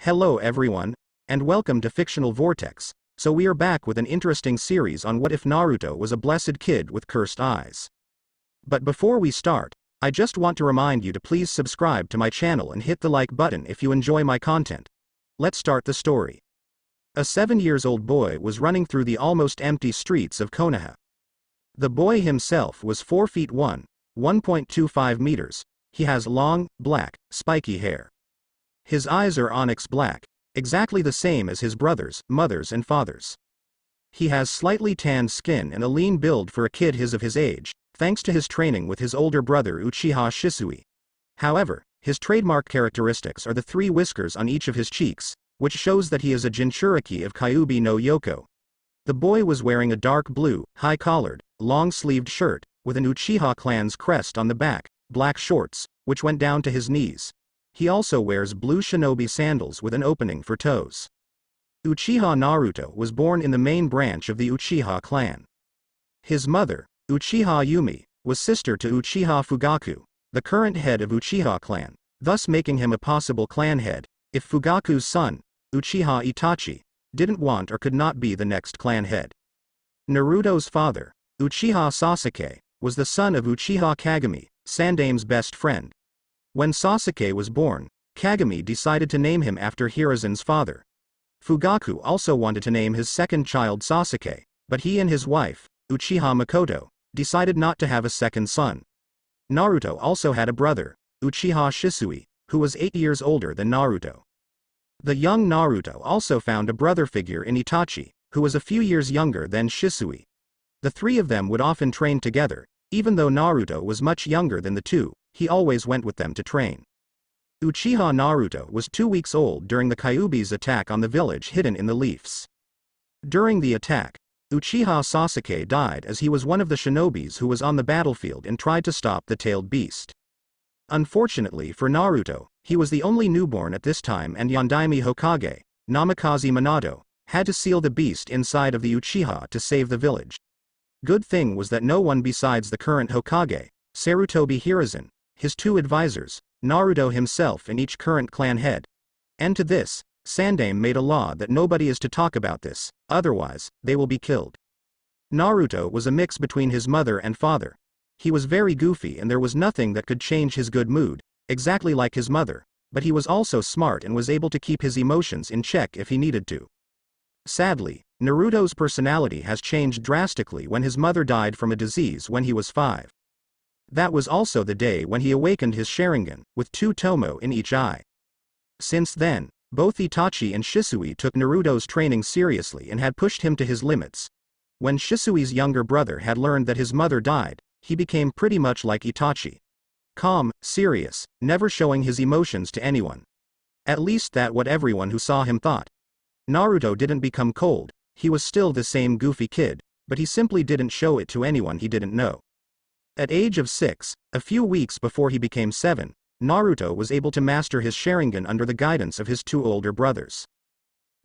Hello everyone, and welcome to Fictional Vortex. So we are back with an interesting series on what if Naruto was a blessed kid with cursed eyes. But before we start, I just want to remind you to please subscribe to my channel and hit the like button if you enjoy my content. Let's start the story. A 7-year-old boy was running through the almost empty streets of Konoha. The boy himself was 4 feet 1.25 meters. He has long, black, spiky hair. His eyes are onyx black, exactly the same as his brothers, mothers and fathers. He has slightly tanned skin and a lean build for a kid of his age, thanks to his training with his older brother Uchiha Shisui. However, his trademark characteristics are the 3 whiskers on each of his cheeks, which shows that he is a Jinchuriki of Kyuubi no Yoko. The boy was wearing a dark blue, high-collared, long-sleeved shirt, with an Uchiha clan's crest on the back, black shorts, which went down to his knees. He also wears blue shinobi sandals with an opening for toes. Uchiha Naruto was born in the main branch of the Uchiha clan. His mother, Uchiha Yumi, was sister to Uchiha Fugaku, the current head of Uchiha clan, thus making him a possible clan head, if Fugaku's son, Uchiha Itachi, didn't want or could not be the next clan head. Naruto's father, Uchiha Sasuke, was the son of Uchiha Kagami, Sandame's best friend. When Sasuke was born, Kagami decided to name him after Hiruzen's father. Fugaku also wanted to name his second child Sasuke, but he and his wife, Uchiha Makoto, decided not to have a second son. Naruto also had a brother, Uchiha Shisui, who was 8 years older than Naruto. The young Naruto also found a brother figure in Itachi, who was a few years younger than Shisui. The 3 of them would often train together. Even though Naruto was much younger than the 2, he always went with them to train. Uchiha Naruto was 2 weeks old during the Kyuubi's attack on the village hidden in the leaves. During the attack, Uchiha Sasuke died as he was one of the shinobis who was on the battlefield and tried to stop the tailed beast. Unfortunately for Naruto, he was the only newborn at this time and Yondaime Hokage, Namikaze Minato, had to seal the beast inside of the Uchiha to save the village. Good thing was that no one besides the current Hokage, Sarutobi Hiruzen, his 2 advisors, Naruto himself and each current clan head. And to this, Sandame made a law that nobody is to talk about this, otherwise, they will be killed. Naruto was a mix between his mother and father. He was very goofy and there was nothing that could change his good mood, exactly like his mother, but he was also smart and was able to keep his emotions in check if he needed to. Sadly, Naruto's personality has changed drastically when his mother died from a disease when he was 5. That was also the day when he awakened his Sharingan, with 2 tomo in each eye. Since then, both Itachi and Shisui took Naruto's training seriously and had pushed him to his limits. When Shisui's younger brother had learned that his mother died, he became pretty much like Itachi. Calm, serious, never showing his emotions to anyone. At least that's what everyone who saw him thought. Naruto didn't become cold. He was still the same goofy kid, but he simply didn't show it to anyone he didn't know. At age of 6, a few weeks before he became 7, Naruto was able to master his Sharingan under the guidance of his 2 older brothers.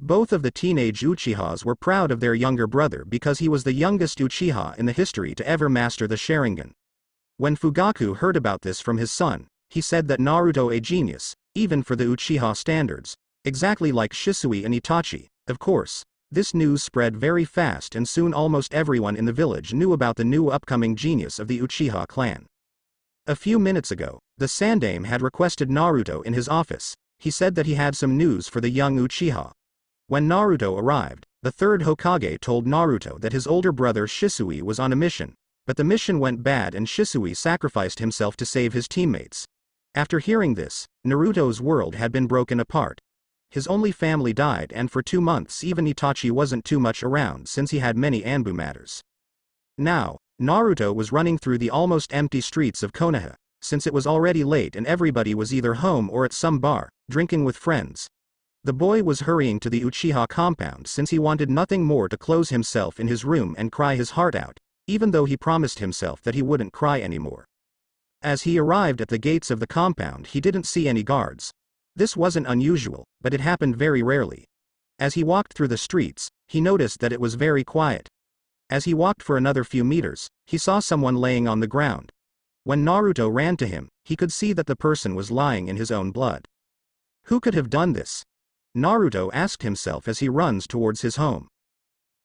Both of the teenage Uchihas were proud of their younger brother because he was the youngest Uchiha in the history to ever master the Sharingan. When Fugaku heard about this from his son, he said that Naruto a genius, even for the Uchiha standards, exactly like Shisui and Itachi. Of course, this news spread very fast and soon almost everyone in the village knew about the new upcoming genius of the Uchiha clan. A few minutes ago, the Sandame had requested Naruto in his office. He said that he had some news for the young Uchiha. When Naruto arrived, the 3rd Hokage told Naruto that his older brother Shisui was on a mission, but the mission went bad and Shisui sacrificed himself to save his teammates. After hearing this, Naruto's world had been broken apart. His only family died and for 2 months even Itachi wasn't too much around since he had many Anbu matters. Now, Naruto was running through the almost empty streets of Konoha, since it was already late and everybody was either home or at some bar, drinking with friends. The boy was hurrying to the Uchiha compound since he wanted nothing more to close himself in his room and cry his heart out, even though he promised himself that he wouldn't cry anymore. As he arrived at the gates of the compound he didn't see any guards. This wasn't unusual, but it happened very rarely. As he walked through the streets, he noticed that it was very quiet. As he walked for another few meters, he saw someone laying on the ground. When Naruto ran to him, he could see that the person was lying in his own blood. Who could have done this? Naruto asked himself as he runs towards his home.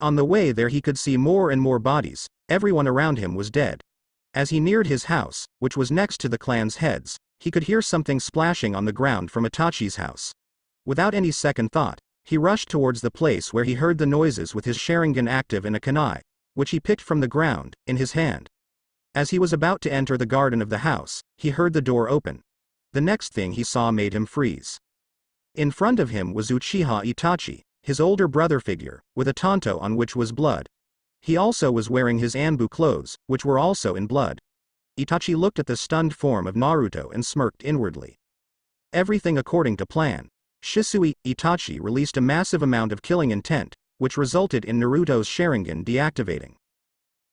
On the way there he could see more and more bodies, everyone around him was dead. As he neared his house, which was next to the clan's heads, he could hear something splashing on the ground from Itachi's house. Without any second thought, he rushed towards the place where he heard the noises with his Sharingan active and a kunai, which he picked from the ground, in his hand. As he was about to enter the garden of the house, he heard the door open. The next thing he saw made him freeze. In front of him was Uchiha Itachi, his older brother figure, with a tanto on which was blood. He also was wearing his Anbu clothes, which were also in blood. Itachi looked at the stunned form of Naruto and smirked inwardly. Everything according to plan. Shisui Itachi released a massive amount of killing intent, which resulted in Naruto's Sharingan deactivating.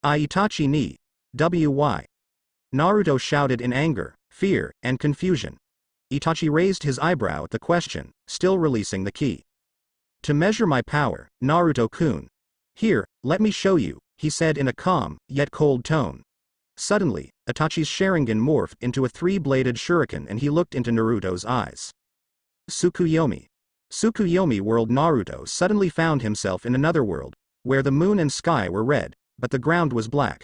Itachi ni wy. Naruto shouted in anger, fear, and confusion. Itachi raised his eyebrow at the question, still releasing the ki. To measure my power, Naruto-kun. Here, let me show you, he said in a calm, yet cold tone. Suddenly, Itachi's Sharingan morphed into a three-bladed shuriken and he looked into Naruto's eyes. Tsukuyomi. Tsukuyomi world. Naruto suddenly found himself in another world, where the moon and sky were red, but the ground was black.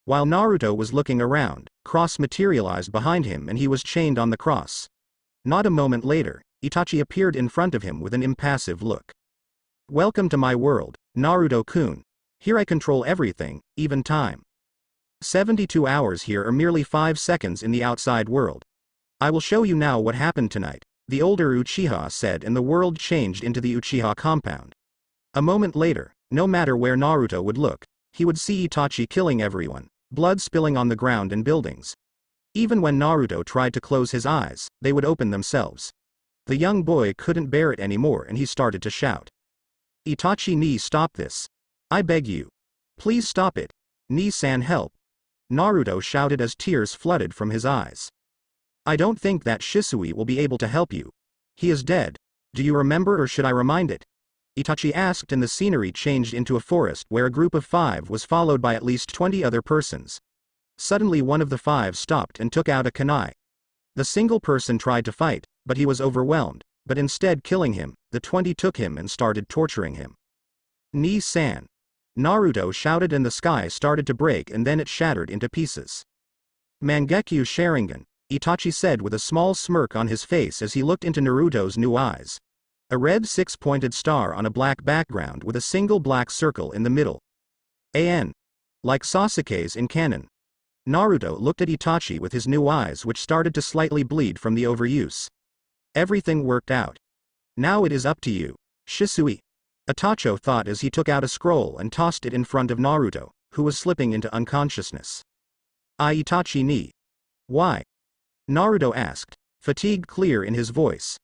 While Naruto was looking around, cross materialized behind him and he was chained on the cross. Not a moment later, Itachi appeared in front of him with an impassive look. Welcome to my world, Naruto-kun. Here I control everything, even time. 72 hours here are merely 5 seconds in the outside world. I will show you now what happened tonight, the older Uchiha said, and the world changed into the Uchiha compound. A moment later, no matter where Naruto would look, he would see Itachi killing everyone, blood spilling on the ground and buildings. Even when Naruto tried to close his eyes, they would open themselves. The young boy couldn't bear it anymore and he started to shout. Itachi ni, stop this. I beg you. Please stop it. Ni-san, help. Naruto shouted as tears flooded from his eyes. I don't think that Shisui will be able to help you. He is dead. Do you remember or should I remind it? Itachi asked, and the scenery changed into a forest where a group of 5 was followed by at least 20 other persons. Suddenly one of the 5 stopped and took out a kunai. The single person tried to fight, but he was overwhelmed, but instead killing him, the 20 took him and started torturing him. Ni-san. Naruto shouted and the sky started to break and then it shattered into pieces. Mangekyo Sharingan, Itachi said with a small smirk on his face as he looked into Naruto's new eyes. A red 6-pointed star on a black background with a single black circle in the middle. An. Like Sasuke's in canon. Naruto looked at Itachi with his new eyes which started to slightly bleed from the overuse. Everything worked out. Now it is up to you, Shisui. Itachi thought as he took out a scroll and tossed it in front of Naruto, who was slipping into unconsciousness. Itachi ni. Why? Naruto asked, fatigue clear in his voice.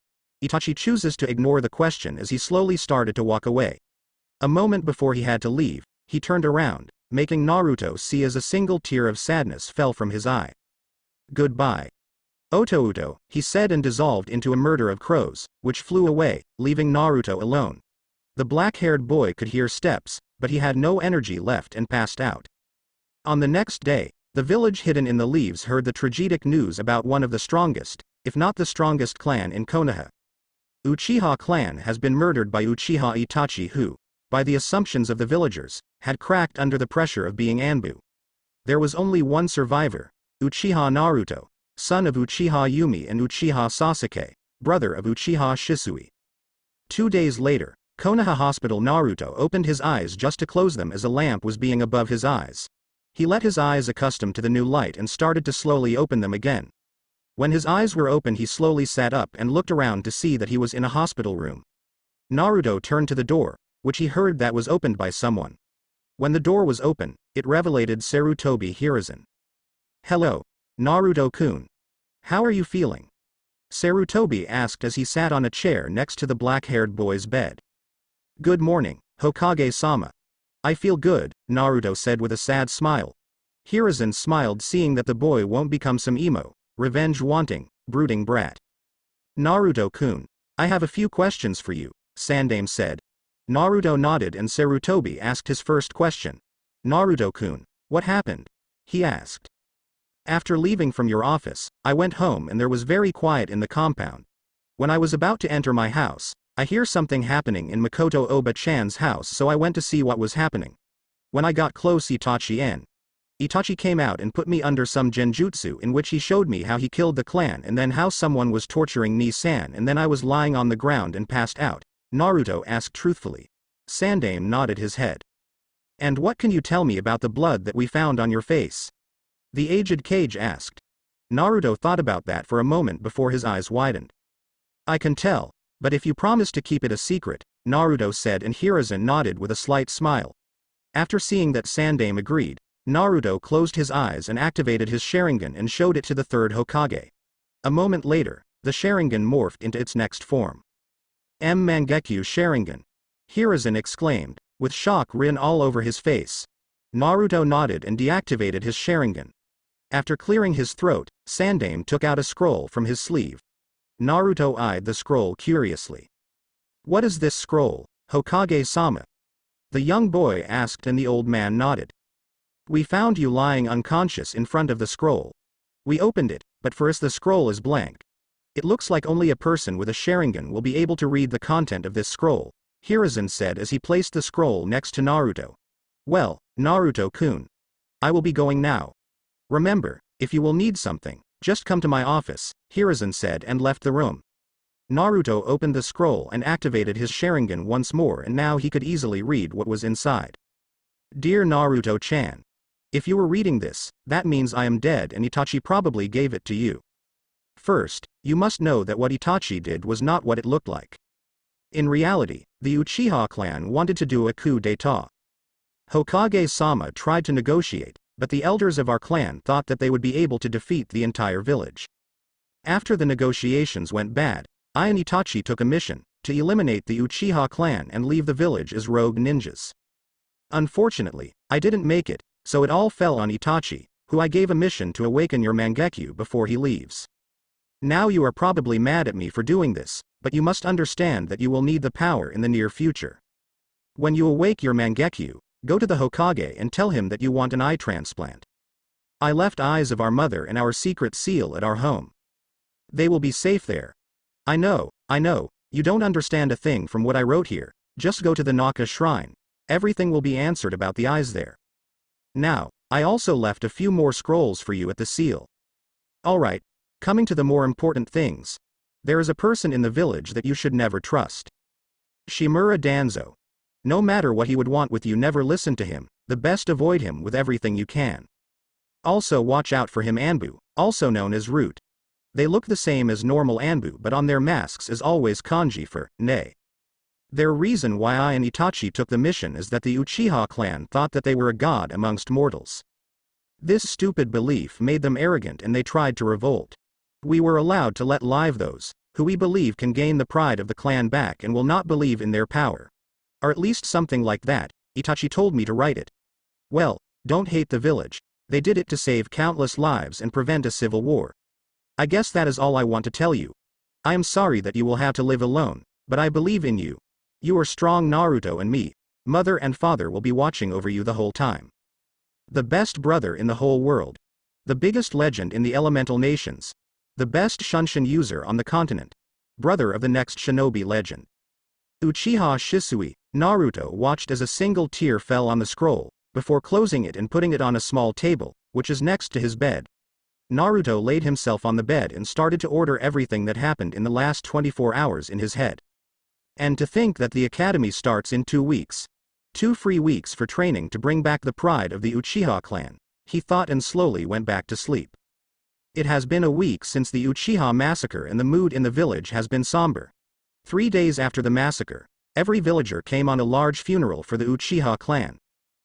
Itachi chooses to ignore the question as he slowly started to walk away. A moment before he had to leave, he turned around, making Naruto see as a single tear of sadness fell from his eye. Goodbye. Otouto, he said, and dissolved into a murder of crows, which flew away, leaving Naruto alone. The black-haired boy could hear steps, but he had no energy left and passed out. On the next day, the village hidden in the leaves heard the tragic news about one of the strongest, if not the strongest clan in Konoha. Uchiha clan has been murdered by Uchiha Itachi, who, by the assumptions of the villagers, had cracked under the pressure of being Anbu. There was only one survivor, Uchiha Naruto, son of Uchiha Yumi and Uchiha Sasuke, brother of Uchiha Shisui. 2 days later, Konoha Hospital. Naruto opened his eyes just to close them as a lamp was being above his eyes. He let his eyes accustom to the new light and started to slowly open them again. When his eyes were open he slowly sat up and looked around to see that he was in a hospital room. Naruto turned to the door, which he heard that was opened by someone. When the door was open, it revelated Sarutobi Hiruzen. Hello, Naruto-kun. How are you feeling? Sarutobi asked as he sat on a chair next to the black-haired boy's bed. Good morning, Hokage-sama. I feel good, Naruto said with a sad smile. Hiruzen smiled seeing that the boy won't become some emo, revenge-wanting, brooding brat. Naruto-kun, I have a few questions for you, Sandame said. Naruto nodded and Sarutobi asked his first question. Naruto-kun, what happened? He asked. After leaving from your office, I went home and there was very quiet in the compound. When I was about to enter my house, I hear something happening in Makoto Oba-chan's house, so I went to see what was happening. When I got close, Itachi came out and put me under some genjutsu in which he showed me how he killed the clan and then how someone was torturing Ni-san, and then I was lying on the ground and passed out," Naruto asked truthfully. Sandaime nodded his head. "And what can you tell me about the blood that we found on your face?" the aged Kage asked. Naruto thought about that for a moment before his eyes widened. "I can tell, but if you promise to keep it a secret," Naruto said, and Hiruzen nodded with a slight smile. After seeing that Sandaime agreed, Naruto closed his eyes and activated his Sharingan and showed it to the third Hokage. A moment later, the Sharingan morphed into its next form. Mangekyo Sharingan! Hiruzen exclaimed, with shock written all over his face. Naruto nodded and deactivated his Sharingan. After clearing his throat, Sandaime took out a scroll from his sleeve. Naruto eyed the scroll curiously. "What is this scroll, Hokage-sama?" the young boy asked, and the old man nodded. "We found you lying unconscious in front of the scroll. We opened it, but for us the scroll is blank. It looks like only a person with a Sharingan will be able to read the content of this scroll," Hiruzen said as he placed the scroll next to Naruto. "Well, Naruto-kun. I will be going now. Remember, if you will need something, just come to my office," Hiruzen said and left the room. Naruto opened the scroll and activated his Sharingan once more, and now he could easily read what was inside. "Dear Naruto-chan. If you were reading this, that means I am dead and Itachi probably gave it to you. First, you must know that what Itachi did was not what it looked like. In reality, the Uchiha clan wanted to do a coup d'état. Hokage-sama tried to negotiate, but the elders of our clan thought that they would be able to defeat the entire village. After the negotiations went bad, I and Itachi took a mission to eliminate the Uchiha clan and leave the village as rogue ninjas. Unfortunately, I didn't make it, so it all fell on Itachi, who I gave a mission to awaken your Mangekyo before he leaves. Now you are probably mad at me for doing this, but you must understand that you will need the power in the near future. When you awake your Mangekyo, go to the Hokage and tell him that you want an eye transplant. I left eyes of our mother and our secret seal at our home. They will be safe there. I know, you don't understand a thing from what I wrote here, just go to the Naka shrine. Everything will be answered about the eyes there. Now, I also left a few more scrolls for you at the seal. Alright, coming to the more important things. There is a person in the village that you should never trust. Shimura Danzo. No matter what he would want with you, never listen to him, the best avoid him with everything you can. Also watch out for him Anbu, also known as Root. They look the same as normal Anbu, but on their masks is always kanji for ne. Their reason why I and Itachi took the mission is that the Uchiha clan thought that they were a god amongst mortals. This stupid belief made them arrogant and they tried to revolt. We were allowed to let live those who we believe can gain the pride of the clan back and will not believe in their power. Or at least something like that, Itachi told me to write it. Well, don't hate the village. They did it to save countless lives and prevent a civil war. I guess that is all I want to tell you. I am sorry that you will have to live alone, but I believe in you. You are strong Naruto, and me, mother and father will be watching over you the whole time. The best brother in the whole world. The biggest legend in the elemental nations. The best Shunshin user on the continent. Brother of the next shinobi legend. Uchiha Shisui. Naruto watched as a single tear fell on the scroll, before closing it and putting it on a small table, which is next to his bed. Naruto laid himself on the bed and started to order everything that happened in the last 24 hours in his head. And to think that the academy starts in 2 weeks. 2 free weeks for training to bring back the pride of the Uchiha clan, he thought, and slowly went back to sleep. It has been a week since the Uchiha massacre and the mood in the village has been somber. 3 days after the massacre, every villager came on a large funeral for the Uchiha clan.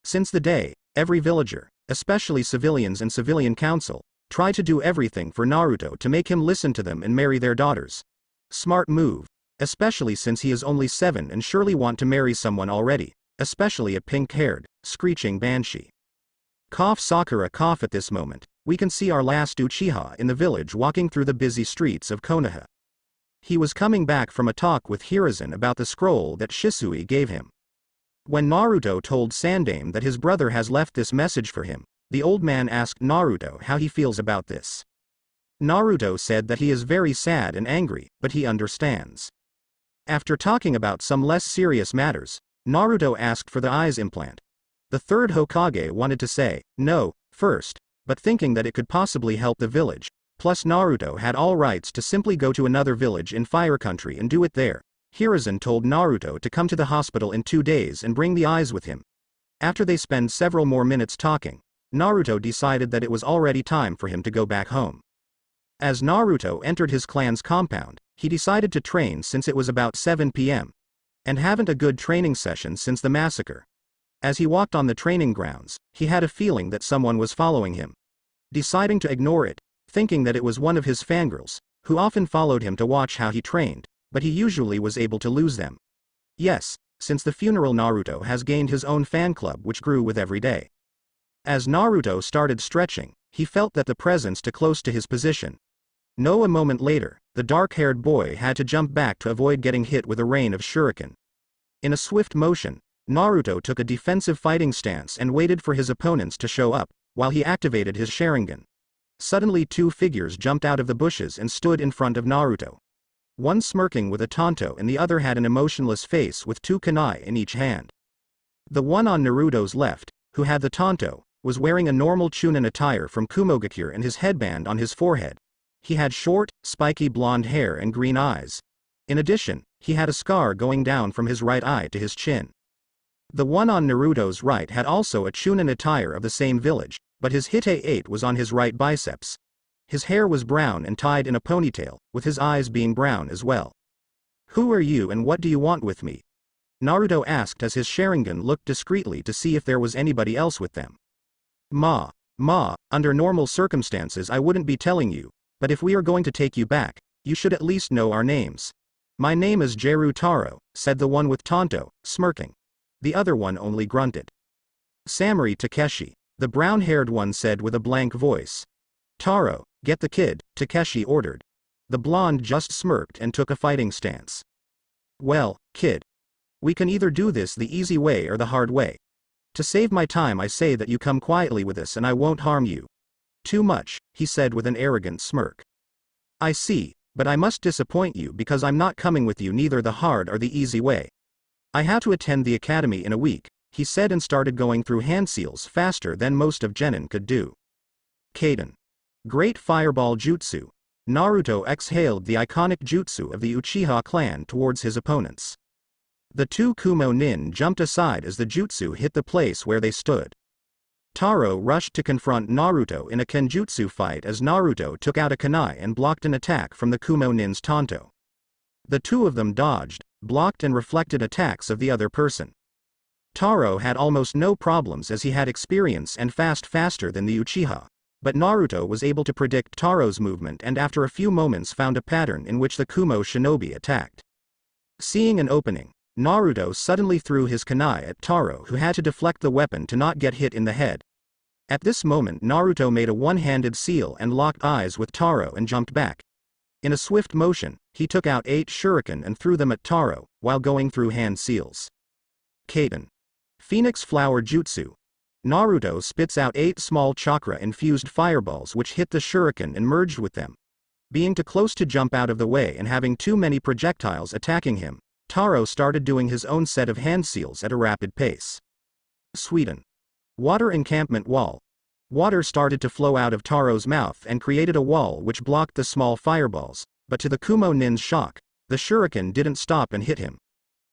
Since the day, every villager, especially civilians and civilian council, tried to do everything for Naruto to make him listen to them and marry their daughters. Smart move. Especially since he is only 7 and surely want to marry someone already, especially a pink-haired, screeching banshee. Cough Sakura cough. At this moment, we can see our last Uchiha in the village walking through the busy streets of Konoha. He was coming back from a talk with Hiruzen about the scroll that Shisui gave him. When Naruto told Sandaime that his brother has left this message for him, the old man asked Naruto how he feels about this. Naruto said that he is very sad and angry, but he understands. After talking about some less serious matters, Naruto asked for the eyes implant. The third Hokage wanted to say no first, but thinking that it could possibly help the village, plus Naruto had all rights to simply go to another village in Fire Country and do it there, Hiruzen told Naruto to come to the hospital in 2 days and bring the eyes with him. After they spend several more minutes talking, Naruto decided that it was already time for him to go back home. As Naruto entered his clan's compound, he decided to train since it was about 7 p.m. and haven't a good training session since the massacre. As he walked on the training grounds, he had a feeling that someone was following him. Deciding to ignore it, thinking that it was one of his fangirls, who often followed him to watch how he trained, but he usually was able to lose them. Yes, since the funeral Naruto has gained his own fan club which grew with every day. As Naruto started stretching, he felt that the presence too close to his position. A moment later, the dark-haired boy had to jump back to avoid getting hit with a rain of shuriken. In a swift motion, Naruto took a defensive fighting stance and waited for his opponents to show up, while he activated his Sharingan. Suddenly 2 figures jumped out of the bushes and stood in front of Naruto. One smirking with a tanto and the other had an emotionless face with 2 kunai in each hand. The one on Naruto's left, who had the tanto, was wearing a normal Chunin attire from Kumogakure and his headband on his forehead. He had short, spiky blonde hair and green eyes. In addition, he had a scar going down from his right eye to his chin. The one on Naruto's right had also a Chunin attire of the same village, but his Hite 8 was on his right biceps. His hair was brown and tied in a ponytail, with his eyes being brown as well. "Who are you and what do you want with me?" Naruto asked as his Sharingan looked discreetly to see if there was anybody else with them. Ma, under normal circumstances I wouldn't be telling you, but if we are going to take you back, you should at least know our names. My name is Jeru Taro, said the one with tanto, smirking. The other one only grunted. Samuri Takeshi, the brown-haired one said with a blank voice. Taro, get the kid, Takeshi ordered. The blonde just smirked and took a fighting stance. Well, kid. We can either do this the easy way or the hard way. To save my time I say that you come quietly with us and I won't harm you. Too much, he said with an arrogant smirk. I see, but I must disappoint you because I'm not coming with you neither the hard or the easy way. I have to attend the academy in a week, he said and started going through hand seals faster than most of Genin could do. Kaden. Great Fireball Jutsu. Naruto exhaled the iconic jutsu of the Uchiha clan towards his opponents. The 2 Kumo nin jumped aside as the jutsu hit the place where they stood. Taro rushed to confront Naruto in a kenjutsu fight as Naruto took out a kunai and blocked an attack from the Kumo nin's tanto. The 2 of them dodged, blocked and reflected attacks of the other person. Taro had almost no problems as he had experience and faster than the Uchiha, but Naruto was able to predict Taro's movement and after a few moments found a pattern in which the Kumo shinobi attacked. Seeing an opening, Naruto suddenly threw his kunai at Taro who had to deflect the weapon to not get hit in the head. At this moment Naruto made a one-handed seal and locked eyes with Taro and jumped back. In a swift motion, he took out 8 shuriken and threw them at Taro, while going through hand seals. Kaden. Phoenix Flower Jutsu. Naruto spits out 8 small chakra-infused fireballs which hit the shuriken and merged with them. Being too close to jump out of the way and having too many projectiles attacking him, Taro started doing his own set of hand seals at a rapid pace. Sweden. Water encampment wall. Water started to flow out of Taro's mouth and created a wall which blocked the small fireballs, but to the Kumo nin's shock, the shuriken didn't stop and hit him.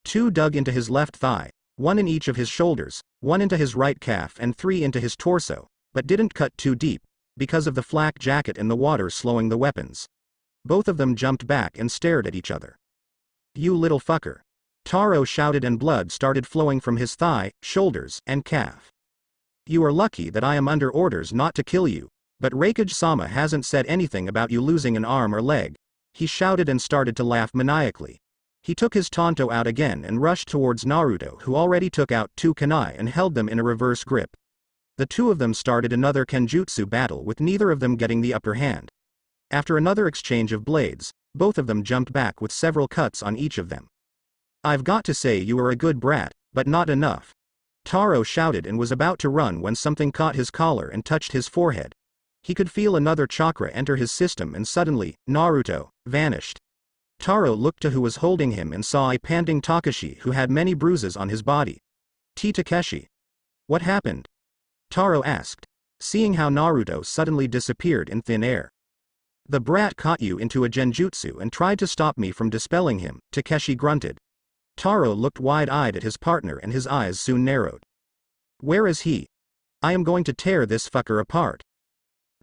2 dug into his left thigh, 1 in each of his shoulders, 1 into his right calf and 3 into his torso, but didn't cut too deep, because of the flak jacket and the water slowing the weapons. Both of them jumped back and stared at each other. You little fucker. Taro shouted and blood started flowing from his thigh, shoulders, and calf. You are lucky that I am under orders not to kill you, but Raikage-sama hasn't said anything about you losing an arm or leg. He shouted and started to laugh maniacally. He took his tanto out again and rushed towards Naruto who already took out 2 kunai and held them in a reverse grip. The 2 of them started another kenjutsu battle with neither of them getting the upper hand. After another exchange of blades, both of them jumped back with several cuts on each of them. I've got to say you are a good brat, but not enough. Taro shouted and was about to run when something caught his collar and touched his forehead. He could feel another chakra enter his system and suddenly, Naruto vanished. Taro looked to who was holding him and saw a panting Takashi who had many bruises on his body. Takeshi. What happened? Taro asked, seeing how Naruto suddenly disappeared in thin air. The brat caught you into a genjutsu and tried to stop me from dispelling him, Takeshi grunted. Taro looked wide-eyed at his partner and his eyes soon narrowed. Where is he? I am going to tear this fucker apart.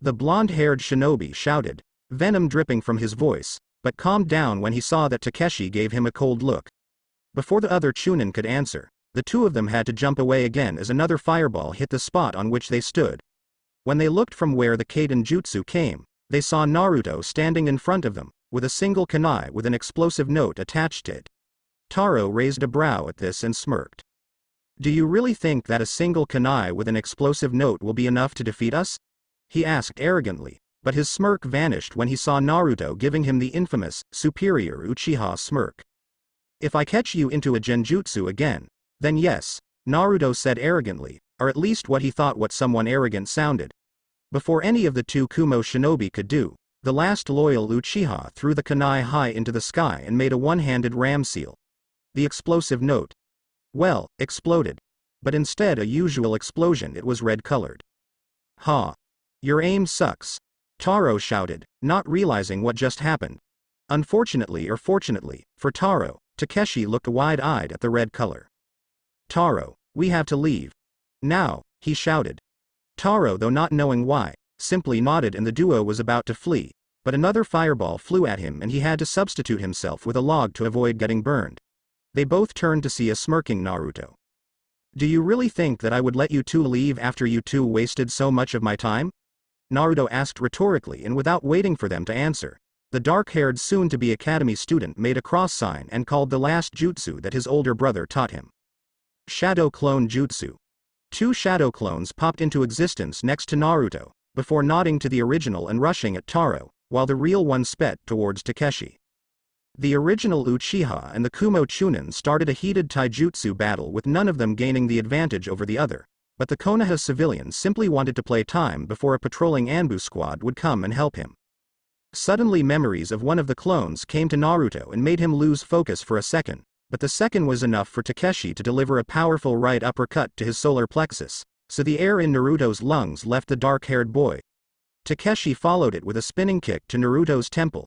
The blonde-haired shinobi shouted, venom dripping from his voice, but calmed down when he saw that Takeshi gave him a cold look. Before the other Chunin could answer, the two of them had to jump away again as another fireball hit the spot on which they stood. When they looked from where the Kaiden jutsu came, they saw Naruto standing in front of them, with a single kunai with an explosive note attached to it. Taro raised a brow at this and smirked. Do you really think that a single kunai with an explosive note will be enough to defeat us? He asked arrogantly, but his smirk vanished when he saw Naruto giving him the infamous, superior Uchiha smirk. If I catch you into a genjutsu again, then yes, Naruto said arrogantly, or at least what he thought what someone arrogant sounded. Before any of the two Kumo shinobi could do, the last loyal Uchiha threw the kunai high into the sky and made a one-handed ram seal. The explosive note, well, exploded. But instead a usual explosion, it was red-colored. Ha! Your aim sucks. Taro shouted, not realizing what just happened. Unfortunately or fortunately, for Taro, Takeshi looked wide-eyed at the red color. Taro, we have to leave. Now, he shouted. Taro, though not knowing why, simply nodded and the duo was about to flee, but another fireball flew at him and he had to substitute himself with a log to avoid getting burned. They both turned to see a smirking Naruto. Do you really think that I would let you two leave after you two wasted so much of my time? Naruto asked rhetorically, and without waiting for them to answer, the dark-haired soon-to-be academy student made a cross sign and called the last jutsu that his older brother taught him. Shadow Clone Jutsu. Two shadow clones popped into existence next to Naruto, before nodding to the original and rushing at Taro, while the real one sped towards Takeshi. The original Uchiha and the Kumo Chunin started a heated taijutsu battle with none of them gaining the advantage over the other, but the Konoha civilian simply wanted to play time before a patrolling Anbu squad would come and help him. Suddenly memories of one of the clones came to Naruto and made him lose focus for a second, but the second was enough for Takeshi to deliver a powerful right uppercut to his solar plexus, so the air in Naruto's lungs left the dark-haired boy. Takeshi followed it with a spinning kick to Naruto's temple.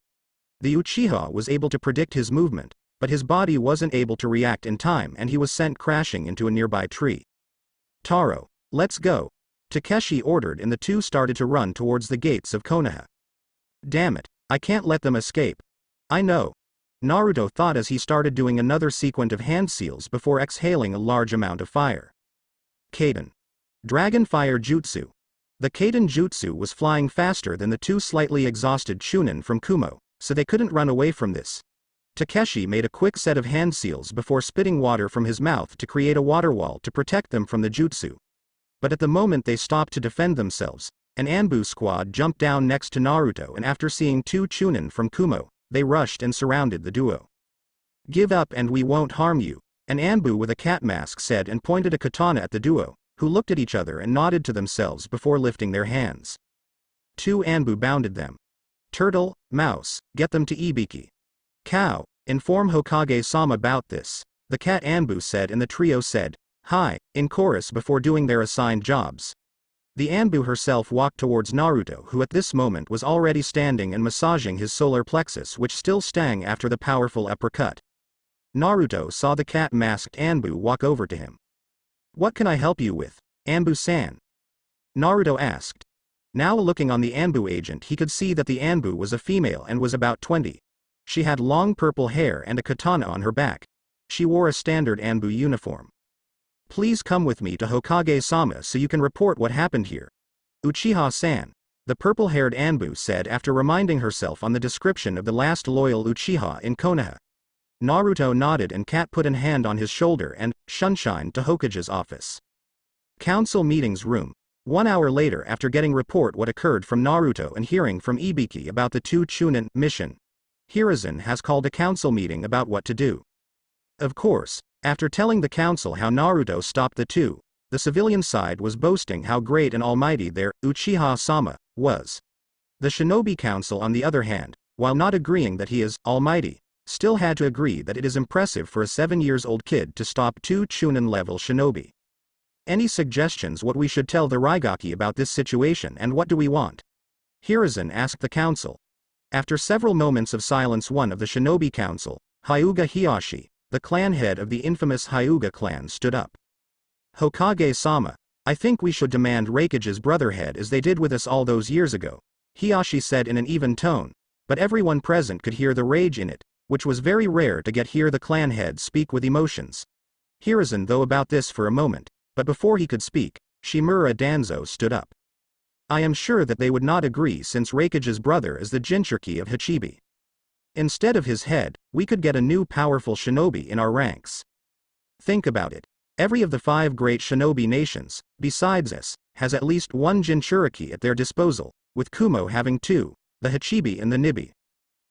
The Uchiha was able to predict his movement, but his body wasn't able to react in time and he was sent crashing into a nearby tree. Taro, let's go, Takeshi ordered and the two started to run towards the gates of Konoha. Damn it, I can't let them escape. I know. Naruto thought as he started doing another sequence of hand seals before exhaling a large amount of fire. Kaiden. Dragon Fire Jutsu. The Kaiden Jutsu was flying faster than the two slightly exhausted Chunin from Kumo, so they couldn't run away from this. Takeshi made a quick set of hand seals before spitting water from his mouth to create a water wall to protect them from the jutsu. But at the moment they stopped to defend themselves, an Anbu squad jumped down next to Naruto and after seeing two Chunin from Kumo, they rushed and surrounded the duo. Give up and we won't harm you, an Anbu with a cat mask said and pointed a katana at the duo, who looked at each other and nodded to themselves before lifting their hands. Two Anbu bounded them. Turtle, mouse, get them to Ibiki. Cow, inform Hokage-sama about this, the cat Anbu said and the trio said, hi, in chorus before doing their assigned jobs. The Anbu herself walked towards Naruto who at this moment was already standing and massaging his solar plexus which still stung after the powerful uppercut. Naruto saw the cat-masked Anbu walk over to him. What can I help you with, Anbu-san? Naruto asked. Now looking on the Anbu agent he could see that the Anbu was a female and was about 20. She had long purple hair and a katana on her back. She wore a standard Anbu uniform. Please come with me to Hokage-sama so you can report what happened here. Uchiha-san, the purple-haired Anbu said after reminding herself on the description of the last loyal Uchiha in Konoha. Naruto nodded and Kat put a hand on his shoulder and shunshined to Hokage's office. Council meetings room. 1 hour later after getting report what occurred from Naruto and hearing from Ibiki about the two Chunin mission, Hiruzen has called a council meeting about what to do. Of course, after telling the council how Naruto stopped the two, the civilian side was boasting how great and almighty their Uchiha-sama was. The Shinobi Council on the other hand, while not agreeing that he is almighty, still had to agree that it is impressive for a 7-year-old kid to stop 2 Chunin-level shinobi. Any suggestions what we should tell the Raigaki about this situation and what do we want? Hiruzen asked the council. After several moments of silence, one of the shinobi council, Hyuga Hiyashi, the clan head of the infamous Hyuga clan, stood up. Hokage-sama, I think we should demand Raikage's brotherhood as they did with us all those years ago, Hiyashi said in an even tone, but everyone present could hear the rage in it, which was very rare to hear the clan head speak with emotions. Hiruzen thought about this for a moment, but before he could speak, Shimura Danzo stood up. I am sure that they would not agree since Raikage's brother is the Jinchuriki of Hachibi. Instead of his head, we could get a new powerful shinobi in our ranks. Think about it. Every of the 5 great shinobi nations, besides us, has at least one Jinchuriki at their disposal, with Kumo having 2, the Hachibi and the Nibi.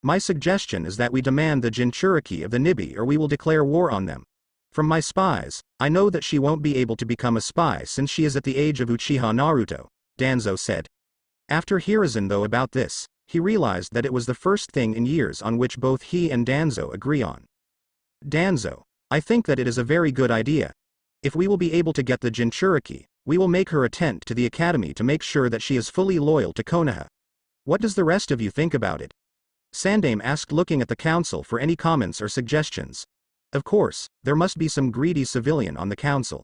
My suggestion is that we demand the Jinchuriki of the Nibi or we will declare war on them. From my spies, I know that she won't be able to become a spy since she is at the age of Uchiha Naruto, Danzo said. After Hiruzen thought about this, he realized that it was the first thing in years on which both he and Danzo agree on. Danzo, I think that it is a very good idea. If we will be able to get the Jinchuriki, we will make her attend to the academy to make sure that she is fully loyal to Konoha. What does the rest of you think about it? Sandame asked, looking at the council for any comments or suggestions. Of course, there must be some greedy civilian on the council.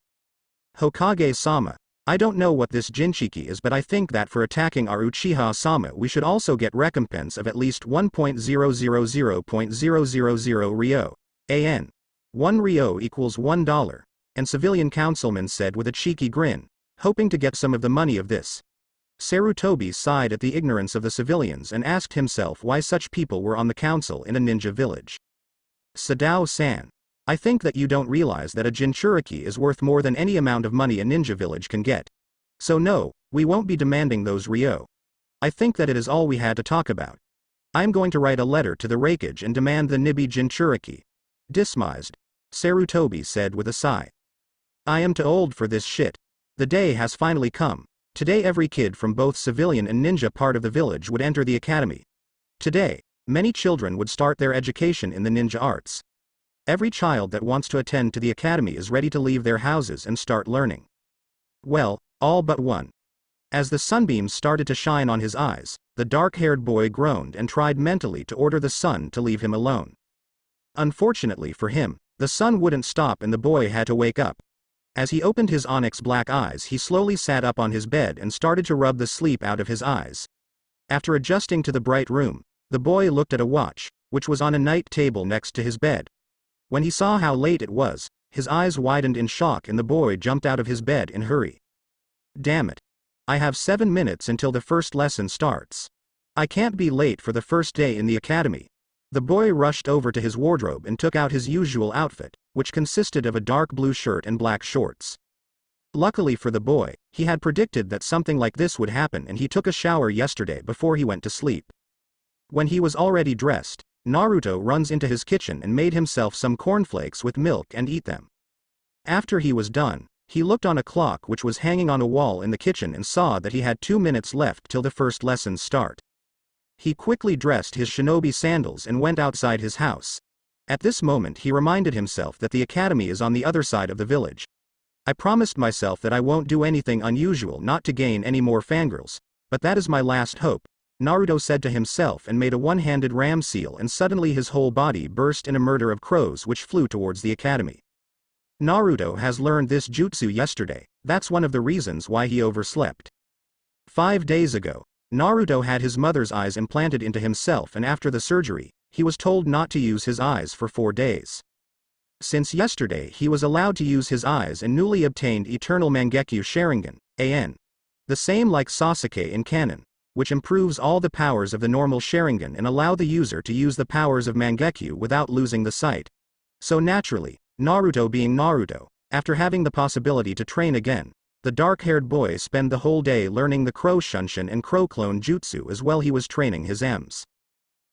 Hokage-sama, I don't know what this Jinchiki is, but I think that for attacking our Uchiha-sama we should also get recompense of at least 1.000.000 ryo. AN. 1 ryo equals $1. And civilian councilman said with a cheeky grin, hoping to get some of the money of this. Sarutobi sighed at the ignorance of the civilians and asked himself why such people were on the council in a ninja village. Sadao-san, I think that you don't realize that a Jinchuriki is worth more than any amount of money a ninja village can get. So no, we won't be demanding those ryo. I think that it is all we had to talk about. I'm going to write a letter to the Raikage and demand the Nibi Jinchuriki. Dismissed, Sarutobi said with a sigh. I am too old for this shit. The day has finally come. Today every kid from both civilian and ninja part of the village would enter the academy. Today, many children would start their education in the ninja arts. Every child that wants to attend to the academy is ready to leave their houses and start learning. Well, all but one. As the sunbeams started to shine on his eyes, the dark-haired boy groaned and tried mentally to order the sun to leave him alone. Unfortunately for him, the sun wouldn't stop and the boy had to wake up. As he opened his onyx black eyes, he slowly sat up on his bed and started to rub the sleep out of his eyes. After adjusting to the bright room, the boy looked at a watch, which was on a night table next to his bed. When he saw how late it was, his eyes widened in shock and the boy jumped out of his bed in a hurry. Damn it. I have 7 minutes until the first lesson starts. I can't be late for the first day in the academy. The boy rushed over to his wardrobe and took out his usual outfit, which consisted of a dark blue shirt and black shorts. Luckily for the boy, he had predicted that something like this would happen and he took a shower yesterday before he went to sleep. When he was already dressed, Naruto runs into his kitchen and made himself some cornflakes with milk and eat them. After he was done, he looked on a clock which was hanging on a wall in the kitchen and saw that he had 2 minutes left till the first lessons start. He quickly dressed his shinobi sandals and went outside his house. At this moment he reminded himself that the academy is on the other side of the village. I promised myself that I won't do anything unusual not to gain any more fangirls, but that is my last hope, Naruto said to himself and made a one-handed ram seal and suddenly his whole body burst in a murder of crows which flew towards the academy. Naruto has learned this jutsu yesterday, that's one of the reasons why he overslept. 5 days ago, Naruto had his mother's eyes implanted into himself and after the surgery, he was told not to use his eyes for 4 days. Since yesterday he was allowed to use his eyes and newly obtained Eternal Mangekyo Sharingan, AN. The same like Sasuke in canon, which improves all the powers of the normal Sharingan and allow the user to use the powers of Mangekyo without losing the sight. So naturally, Naruto being Naruto, after having the possibility to train again, the dark-haired boy spent the whole day learning the Crow Shunshin and Crow Clone Jutsu as well he was training his Ms.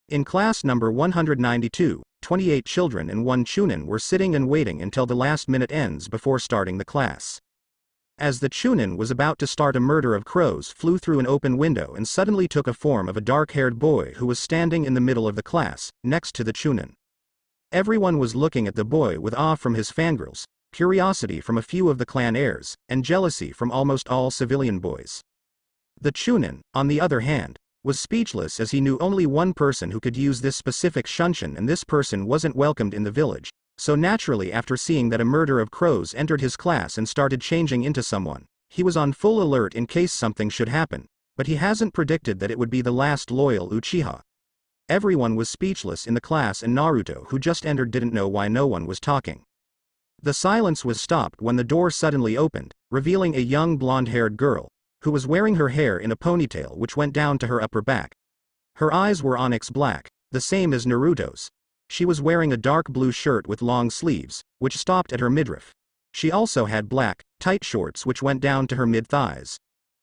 In class number 192, 28 children and 1 Chunin were sitting and waiting until the last minute ends before starting the class. As the Chunin was about to start, a murder of crows flew through an open window and suddenly took a form of a dark-haired boy who was standing in the middle of the class, next to the Chunin. Everyone was looking at the boy with awe from his fangirls, curiosity from a few of the clan heirs, and jealousy from almost all civilian boys. The Chunin, on the other hand, was speechless as he knew only one person who could use this specific shunshin, and this person wasn't welcomed in the village, so naturally after seeing that a murder of crows entered his class and started changing into someone, he was on full alert in case something should happen, but he hasn't predicted that it would be the last loyal Uchiha. Everyone was speechless in the class, and Naruto, who just entered, didn't know why no one was talking. The silence was stopped when the door suddenly opened, revealing a young blonde-haired girl, who was wearing her hair in a ponytail which went down to her upper back. Her eyes were onyx black, the same as Naruto's. She was wearing a dark blue shirt with long sleeves, which stopped at her midriff. She also had black, tight shorts which went down to her mid-thighs.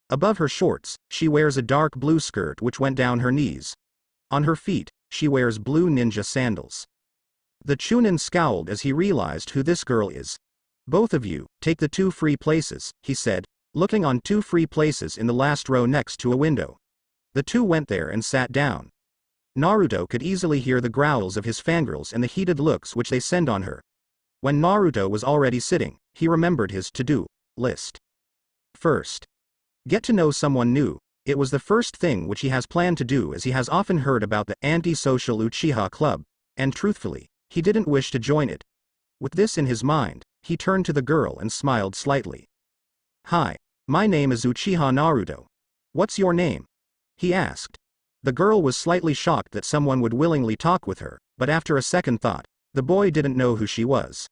Above her shorts, she wears a dark blue skirt which went down her knees. On her feet, she wears blue ninja sandals. The Chunin scowled as he realized who this girl is. "Both of you, take the 2 free places," he said, looking on 2 free places in the last row next to a window. The 2 went there and sat down. Naruto could easily hear the growls of his fangirls and the heated looks which they sent on her. When Naruto was already sitting, he remembered his to-do list. First, get to know someone new. It was the first thing which he has planned to do, as he has often heard about the anti-social Uchiha club, and truthfully, he didn't wish to join it. With this in his mind, he turned to the girl and smiled slightly. "Hi, my name is Uchiha Naruto. What's your name?" he asked. The girl was slightly shocked that someone would willingly talk with her, but after a second thought, the boy didn't know who she was.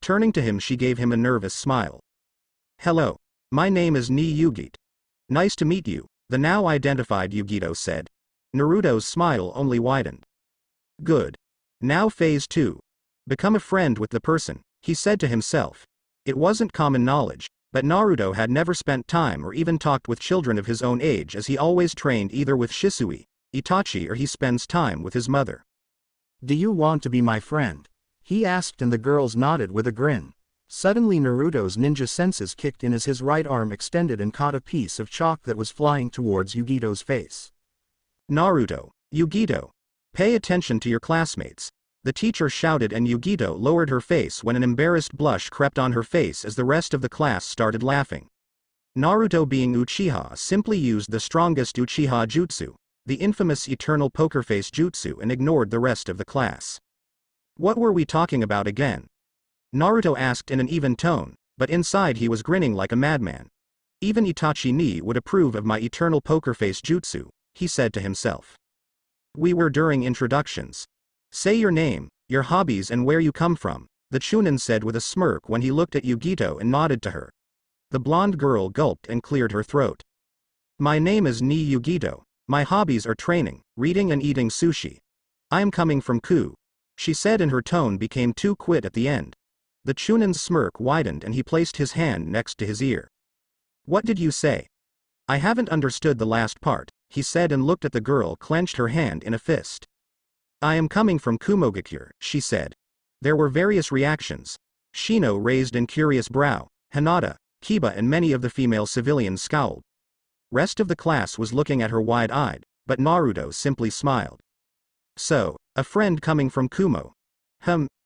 Turning to him, she gave him a nervous smile. "Hello, my name is Ni Yugito. Nice to meet you," the now identified Yugito said. Naruto's smile only widened. "Good. Now phase 2. Become a friend with the person," he said to himself. It wasn't common knowledge, but Naruto had never spent time or even talked with children of his own age, as he always trained either with Shisui, Itachi, or he spends time with his mother. "Do you want to be my friend?" he asked, and the girls nodded with a grin. Suddenly Naruto's ninja senses kicked in as his right arm extended and caught a piece of chalk that was flying towards Yugito's face. "Naruto, Yugito, pay attention to your classmates," the teacher shouted, and Yugito lowered her face when an embarrassed blush crept on her face as the rest of the class started laughing. Naruto, being Uchiha, simply used the strongest Uchiha jutsu, the infamous eternal poker face jutsu, and ignored the rest of the class. "What were we talking about again?" Naruto asked in an even tone, but inside he was grinning like a madman. "Even Itachi ni would approve of my eternal poker face jutsu," he said to himself. "We were during introductions. Say your name, your hobbies, and where you come from," the Chunin said with a smirk when he looked at Yugito and nodded to her. The blonde girl gulped and cleared her throat. "My name is Ni Yugito. My hobbies are training, reading, and eating sushi. I am coming from Ku," she said, and her tone became too quiet at the end. The Chunin's smirk widened and he placed his hand next to his ear. "What did you say?" "I haven't understood the last part," he said, and looked at the girl, clenched her hand in a fist. "I am coming from Kumogakure," she said. There were various reactions. Shino raised an curious brow, Hinata, Kiba, and many of the female civilians scowled. Rest of the class was looking at her wide-eyed, but Naruto simply smiled. "So, a friend coming from Kumo.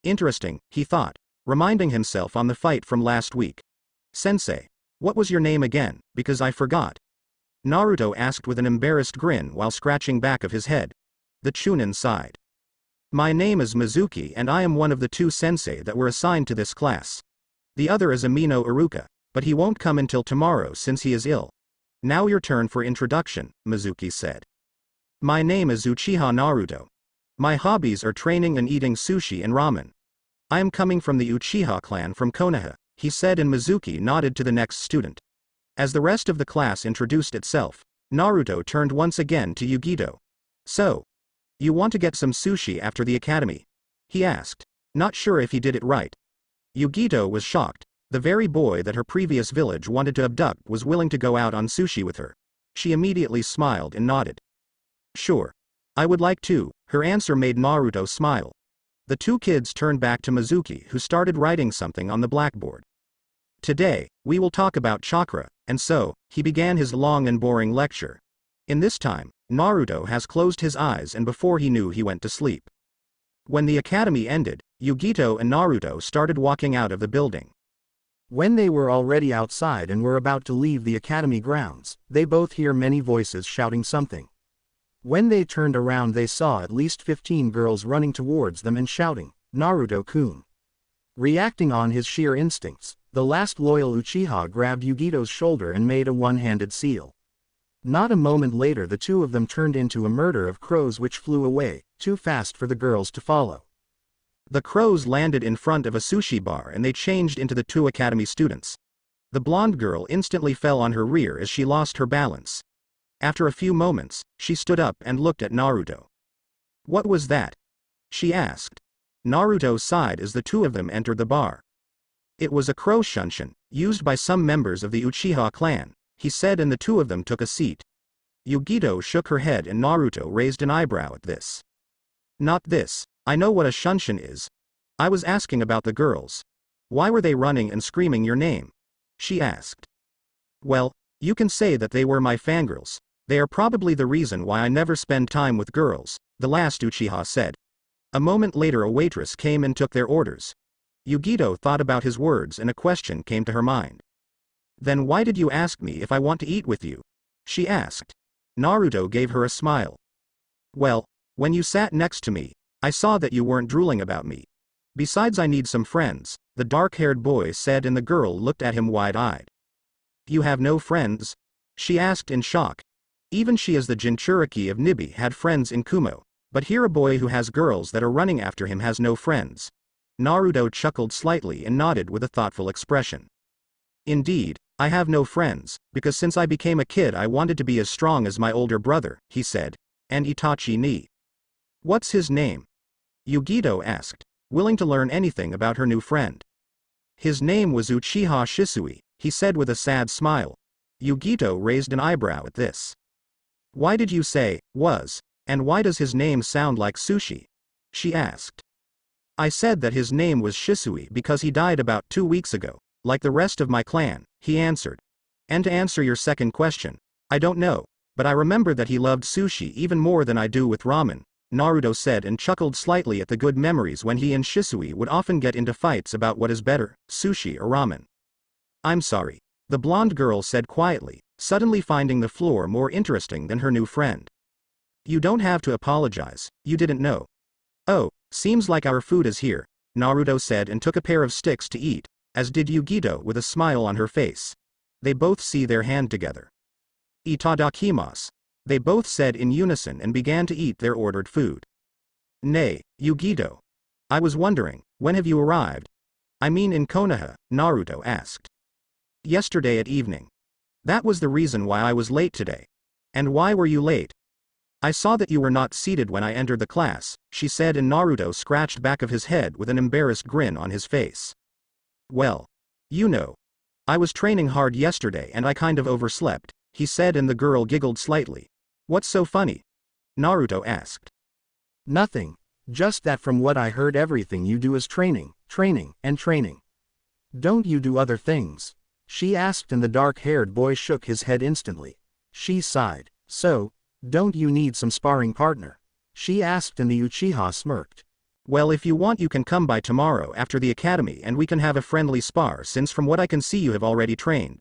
Interesting," he thought, reminding himself on the fight from last week. "Sensei, what was your name again, because I forgot?" Naruto asked with an embarrassed grin while scratching back of his head. The Chunin sighed. "My name is Mizuki, and I am one of the 2 sensei that were assigned to this class. The other is Amino Iruka, but he won't come until tomorrow since he is ill." "Now your turn for introduction," Mizuki said. "My name is Uchiha Naruto. My hobbies are training and eating sushi and ramen. I am coming from the Uchiha clan from Konoha," he said, and Mizuki nodded to the next student. As the rest of the class introduced itself, Naruto turned once again to Yugito. "So, you want to get some sushi after the academy?" he asked, not sure if he did it right. Yugito was shocked. The very boy that her previous village wanted to abduct was willing to go out on sushi with her. She immediately smiled and nodded. "Sure. I would like to." Her answer made Naruto smile. The 2 kids turned back to Mizuki, who started writing something on the blackboard. "Today, we will talk about chakra," and so, he began his long and boring lecture. In this time, Naruto has closed his eyes, and before he knew he went to sleep. When the academy ended, Yugito and Naruto started walking out of the building. When they were already outside and were about to leave the academy grounds, they both hear many voices shouting something. When they turned around they saw at least 15 girls running towards them and shouting, "Naruto-kun." Reacting on his sheer instincts, the last loyal Uchiha grabbed Yugito's shoulder and made a one-handed seal. Not a moment later the two of them turned into a murder of crows which flew away, too fast for the girls to follow. The crows landed in front of a sushi bar and they changed into the two academy students. The blonde girl instantly fell on her rear as she lost her balance. After a few moments, she stood up and looked at Naruto. "What was that?" she asked. Naruto sighed as the two of them entered the bar. "It was a crow shunshin, used by some members of the Uchiha clan," he said, and the two of them took a seat. Yugito shook her head and Naruto raised an eyebrow at this. "Not this. I know what a shunshin is. I was asking about the girls. Why were they running and screaming your name?" she asked. "Well, you can say that they were my fangirls. They are probably the reason why I never spend time with girls," the last Uchiha said. A moment later a waitress came and took their orders. Yugito thought about his words and a question came to her mind. "Then why did you ask me if I want to eat with you?" she asked. Naruto gave her a smile. "Well, when you sat next to me, I saw that you weren't drooling about me. Besides, I need some friends," the dark-haired boy said, and the girl looked at him wide-eyed. "You have no friends?" she asked in shock. Even she, as the Jinchuriki of Nibi, had friends in Kumo, but here a boy who has girls that are running after him has no friends. Naruto chuckled slightly and nodded with a thoughtful expression. "Indeed, I have no friends, because since I became a kid I wanted to be as strong as my older brother," he said. "And Itachi ni. What's his name?" Yugito asked, willing to learn anything about her new friend. "His name was Uchiha Shisui," he said with a sad smile. Yugito raised an eyebrow at this. "Why did you say, was, and why does his name sound like sushi?" she asked. "I said that his name was Shisui because he died about 2 weeks ago, like the rest of my clan," he answered. "And to answer your second question, I don't know, but I remember that he loved sushi even more than I do with ramen," Naruto said, and chuckled slightly at the good memories when he and Shisui would often get into fights about what is better, sushi or ramen. "I'm sorry," the blonde girl said quietly, suddenly finding the floor more interesting than her new friend. "You don't have to apologize, you didn't know." "Oh, seems like our food is here," Naruto said and took a pair of sticks to eat, as did Yugito with a smile on her face. They both see their hand together. "Itadakimasu," they both said in unison and began to eat their ordered food. "Nay, Yugito. I was wondering, when have you arrived?" "I mean in Konoha," Naruto asked. "Yesterday at evening. That was the reason why I was late today." "And why were you late?" "I saw that you were not seated when I entered the class," she said, and Naruto scratched back of his head with an embarrassed grin on his face. "Well, you know. I was training hard yesterday and I kind of overslept," he said, and the girl giggled slightly. "What's so funny?" Naruto asked. "Nothing. Just that from what I heard everything you do is training, training, and training. Don't you do other things?" she asked, and the dark-haired boy shook his head instantly. She sighed. "So, don't you need some sparring partner?" she asked, and the Uchiha smirked. "Well, if you want you can come by tomorrow after the academy and we can have a friendly spar, since from what I can see you have already trained.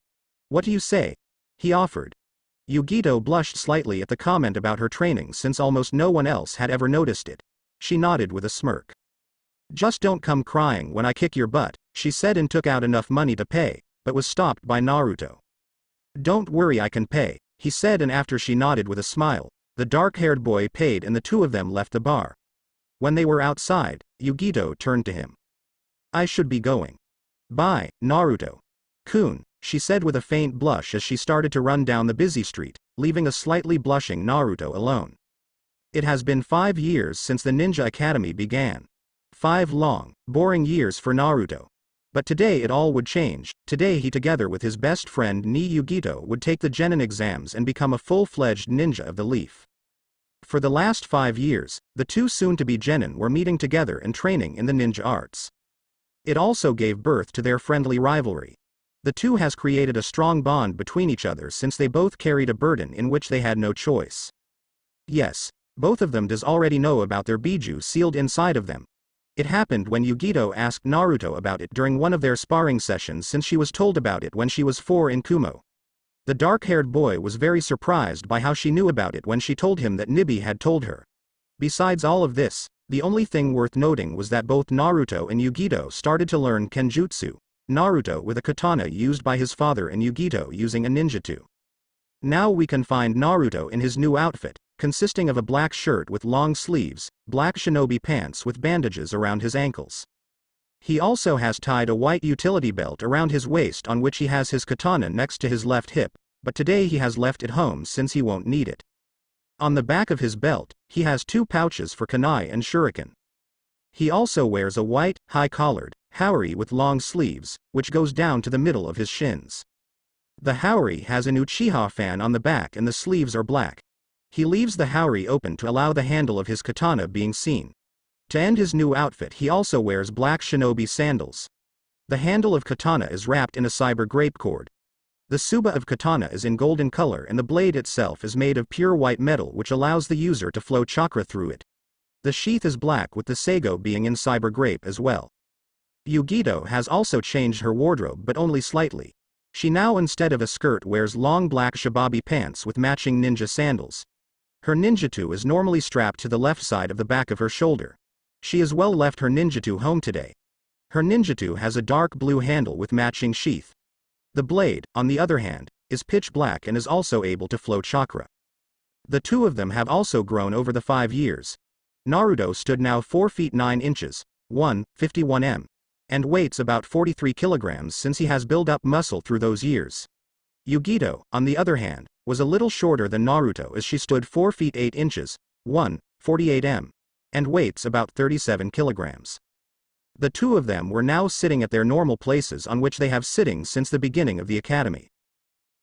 What do you say?" he offered. Yugito blushed slightly at the comment about her training since almost no one else had ever noticed it. She nodded with a smirk. "Just don't come crying when I kick your butt," she said, and took out enough money to pay, but was stopped by Naruto. "Don't worry, I can pay," he said, and after she nodded with a smile, the dark-haired boy paid and the two of them left the bar. When they were outside, Yugito turned to him. "I should be going. Bye, Naruto-kun," she said with a faint blush as she started to run down the busy street, leaving a slightly blushing Naruto alone. It has been 5 years since the Ninja Academy began. 5 long, boring years for Naruto. But today it all would change. Today he, together with his best friend Yugito, would take the Genin exams and become a full-fledged ninja of the leaf. For the last 5 years, the two soon-to-be Genin were meeting together and training in the ninja arts. It also gave birth to their friendly rivalry. The two has created a strong bond between each other since they both carried a burden in which they had no choice. Yes, Both of them does already know about their biju sealed inside of them. It happened when Yugito asked Naruto about it during one of their sparring sessions, since she was told about it when she was 4 in Kumo. The dark-haired boy was very surprised by how she knew about it when she told him that Nibi had told her. Besides all of this, the only thing worth noting was that both Naruto and Yugito started to learn kenjutsu, Naruto with a katana used by his father and Yugito using a ninjutsu. Now we can find Naruto in his new outfit, consisting of a black shirt with long sleeves, black shinobi pants with bandages around his ankles. He also has tied a white utility belt around his waist on which he has his katana next to his left hip, but today he has left it home since he won't need it. On the back of his belt, he has 2 pouches for kunai and shuriken. He also wears a white, high-collared, haori with long sleeves, which goes down to the middle of his shins. The haori has an Uchiha fan on the back and the sleeves are black. He leaves the haori open to allow the handle of his katana being seen. To end his new outfit, he also wears black shinobi sandals. The handle of katana is wrapped in a cyber grape cord. The tsuba of katana is in golden color and the blade itself is made of pure white metal, which allows the user to flow chakra through it. The sheath is black with the sago being in cyber grape as well. Yugito has also changed her wardrobe, but only slightly. She now, instead of a skirt, wears long black shibabi pants with matching ninja sandals. Her ninjutsu is normally strapped to the left side of the back of her shoulder. She as well left her ninjutsu home today. Her ninjutsu has a dark blue handle with matching sheath. The blade, on the other hand, is pitch black and is also able to flow chakra. The two of them have also grown over the 5 years. Naruto stood now 4 feet 9 inches, 151 m, and weights about 43 kilograms since he has built up muscle through those years. Yugito, on the other hand, was a little shorter than Naruto, as she stood 4 feet 8 inches, 148 m, and weights about 37 kilograms. The two of them were now sitting at their normal places on which they have sitting since the beginning of the academy.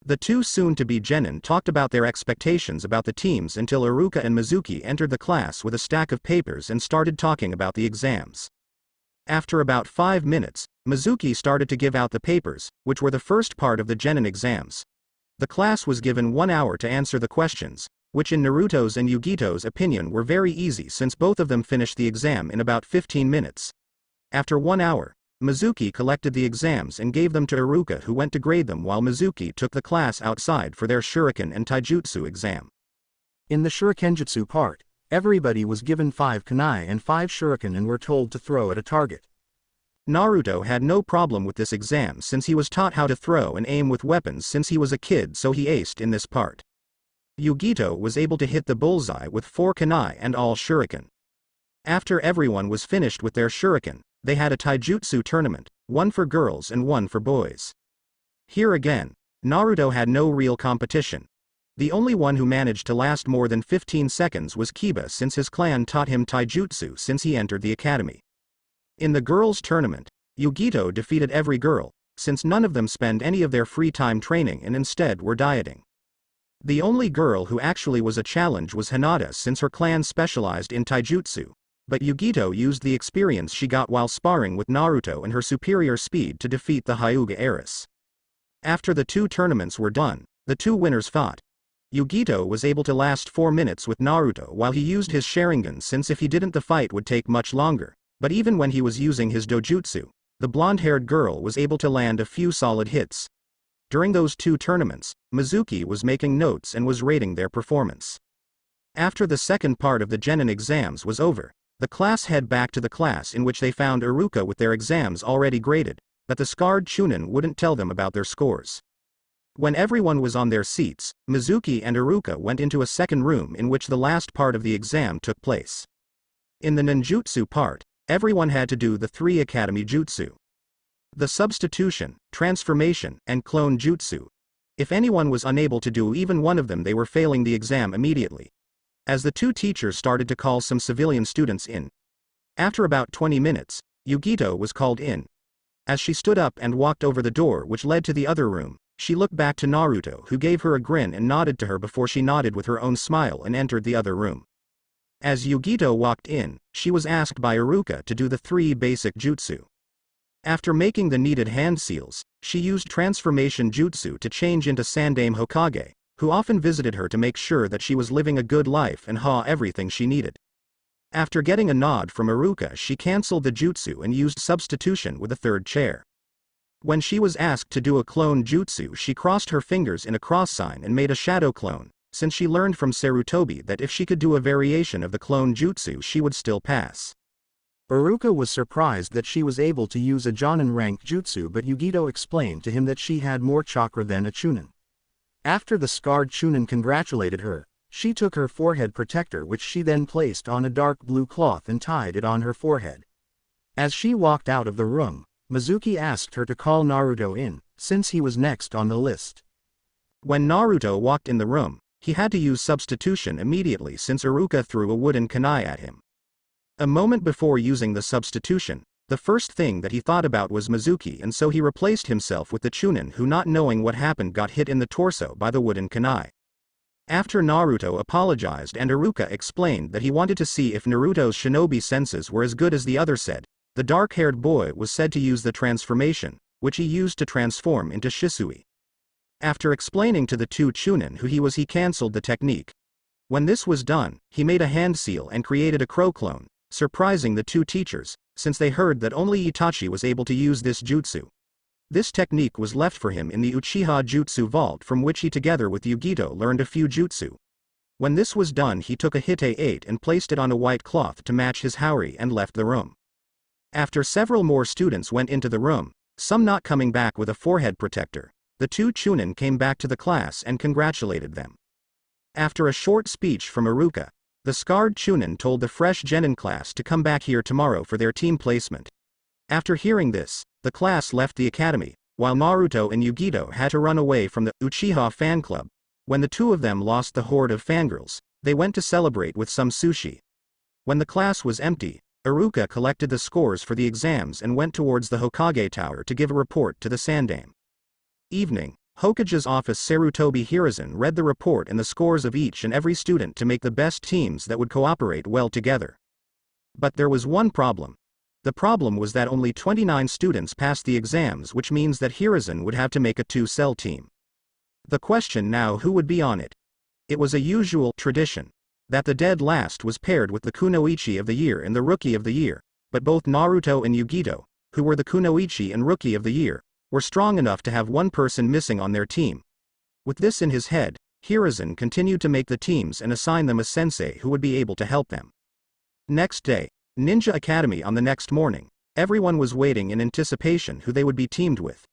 The two soon-to-be genin talked about their expectations about the teams until Iruka and Mizuki entered the class with a stack of papers and started talking about the exams. After about 5 minutes, Mizuki started to give out the papers, which were the first part of the genin exams. The class was given 1 hour to answer the questions, which in Naruto's and Yugito's opinion were very easy since both of them finished the exam in about 15 minutes. After 1 hour, Mizuki collected the exams and gave them to Iruka, who went to grade them, while Mizuki took the class outside for their shuriken and taijutsu exam. In the shurikenjutsu part, everybody was given 5 kunai and 5 shuriken and were told to throw at a target. Naruto had no problem with this exam since he was taught how to throw and aim with weapons since he was a kid, so he aced in this part. Yugito was able to hit the bullseye with 4 kunai and all shuriken. After everyone was finished with their shuriken, they had a taijutsu tournament, one for girls and one for boys. Here again, Naruto had no real competition. The only one who managed to last more than 15 seconds was Kiba, since his clan taught him taijutsu since he entered the academy. In the girls' tournament, Yugito defeated every girl, since none of them spend any of their free time training and instead were dieting. The only girl who actually was a challenge was Hinata, since her clan specialized in taijutsu, but Yugito used the experience she got while sparring with Naruto and her superior speed to defeat the Hyuga heiress. After the 2 tournaments were done, the 2 winners fought. Yugito was able to last 4 minutes with Naruto while he used his Sharingan, since if he didn't the fight would take much longer, but even when he was using his dojutsu, the blonde-haired girl was able to land a few solid hits. During those 2 tournaments, Mizuki was making notes and was rating their performance. After the second part of the genin exams was over, the class head back to the class in which they found Iruka with their exams already graded, but the scarred Chunin wouldn't tell them about their scores. When everyone was on their seats, Mizuki and Iruka went into a second room in which the last part of the exam took place. In the ninjutsu part, everyone had to do the 3 academy jutsu. The substitution, transformation, and clone jutsu. If anyone was unable to do even one of them, they were failing the exam immediately. As the 2 teachers started to call some civilian students in. After about 20 minutes, Yugito was called in. As she stood up and walked over the door which led to the other room, she looked back to Naruto, who gave her a grin and nodded to her before she nodded with her own smile and entered the other room. As Yugito walked in, she was asked by Iruka to do the 3 basic jutsu. After making the needed hand seals, she used transformation jutsu to change into Sandaime Hokage, who often visited her to make sure that she was living a good life and had everything she needed. After getting a nod from Iruka, she cancelled the jutsu and used substitution with a third chair. When she was asked to do a clone jutsu, she crossed her fingers in a cross sign and made a shadow clone, since she learned from Sarutobi that if she could do a variation of the clone jutsu she would still pass. Iruka was surprised that she was able to use a Jonin rank jutsu, but Yugito explained to him that she had more chakra than a Chunin. After the scarred Chunin congratulated her, she took her forehead protector, which she then placed on a dark blue cloth and tied it on her forehead. As she walked out of the room, Mizuki asked her to call Naruto in, since he was next on the list. When Naruto walked in the room, he had to use substitution immediately since Iruka threw a wooden kunai at him. A moment before using the substitution, the first thing that he thought about was Mizuki, and so he replaced himself with the Chunin, who, not knowing what happened, got hit in the torso by the wooden kunai. After Naruto apologized and Iruka explained that he wanted to see if Naruto's shinobi senses were as good as the other said, the dark-haired boy was said to use the transformation, which he used to transform into Shisui. After explaining to the two Chunin who he was, he cancelled the technique. When this was done, he made a hand seal and created a crow clone, surprising the two teachers, since they heard that only Itachi was able to use this jutsu. This technique was left for him in the Uchiha Jutsu Vault, from which he together with Yugito learned a few jutsu. When this was done, he took a Hite 8 and placed it on a white cloth to match his haori and left the room. After several more students went into the room, some not coming back with a forehead protector, the two Chunin came back to the class and congratulated them. After a short speech from Iruka, the scarred Chunin told the fresh genin class to come back here tomorrow for their team placement. After hearing this, the class left the academy, while Naruto and Yugito had to run away from the Uchiha fan club. When the two of them lost the horde of fangirls, they went to celebrate with some sushi. When the class was empty, Iruka collected the scores for the exams and went towards the Hokage Tower to give a report to the Sandame. Evening, Hokage's office Sarutobi Hiruzen read the report and the scores of each and every student to make the best teams that would cooperate well together. But there was one problem. The problem was that only 29 students passed the exams, which means that Hiruzen would have to make a 2-cell team. The question now, who would be on it? It was a usual tradition that the dead last was paired with the Kunoichi of the Year and the Rookie of the Year, but both Naruto and Yugito, who were the Kunoichi and Rookie of the Year, were strong enough to have one person missing on their team. With this in his head, Hiruzen continued to make the teams and assign them a sensei who would be able to help them. Next day, Ninja Academy. On the next morning, everyone was waiting in anticipation who they would be teamed with.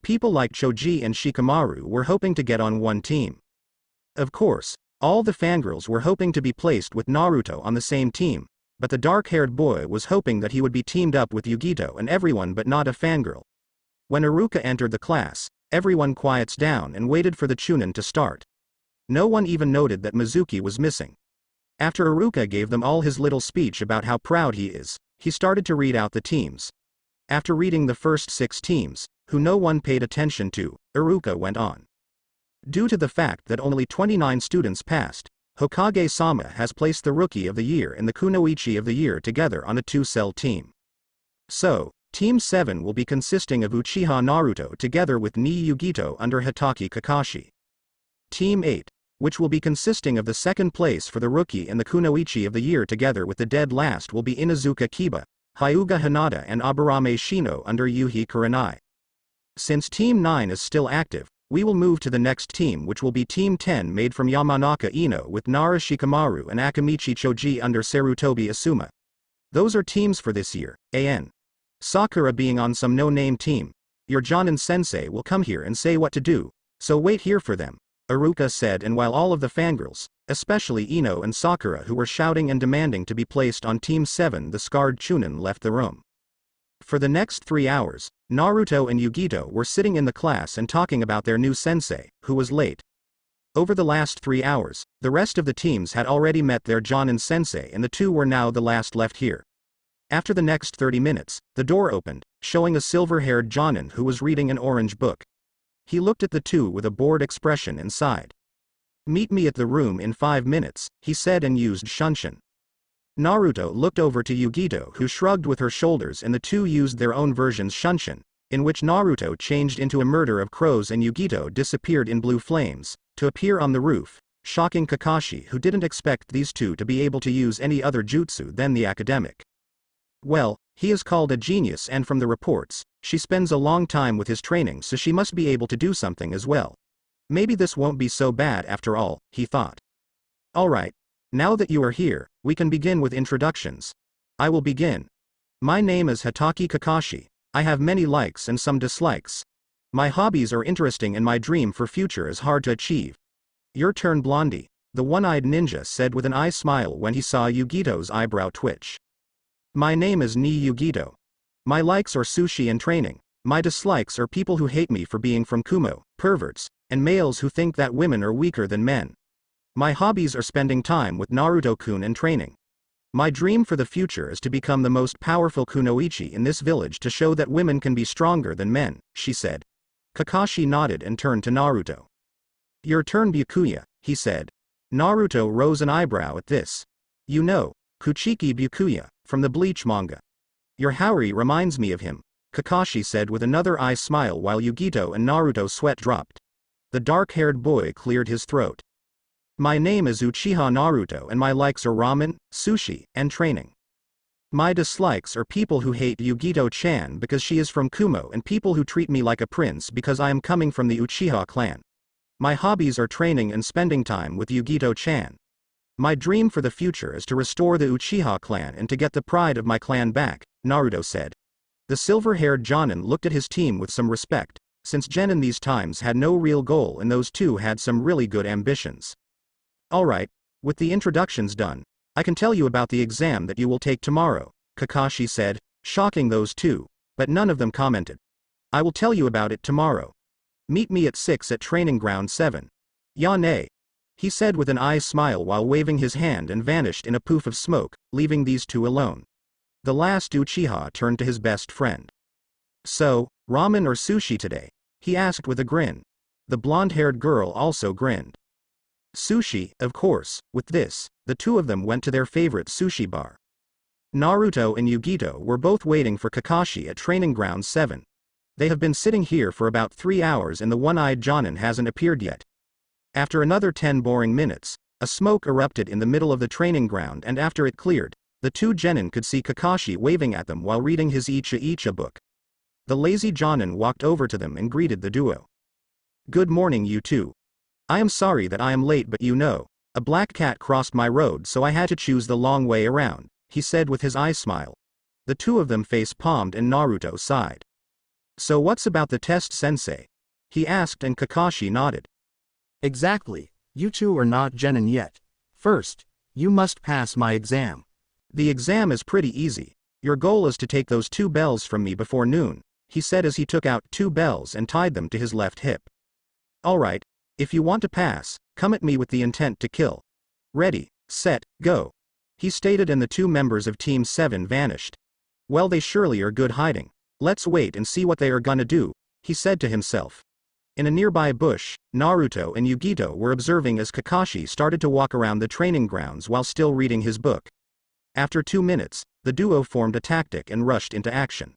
People like Choji and Shikamaru were hoping to get on one team. Of course, all the fangirls were hoping to be placed with Naruto on the same team, but the dark-haired boy was hoping that he would be teamed up with Yugito and everyone but not a fangirl. When Iruka entered the class, everyone quiets down and waited for the Chunin to start. No one even noted that Mizuki was missing. After Iruka gave them all his little speech about how proud he is, he started to read out the teams. After reading the first 6 teams, who no one paid attention to, Iruka went on. Due to the fact that only 29 students passed, Hokage-sama has placed the Rookie of the Year and the Kunoichi of the Year together on a 2-cell team. So, Team 7 will be consisting of Uchiha Naruto together with Nii Yugito under Hitaki Kakashi. Team 8, which will be consisting of the second place for the Rookie and the Kunoichi of the Year together with the dead last, will be Inuzuka Kiba, Hyuga Hinata and Aburame Shino under Yuhi Kurenai. Since Team 9 is still active, we will move to the next team, which will be Team 10, made from Yamanaka Ino with Nara Shikamaru and Akamichi Choji under Sarutobi Asuma. Those are teams for this year. An. Sakura being on some no-name team. Your Jonin sensei will come here and say what to do, so wait here for them, Iruka said, and while all of the fangirls, especially Ino and Sakura, who were shouting and demanding to be placed on Team 7, the scarred Chunin left the room. For the next 3 hours, Naruto and Yugito were sitting in the class and talking about their new sensei, who was late. Over the last 3 hours, the rest of the teams had already met their Jonin sensei and the two were now the last left here. After the next 30 minutes, the door opened, showing a silver-haired Jonin who was reading an orange book. He looked at the two with a bored expression and sighed. "Meet me at the room in 5 minutes," he said and used Shunshin. Naruto looked over to Yugito, who shrugged with her shoulders, and the two used their own version's Shunshin, in which Naruto changed into a murder of crows and Yugito disappeared in blue flames, to appear on the roof, shocking Kakashi, who didn't expect these two to be able to use any other jutsu than the academic. Well, he is called a genius, and from the reports, she spends a long time with his training, so she must be able to do something as well. Maybe this won't be so bad after all, he thought. Alright. Now that you are here, we can begin with introductions. I will begin. My name is Hatake Kakashi. I have many likes and some dislikes. My hobbies are interesting and my dream for future is hard to achieve. Your turn, Blondie, the one-eyed ninja said with an eye smile when he saw Yugito's eyebrow twitch. My name is Ni Yugito. My likes are sushi and training. My dislikes are people who hate me for being from Kumo, perverts, and males who think that women are weaker than men. My hobbies are spending time with Naruto-kun and training. My dream for the future is to become the most powerful kunoichi in this village to show that women can be stronger than men, she said. Kakashi nodded and turned to Naruto. Your turn, Byakuya, he said. Naruto rose an eyebrow at this. You know, Kuchiki Byakuya, from the Bleach manga. Your Haori reminds me of him, Kakashi said with another eye smile while Yugito and Naruto's sweat dropped. The dark-haired boy cleared his throat. My name is Uchiha Naruto and my likes are ramen, sushi, and training. My dislikes are people who hate Yugito-chan because she is from Kumo and people who treat me like a prince because I am coming from the Uchiha clan. My hobbies are training and spending time with Yugito-chan. My dream for the future is to restore the Uchiha clan and to get the pride of my clan back, Naruto said. The silver-haired Jonin looked at his team with some respect, since Genin these times had no real goal and those two had some really good ambitions. Alright, with the introductions done, I can tell you about the exam that you will take tomorrow, Kakashi said, shocking those two, but none of them commented. I will tell you about it tomorrow. Meet me at 6 at Training Ground 7. Yane, he said with an eye smile while waving his hand and vanished in a poof of smoke, leaving these two alone. The last Uchiha turned to his best friend. So, ramen or sushi today? He asked with a grin. The blonde-haired girl also grinned. Sushi, of course. With this, the two of them went to their favorite sushi bar. Naruto and Yugito were both waiting for Kakashi at Training Ground 7. They have been sitting here for about 3 hours and the one-eyed Jonin hasn't appeared yet. After another 10 boring minutes, a smoke erupted in the middle of the training ground and after it cleared, the two genin could see Kakashi waving at them while reading his Icha book. The lazy Jonin walked over to them and greeted the duo. Good morning, you two. I am sorry that I am late, but you know, a black cat crossed my road so I had to choose the long way around, he said with his eye smile. The two of them face-palmed and Naruto sighed. So what's about the test, sensei? He asked and Kakashi nodded. Exactly, you two are not genin yet. First, you must pass my exam. The exam is pretty easy. Your goal is to take those 2 bells from me before noon, he said as he took out 2 bells and tied them to his left hip. Alright, if you want to pass, come at me with the intent to kill. Ready, set, go. He stated and the 2 members of Team 7 vanished. Well, they surely are good hiding. Let's wait and see what they are gonna do, he said to himself. In a nearby bush, Naruto and Yugito were observing as Kakashi started to walk around the training grounds while still reading his book. After 2 minutes, the duo formed a tactic and rushed into action.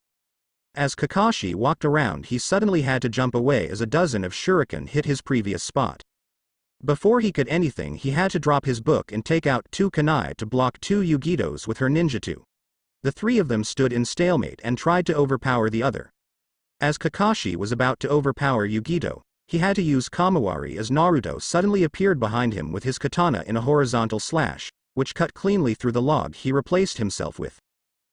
As Kakashi walked around, he suddenly had to jump away as a dozen of shuriken hit his previous spot. Before he could anything, he had to drop his book and take out 2 kunai to block 2 Yugitos with her ninjutsu. The 3 of them stood in stalemate and tried to overpower the other. As Kakashi was about to overpower Yugito, he had to use Kamawari as Naruto suddenly appeared behind him with his katana in a horizontal slash, which cut cleanly through the log he replaced himself with.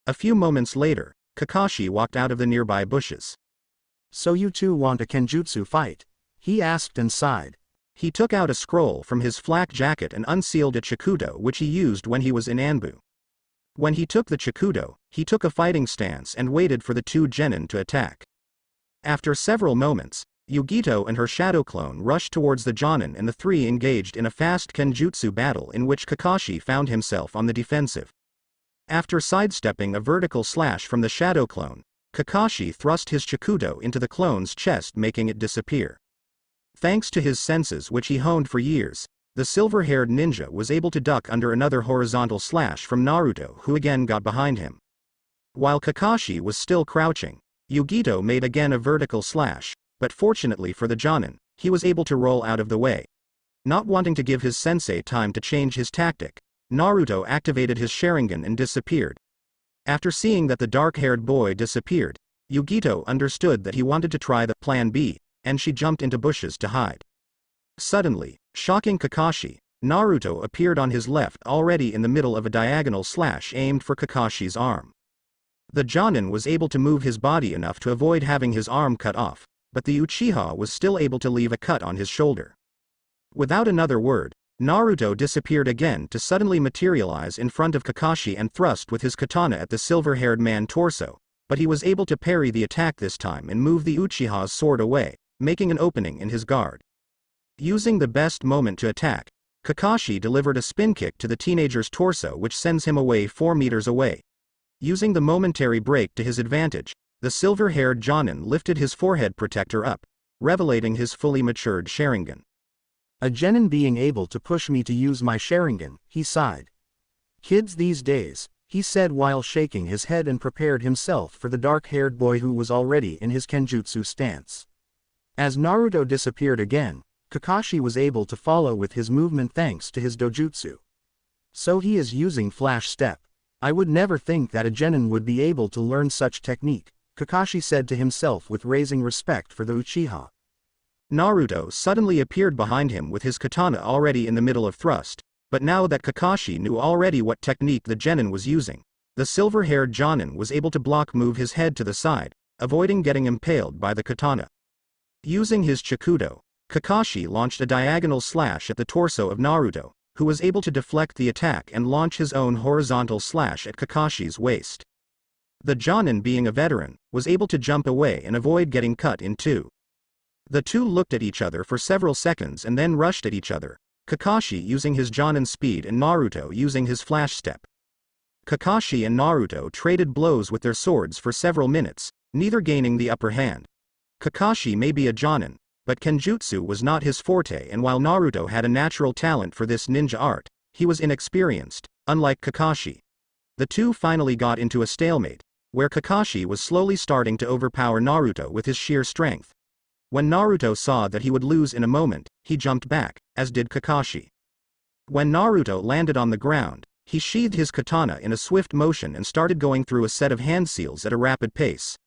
A few moments later, Kakashi walked out of the nearby bushes. So you two want a kenjutsu fight? He asked and sighed. He took out a scroll from his flak jacket and unsealed a chikudo which he used when he was in Anbu. When he took the chikudo, he took a fighting stance and waited for the 2 genin to attack. After several moments, Yugito and her shadow clone rushed towards the Jonin and the 3 engaged in a fast kenjutsu battle in which Kakashi found himself on the defensive. After sidestepping a vertical slash from the shadow clone, Kakashi thrust his chikudo into the clone's chest, making it disappear. Thanks to his senses which he honed for years, the silver-haired ninja was able to duck under another horizontal slash from Naruto, who again got behind him. While Kakashi was still crouching, Yugito made again a vertical slash, but fortunately for the Jonin, he was able to roll out of the way. Not wanting to give his sensei time to change his tactic, Naruto activated his Sharingan and disappeared. After seeing that the dark-haired boy disappeared, Yugito understood that he wanted to try the plan B, and she jumped into bushes to hide. Suddenly, shocking Kakashi, Naruto appeared on his left already in the middle of a diagonal slash aimed for Kakashi's arm. The Jonin was able to move his body enough to avoid having his arm cut off, but the Uchiha was still able to leave a cut on his shoulder. Without another word, Naruto disappeared again to suddenly materialize in front of Kakashi and thrust with his katana at the silver-haired man's torso, but he was able to parry the attack this time and move the Uchiha's sword away, making an opening in his guard. Using the best moment to attack, Kakashi delivered a spin kick to the teenager's torso which sends him away 4 meters away. Using the momentary break to his advantage, the silver-haired Jonin lifted his forehead protector up, revelating his fully matured Sharingan. A genin being able to push me to use my Sharingan, he sighed. Kids these days, he said while shaking his head and prepared himself for the dark-haired boy who was already in his Kenjutsu stance. As Naruto disappeared again, Kakashi was able to follow with his movement thanks to his dojutsu. So he is using Flash Step. I would never think that a genin would be able to learn such technique, Kakashi said to himself with raising respect for the Uchiha. Naruto suddenly appeared behind him with his katana already in the middle of thrust, but now that Kakashi knew already what technique the genin was using, the silver-haired Jonin was able to move his head to the side, avoiding getting impaled by the katana. Using his Chikudo, Kakashi launched a diagonal slash at the torso of Naruto, who was able to deflect the attack and launch his own horizontal slash at Kakashi's waist. The Jonin, being a veteran, was able to jump away and avoid getting cut in two. The two looked at each other for several seconds and then rushed at each other, Kakashi using his Jonin speed and Naruto using his Flash Step. Kakashi and Naruto traded blows with their swords for several minutes, neither gaining the upper hand. Kakashi may be a Jonin, but Kenjutsu was not his forte, and while Naruto had a natural talent for this ninja art, he was inexperienced, unlike Kakashi. The two finally got into a stalemate, where Kakashi was slowly starting to overpower Naruto with his sheer strength. When Naruto saw that he would lose in a moment, he jumped back, as did Kakashi. When Naruto landed on the ground, he sheathed his katana in a swift motion and started going through a set of hand seals at a rapid pace.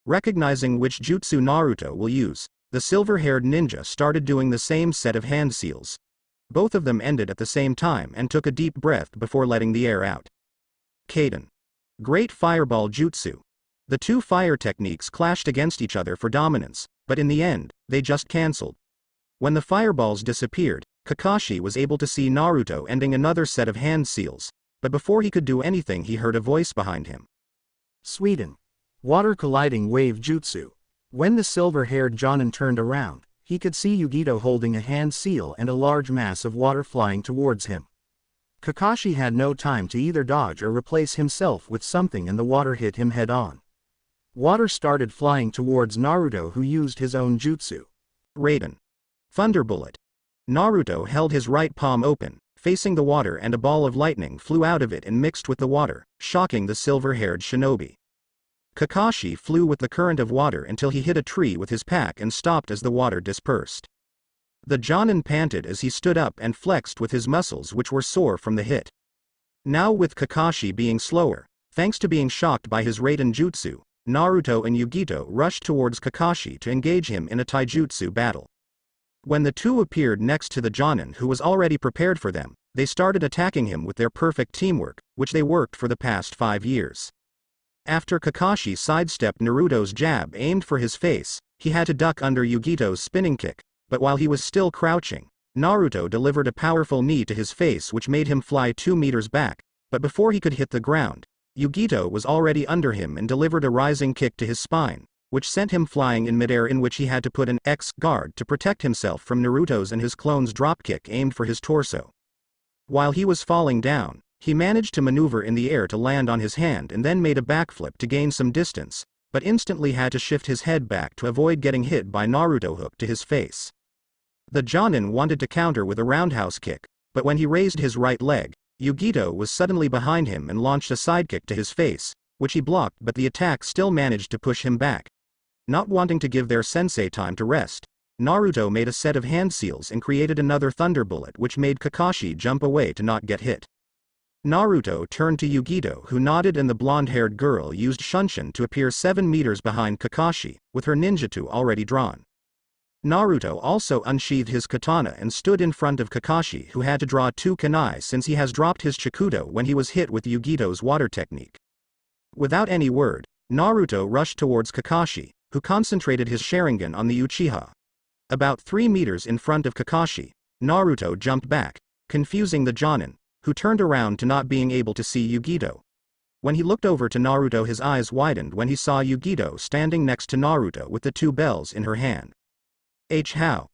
Recognizing which jutsu Naruto will use, the silver-haired ninja started doing the same set of hand seals. Both of them ended at the same time and took a deep breath before letting the air out. Kaden. Great Fireball Jutsu. The two fire techniques clashed against each other for dominance, but in the end, they just cancelled. When the fireballs disappeared, Kakashi was able to see Naruto ending another set of hand seals, but before he could do anything he heard a voice behind him. Sweden. Water Colliding Wave Jutsu. When the silver-haired Jonin turned around, he could see Yugito holding a hand seal and a large mass of water flying towards him. Kakashi had no time to either dodge or replace himself with something, and the water hit him head-on. Water started flying towards Naruto, who used his own jutsu. Raiden. Thunderbullet. Naruto held his right palm open, facing the water, and a ball of lightning flew out of it and mixed with the water, shocking the silver-haired shinobi. Kakashi flew with the current of water until he hit a tree with his pack and stopped as the water dispersed. The Jonin panted as he stood up and flexed with his muscles, which were sore from the hit. Now, with Kakashi being slower, thanks to being shocked by his Raiden jutsu, Naruto and Yugito rushed towards Kakashi to engage him in a taijutsu battle. When the two appeared next to the Jonin, who was already prepared for them, they started attacking him with their perfect teamwork, which they worked for the past 5 years. After Kakashi sidestepped Naruto's jab aimed for his face, he had to duck under Yugito's spinning kick, but while he was still crouching, Naruto delivered a powerful knee to his face which made him fly 2 meters back, but before he could hit the ground, Yugito was already under him and delivered a rising kick to his spine, which sent him flying in midair, in which he had to put an X guard to protect himself from Naruto's and his clone's dropkick aimed for his torso. While he was falling down, he managed to maneuver in the air to land on his hand and then made a backflip to gain some distance, but instantly had to shift his head back to avoid getting hit by Naruto hook to his face. The Jonin wanted to counter with a roundhouse kick, but when he raised his right leg, Yugito was suddenly behind him and launched a sidekick to his face, which he blocked, but the attack still managed to push him back. Not wanting to give their sensei time to rest, Naruto made a set of hand seals and created another thunder bullet which made Kakashi jump away to not get hit. Naruto turned to Yugito, who nodded, and the blonde-haired girl used Shunshin to appear 7 meters behind Kakashi, with her ninjutsu already drawn. Naruto also unsheathed his katana and stood in front of Kakashi, who had to draw 2 kunai since he has dropped his Chikudo when he was hit with Yugito's water technique. Without any word, Naruto rushed towards Kakashi, who concentrated his Sharingan on the Uchiha. About 3 meters in front of Kakashi, Naruto jumped back, confusing the Jonin, who turned around to not being able to see Yugito. When he looked over to Naruto, his eyes widened when he saw Yugito standing next to Naruto with the 2 bells in her hand. How?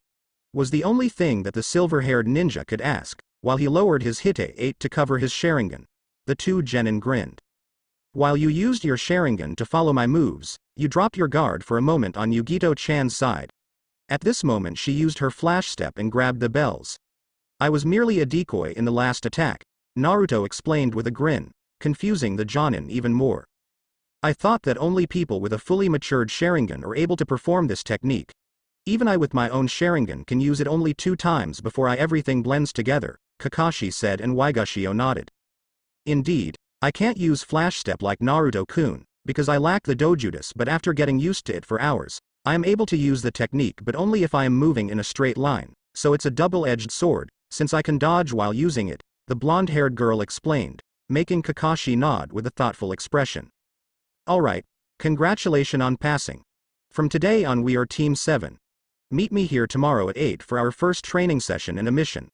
Was the only thing that the silver-haired ninja could ask, while he lowered his Hite-8 to cover his Sharingan. The 2 genin grinned. While you used your Sharingan to follow my moves, you dropped your guard for a moment on Yugito-chan's side. At this moment she used her flash step and grabbed the bells. I was merely a decoy in the last attack, Naruto explained with a grin, confusing the Jonin even more. I thought that only people with a fully matured Sharingan are able to perform this technique. Even I with my own Sharingan can use it only 2 times before everything blends together, Kakashi said, and Waigashio nodded. Indeed, I can't use flash step like Naruto-kun, because I lack the dojutsu, but after getting used to it for hours, I am able to use the technique, but only if I am moving in a straight line, so it's a double-edged sword, since I can dodge while using it, the blonde-haired girl explained, making Kakashi nod with a thoughtful expression. Alright, congratulations on passing. From today on we are Team 7. Meet me here tomorrow at 8 for our first training session and a mission.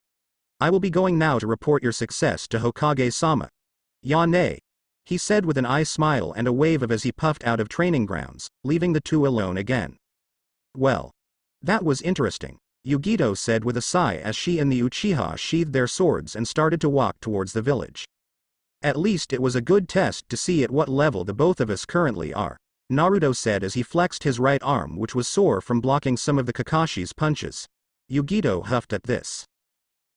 I will be going now to report your success to Hokage-sama. Yane, he said with an eye smile and a wave of as he puffed out of training grounds, leaving the 2 alone again. Well, that was interesting, Yugito said with a sigh as she and the Uchiha sheathed their swords and started to walk towards the village. At least it was a good test to see at what level the both of us currently are, Naruto said as he flexed his right arm, which was sore from blocking some of the Kakashi's punches. Yugito huffed at this.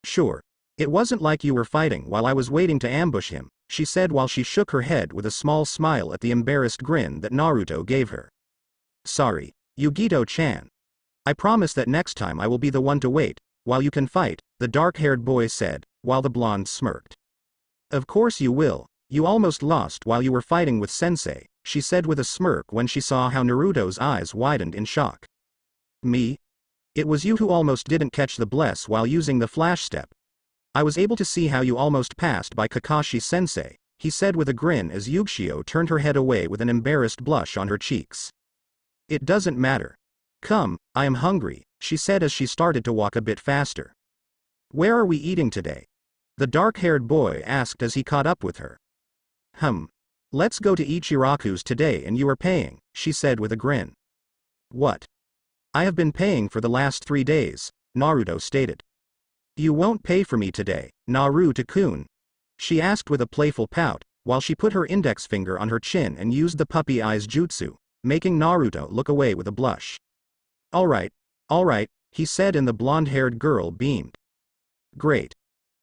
Sure. It wasn't like you were fighting while I was waiting to ambush him, she said while she shook her head with a small smile at the embarrassed grin that Naruto gave her. Sorry, Yugito-chan. I promise that next time I will be the one to wait, while you can fight, the dark-haired boy said, while the blonde smirked. Of course you will, you almost lost while you were fighting with Sensei, she said with a smirk when she saw how Naruto's eyes widened in shock. Me? It was you who almost didn't catch the bless while using the flash step. I was able to see how you almost passed by Kakashi-sensei, he said with a grin as Yugshio turned her head away with an embarrassed blush on her cheeks. It doesn't matter. Come, I am hungry, she said as she started to walk a bit faster. Where are we eating today? The dark-haired boy asked as he caught up with her. Let's go to Ichiraku's today and you are paying, she said with a grin. What? I have been paying for the last 3 days, Naruto stated. You won't pay for me today, Naruto-kun? She asked with a playful pout, while she put her index finger on her chin and used the puppy eyes jutsu, making Naruto look away with a blush. Alright, he said, and the blonde-haired girl beamed. Great.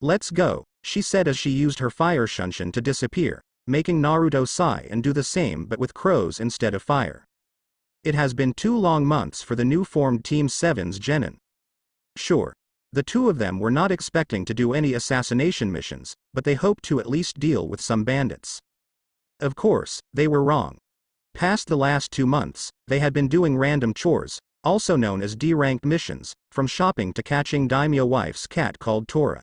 Let's go, she said as she used her fire shunshin to disappear, making Naruto sigh and do the same but with crows instead of fire. It has been 2 long months for the new formed Team 7's genin. Sure. The 2 of them were not expecting to do any assassination missions, but they hoped to at least deal with some bandits. Of course, they were wrong. Past the last 2 months, they had been doing random chores, also known as D-ranked missions, from shopping to catching daimyo wife's cat called Tora.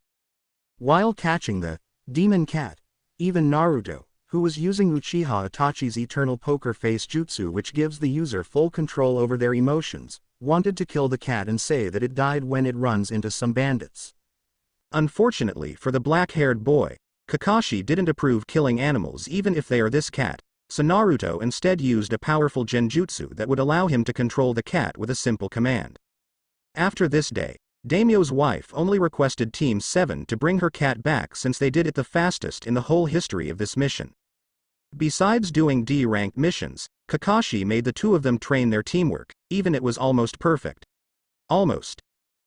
While catching the demon cat, even Naruto, who was using Uchiha Itachi's eternal poker face jutsu, which gives the user full control over their emotions, wanted to kill the cat and say that it died when it runs into some bandits. Unfortunately for the black-haired boy, Kakashi didn't approve killing animals even if they are this cat, so Naruto instead used a powerful genjutsu that would allow him to control the cat with a simple command. After this day, Daimyo's wife only requested Team 7 to bring her cat back since they did it the fastest in the whole history of this mission. Besides doing D-ranked missions, Kakashi made the 2 of them train their teamwork, even it was almost perfect. Almost.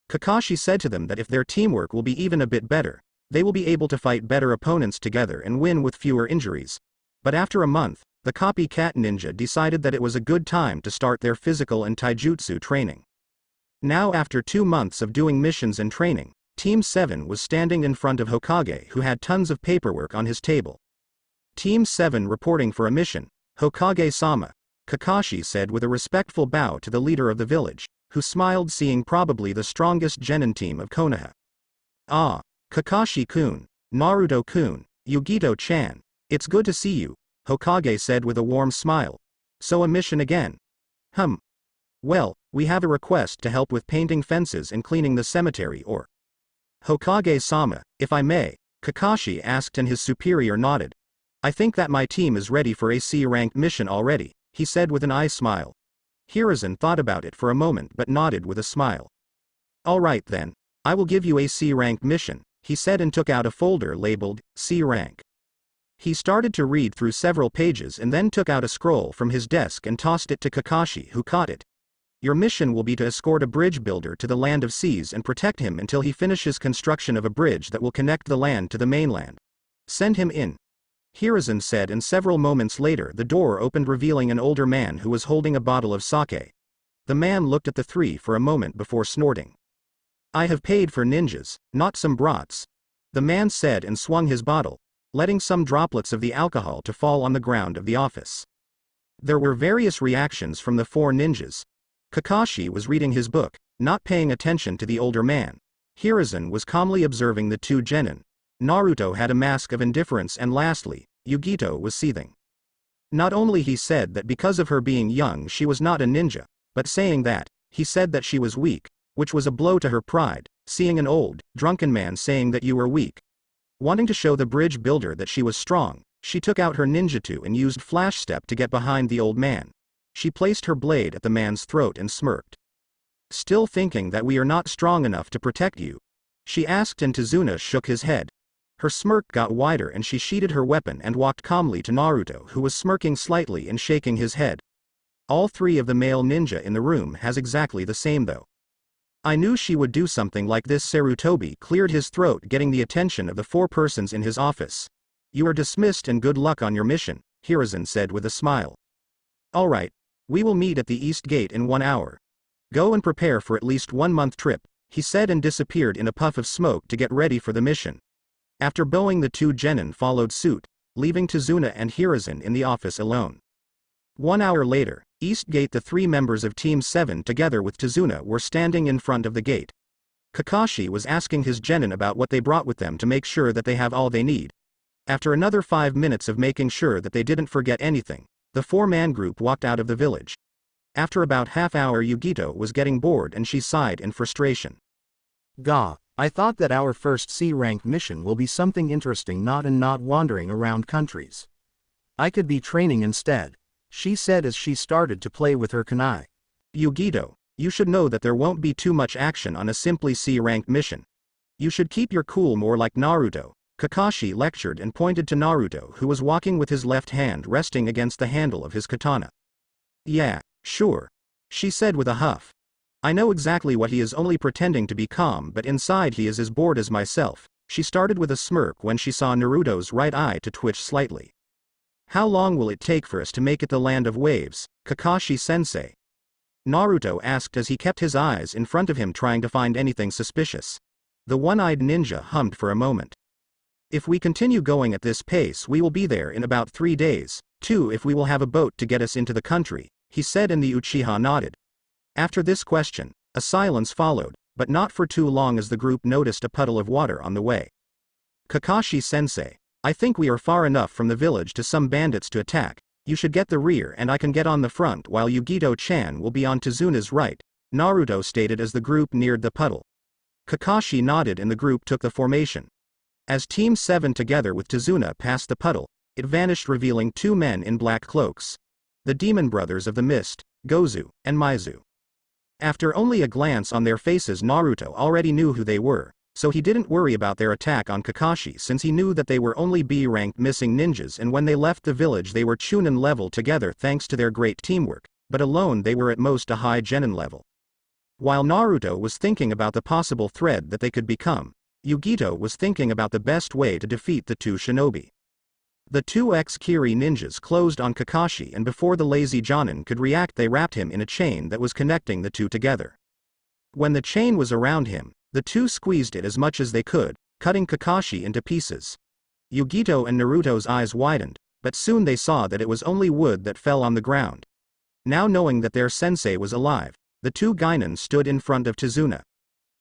Kakashi said to them that if their teamwork will be even a bit better, they will be able to fight better opponents together and win with fewer injuries. But after a month, the copycat ninja decided that it was a good time to start their physical and taijutsu training. Now after 2 months of doing missions and training, Team 7 was standing in front of Hokage, who had tons of paperwork on his table. Team 7 reporting for a mission, Hokage-sama, Kakashi said with a respectful bow to the leader of the village, who smiled seeing probably the strongest genin team of Konoha. Ah, Kakashi-kun, Naruto-kun, Yugito-chan, it's good to see you, Hokage said with a warm smile. So a mission again? Well, we have a request to help with painting fences and cleaning the cemetery or... Hokage-sama, if I may, Kakashi asked and his superior nodded. I think that my team is ready for a C-ranked mission already, he said with an eye smile. Hiruzen thought about it for a moment but nodded with a smile. Alright then, I will give you a C-ranked mission, he said and took out a folder labeled, C-rank. He started to read through several pages and then took out a scroll from his desk and tossed it to Kakashi, who caught it. Your mission will be to escort a bridge builder to the land of seas and protect him until he finishes construction of a bridge that will connect the land to the mainland. Send him in, Hiruzen said, and several moments later the door opened revealing an older man who was holding a bottle of sake. The man looked at the three for a moment before snorting. I have paid for ninjas, not some brats, the man said and swung his bottle, letting some droplets of the alcohol to fall on the ground of the office. There were various reactions from the 4 ninjas. Kakashi was reading his book, not paying attention to the older man. Hiruzen was calmly observing the 2 genin. Naruto had a mask of indifference, and lastly, Yugito was seething. Not only he said that because of her being young she was not a ninja, but saying that, he said that she was weak, which was a blow to her pride, seeing an old, drunken man saying that you were weak. Wanting to show the bridge builder that she was strong, she took out her ninjutsu and used flash step to get behind the old man. She placed her blade at the man's throat and smirked. Still thinking that we are not strong enough to protect you? She asked, and Tazuna shook his head. Her smirk got wider and she sheathed her weapon and walked calmly to Naruto, who was smirking slightly and shaking his head. All 3 of the male ninja in the room has exactly the same though. I knew she would do something like this. Sarutobi cleared his throat, getting the attention of the 4 persons in his office. You are dismissed and good luck on your mission, Hiruzen said with a smile. Alright. We will meet at the East Gate in 1 hour. Go and prepare for at least 1-month trip, he said and disappeared in a puff of smoke to get ready for the mission. After bowing, the 2 genin followed suit, leaving Tazuna and Hiruzen in the office alone. 1 hour later, East Gate. The 3 members of Team 7 together with Tazuna were standing in front of the gate. Kakashi was asking his genin about what they brought with them to make sure that they have all they need. After another 5 minutes of making sure that they didn't forget anything, the 4-man group walked out of the village. After about half hour, Yugito was getting bored and she sighed in frustration. Gah, I thought that our first C-rank mission will be something interesting, not wandering around countries. I could be training instead, she said as she started to play with her kunai. Yugito, you should know that there won't be too much action on a simply C-ranked mission. You should keep your cool, more like Naruto, Kakashi lectured and pointed to Naruto, who was walking with his left hand resting against the handle of his katana. Yeah, sure, she said with a huff. I know exactly what he is, only pretending to be calm, but inside he is as bored as myself. She started with a smirk when she saw Naruto's right eye to twitch slightly. How long will it take for us to make it the land of waves, Kakashi-sensei? Naruto asked as he kept his eyes in front of him trying to find anything suspicious. The one-eyed ninja hummed for a moment. If we continue going at this pace we will be there in about 3 days, 2 if we will have a boat to get us into the country, he said, and the Uchiha nodded. After this question, a silence followed, but not for too long as the group noticed a puddle of water on the way. Kakashi-sensei, I think we are far enough from the village to some bandits to attack. You should get the rear and I can get on the front while Yugito-chan will be on Tazuna's right, Naruto stated as the group neared the puddle. Kakashi nodded and the group took the formation. As Team 7 together with Tazuna passed the puddle, it vanished revealing 2 men in black cloaks. The demon brothers of the mist, Gozu and Maizu. After only a glance on their faces, Naruto already knew who they were, so he didn't worry about their attack on Kakashi since he knew that they were only B-ranked missing ninjas, and when they left the village they were Chunin level together thanks to their great teamwork, but alone they were at most a high genin level. While Naruto was thinking about the possible threat that they could become, Yugito was thinking about the best way to defeat the 2 shinobi. The 2 ex-Kiri ninjas closed on Kakashi, and before the lazy Jonin could react they wrapped him in a chain that was connecting the 2 together. When the chain was around him, the two squeezed it as much as they could, cutting Kakashi into pieces. Yugito and Naruto's eyes widened, but soon they saw that it was only wood that fell on the ground. Now knowing that their sensei was alive, the two Geinin stood in front of Tizuna.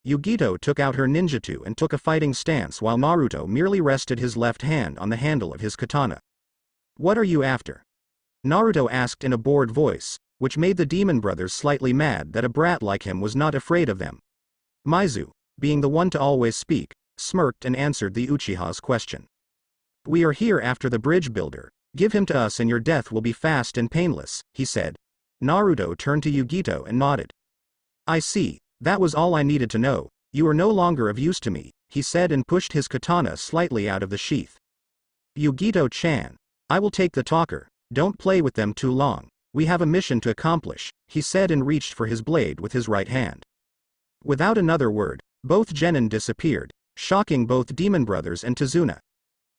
Yugito took out her ninjutsu and took a fighting stance while Naruto merely rested his left hand on the handle of his katana. "What are you after?" Naruto asked in a bored voice, which made the demon brothers slightly mad that a brat like him was not afraid of them. Maizu, being the one to always speak, smirked and answered the Uchiha's question. "We are here after the bridge builder. Give him to us and your death will be fast and painless," he said. Naruto turned to Yugito and nodded. "I see, that was all I needed to know. You are no longer of use to me," he said and pushed his katana slightly out of the sheath. "Yugito-chan, I will take the talker, don't play with them too long. We have a mission to accomplish," he said and reached for his blade with his right hand. Without another word, both genin disappeared, shocking both demon brothers and Tizuna.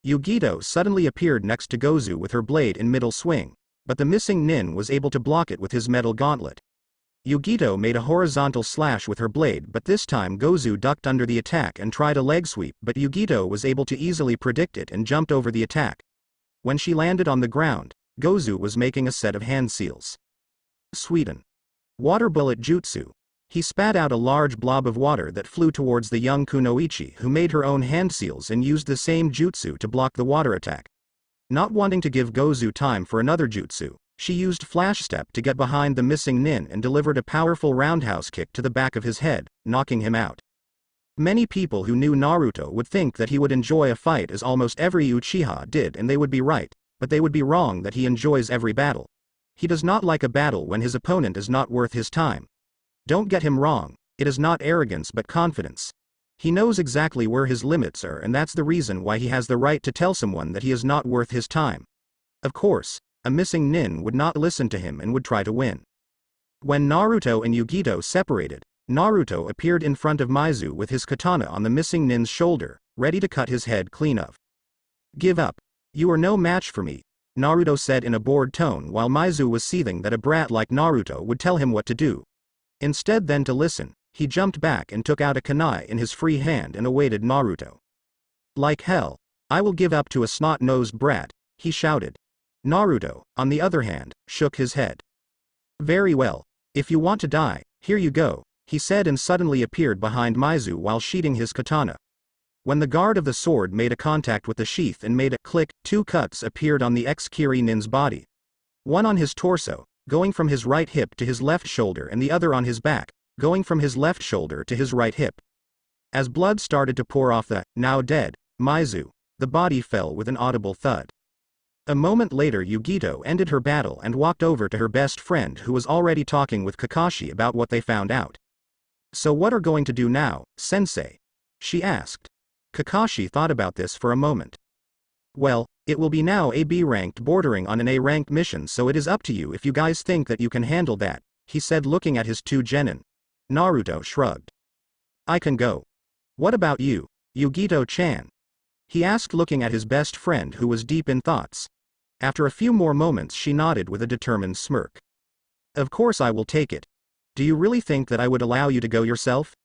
Yugito suddenly appeared next to Gozu with her blade in middle swing, but the missing nin was able to block it with his metal gauntlet. Yugito made a horizontal slash with her blade, but this time Gozu ducked under the attack and tried a leg sweep, but Yugito was able to easily predict it and jumped over the attack. When she landed on the ground, Gozu was making a set of hand seals. Sweden. Water bullet jutsu. He spat out a large blob of water that flew towards the young kunoichi, who made her own hand seals and used the same jutsu to block the water attack. Not wanting to give Gozu time for another jutsu, she used flash step to get behind the missing nin and delivered a powerful roundhouse kick to the back of his head, knocking him out. Many people who knew Naruto would think that he would enjoy a fight as almost every Uchiha did, and they would be right, but they would be wrong that he enjoys every battle. He does not like a battle when his opponent is not worth his time. Don't get him wrong, it is not arrogance but confidence. He knows exactly where his limits are, and that's the reason why he has the right to tell someone that he is not worth his time. Of course, a missing nin would not listen to him and would try to win. When Naruto and Yugito separated, Naruto appeared in front of Maizu with his katana on the missing nin's shoulder, ready to cut his head clean of. "Give up. You are no match for me," Naruto said in a bored tone while Maizu was seething that a brat like Naruto would tell him what to do. Instead than to listen, he jumped back and took out a kunai in his free hand and awaited Naruto. "Like hell, I will give up to a snot-nosed brat," he shouted. Naruto, on the other hand, shook his head. "Very well, if you want to die, here you go," he said and suddenly appeared behind Maizu while sheathing his katana. When the guard of the sword made a contact with the sheath and made a click, two cuts appeared on the ex-Kiri nin's body. One on his torso, going from his right hip to his left shoulder, and the other on his back, going from his left shoulder to his right hip. As blood started to pour off the, now dead, Maizu, the body fell with an audible thud. A moment later Yugito ended her battle and walked over to her best friend, who was already talking with Kakashi about what they found out. "So what are going to do now, sensei?" she asked. Kakashi thought about this for a moment. "Well, it will be now a B-ranked bordering on an A-ranked mission, so it is up to you if you guys think that you can handle that," he said looking at his two genin. Naruto shrugged. "I can go. What about you, Yugito-chan?" he asked looking at his best friend who was deep in thoughts. After a few more moments she nodded with a determined smirk. "Of course I will take it. Do you really think that I would allow you to go yourself?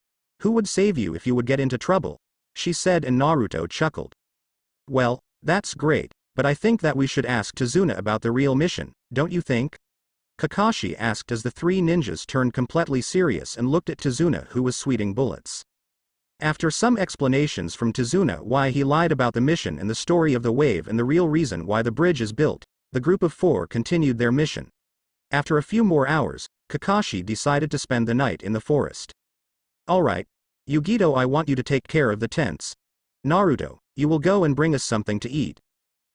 Who would save you if you would get into trouble?" she said, and Naruto chuckled. "Well, that's great, but I think that we should ask Tizuna about the real mission, don't you think?" Kakashi asked as the three ninjas turned completely serious and looked at Tizuna, who was sweating bullets. After some explanations from Tizuna why he lied about the mission and the story of the wave and the real reason why the bridge is built, the group of four continued their mission. After a few more hours, Kakashi decided to spend the night in the forest. "Alright, Yugito, I want you to take care of the tents. Naruto, you will go and bring us something to eat.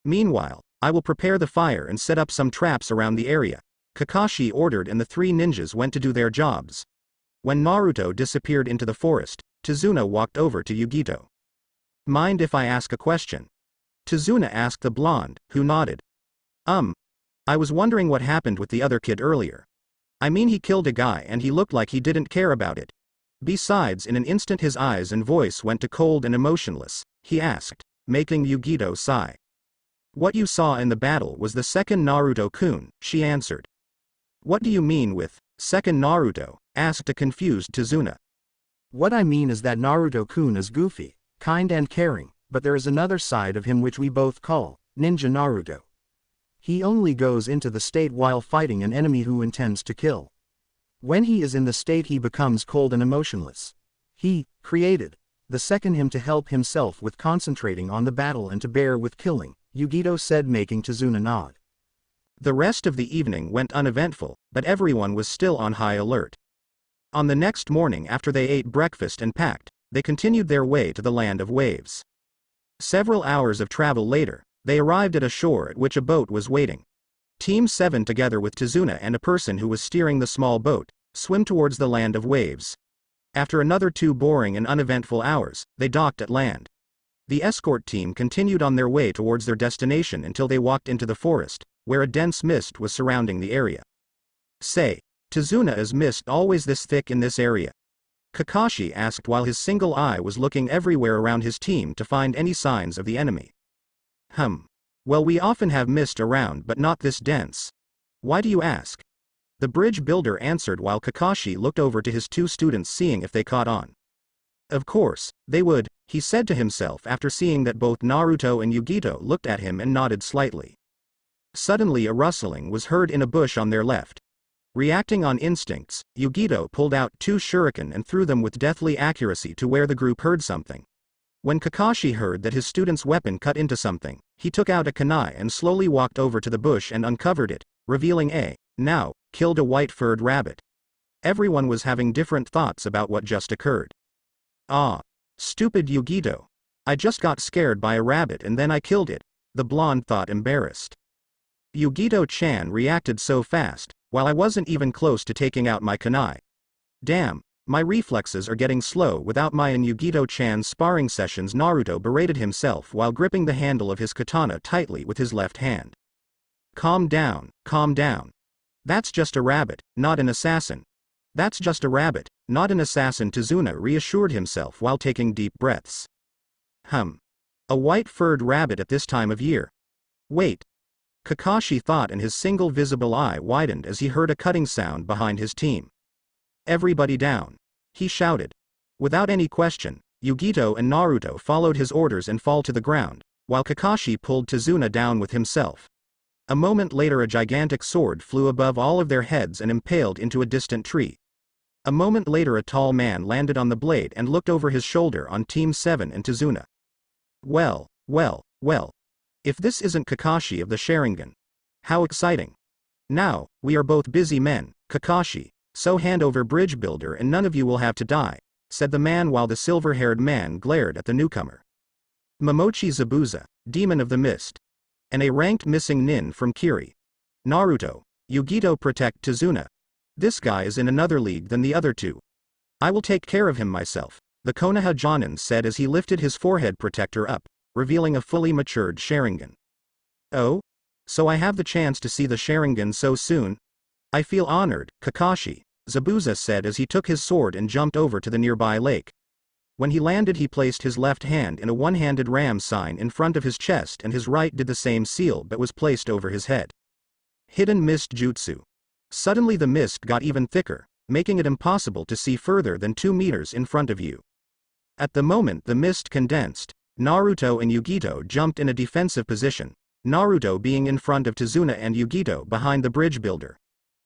Meanwhile, I will prepare the fire and set up some traps around the area," Kakashi ordered, and the three ninjas went to do their jobs. When Naruto disappeared into the forest, Tizuna walked over to Yugito. "Mind if I ask a question?" Tizuna asked the blonde, who nodded. I was wondering what happened with the other kid earlier. I mean, he killed a guy and he looked like he didn't care about it. Besides, in an instant his eyes and voice went to cold and emotionless, he asked, making Yugito sigh. "What you saw in the battle was the second Naruto-kun," she answered. "What do you mean with second Naruto?" asked a confused Tizuna. What I mean is that Naruto-kun is goofy, kind and caring, but there is another side of him which we both call Ninja Naruto. He only goes into the state while fighting an enemy who intends to kill. When he is in the state he becomes cold and emotionless. He created the second him to help himself with concentrating on the battle and to bear with killing, Yugito said, making Tazuna nod. The rest of the evening went uneventful, but everyone was still on high alert. On the next morning after they ate breakfast and packed, they continued their way to the land of waves. Several hours of travel later, they arrived at a shore at which a boat was waiting. Team 7 together with Tazuna and a person who was steering the small boat, swim towards the land of waves. After another 2 boring and uneventful hours, they docked at land. The escort team continued on their way towards their destination until they walked into the forest, where a dense mist was surrounding the area. Say, Tazuna, is mist always this thick in this area? Kakashi asked while his single eye was looking everywhere around his team to find any signs of the enemy. Well, we often have mist around but not this dense. Why do you ask? The bridge builder answered while Kakashi looked over to his 2 students seeing if they caught on. Of course, they would, he said to himself after seeing that both Naruto and Yugito looked at him and nodded slightly. Suddenly a rustling was heard in a bush on their left. Reacting on instincts, Yugito pulled out 2 shuriken and threw them with deathly accuracy to where the group heard something. When Kakashi heard that his student's weapon cut into something, he took out a kunai and slowly walked over to the bush and uncovered it, revealing killed a white-furred rabbit. Everyone was having different thoughts about what just occurred. Ah, stupid Yugito. I just got scared by a rabbit and then I killed it, the blonde thought, embarrassed. Yugito-chan reacted so fast, while I wasn't even close to taking out my kunai. Damn, my reflexes are getting slow without my and Yugito-chan's sparring sessions. Naruto berated himself while gripping the handle of his katana tightly with his left hand. Calm down, calm down. That's just a rabbit, not an assassin. That's just a rabbit, not an assassin, Tazuna reassured himself while taking deep breaths. A white-furred rabbit at this time of year. Wait. Kakashi thought and his single visible eye widened as he heard a cutting sound behind his team. Everybody down, he shouted. Without any question, Yugito and Naruto followed his orders and fall to the ground, while Kakashi pulled Tazuna down with himself. A moment later a gigantic sword flew above all of their heads and impaled into a distant tree. A moment later a tall man landed on the blade and looked over his shoulder on Team 7 and Tazuna. Well. If this isn't Kakashi of the Sharingan. How exciting. Now, we are both busy men, Kakashi, so hand over bridge builder and none of you will have to die, said the man while the silver-haired man glared at the newcomer. Momochi Zabuza, demon of the mist. And a ranked missing nin from Kiri. Naruto, Yugito, protect Tazuna. This guy is in another league than the other 2. I will take care of him myself, the Konoha Jonin said as he lifted his forehead protector up, revealing a fully matured Sharingan. Oh? So I have the chance to see the Sharingan so soon? I feel honored, Kakashi, Zabuza said as he took his sword and jumped over to the nearby lake. When he landed he placed his left hand in a one-handed ram sign in front of his chest and his right did the same seal but was placed over his head. Hidden Mist Jutsu. Suddenly the mist got even thicker, making it impossible to see further than 2 meters in front of you. At the moment the mist condensed, Naruto and Yugito jumped in a defensive position, Naruto being in front of Tazuna and Yugito behind the bridge builder.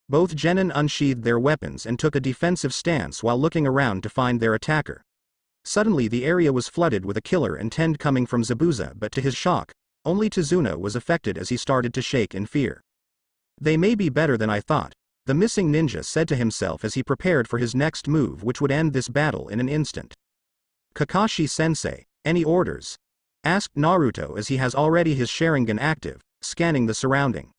Both genin unsheathed their weapons and took a defensive stance while looking around to find their attacker. Suddenly the area was flooded with a killer intent coming from Zabuza, but to his shock, only Tazuna was affected as he started to shake in fear. They may be better than I thought, the missing ninja said to himself as he prepared for his next move which would end this battle in an instant. Kakashi-sensei, any orders? Asked Naruto as he has already his Sharingan active, scanning the surrounding.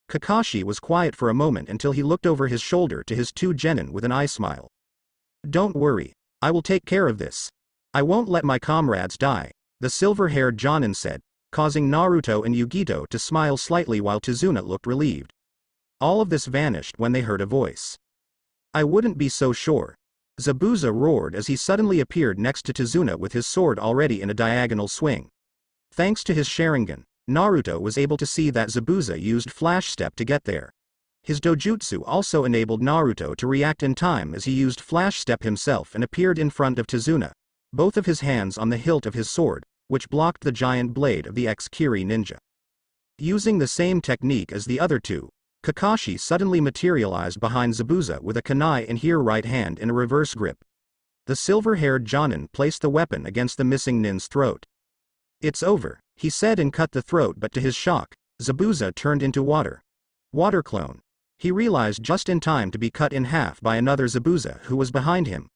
Kakashi was quiet for a moment until he looked over his shoulder to his 2 genin with an eye smile. Don't worry, I will take care of this. I won't let my comrades die, the silver-haired Jonin said, causing Naruto and Yugito to smile slightly while Tazuna looked relieved. All of this vanished when they heard a voice. I wouldn't be so sure. Zabuza roared as he suddenly appeared next to Tazuna with his sword already in a diagonal swing. Thanks to his Sharingan, Naruto was able to see that Zabuza used Flash Step to get there. His dojutsu also enabled Naruto to react in time as he used Flash Step himself and appeared in front of Tazuna, both of his hands on the hilt of his sword, which blocked the giant blade of the ex-Kiri ninja. Using the same technique as the other two, Kakashi suddenly materialized behind Zabuza with a kunai in his right hand in a reverse grip. The silver-haired Jonin placed the weapon against the missing nin's throat. "It's over," he said and cut the throat, but to his shock, Zabuza turned into water. Water clone. He realized just in time to be cut in half by another Zabuza who was behind him.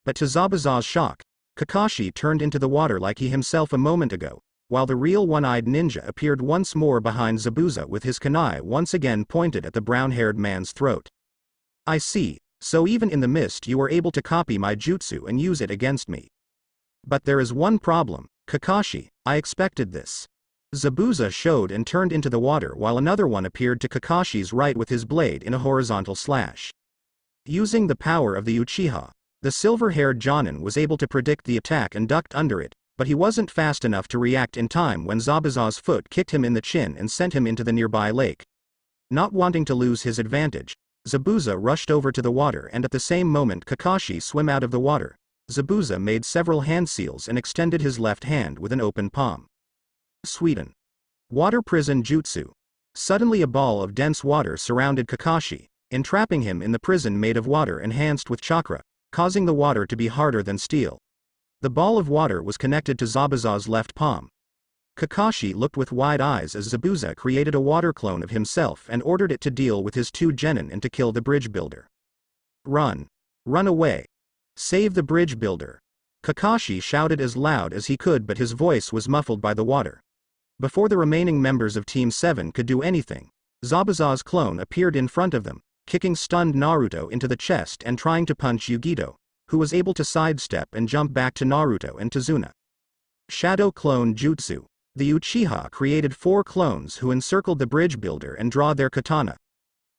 But to Zabuza's shock, Kakashi turned into the water like he himself a moment ago, while the real one-eyed ninja appeared once more behind Zabuza with his kunai once again pointed at the brown-haired man's throat. "I see, so even in the mist you were able to copy my jutsu and use it against me. But there is one problem, Kakashi, I expected this." Zabuza showed and turned into the water while another one appeared to Kakashi's right with his blade in a horizontal slash. Using the power of the Uchiha, the silver-haired Jonin was able to predict the attack and ducked under it, but he wasn't fast enough to react in time when Zabuza's foot kicked him in the chin and sent him into the nearby lake. Not wanting to lose his advantage, Zabuza rushed over to the water, and at the same moment Kakashi swam out of the water. Zabuza made several hand seals and extended his left hand with an open palm. Sweden. Water prison jutsu. Suddenly a ball of dense water surrounded Kakashi, entrapping him in the prison made of water enhanced with chakra, causing the water to be harder than steel. The ball of water was connected to Zabuza's left palm. Kakashi looked with wide eyes as Zabuza created a water clone of himself and ordered it to deal with his two genin and to kill the bridge builder. "Run! Run away! Save the bridge builder!" Kakashi shouted as loud as he could, but his voice was muffled by the water. Before the remaining members of Team 7 could do anything, Zabuza's clone appeared in front of them, kicking stunned Naruto into the chest and trying to punch Yugito, who was able to sidestep and jump back to Naruto and Tazuna. Shadow Clone Jutsu. The Uchiha created 4 clones who encircled the bridge builder and draw their katana.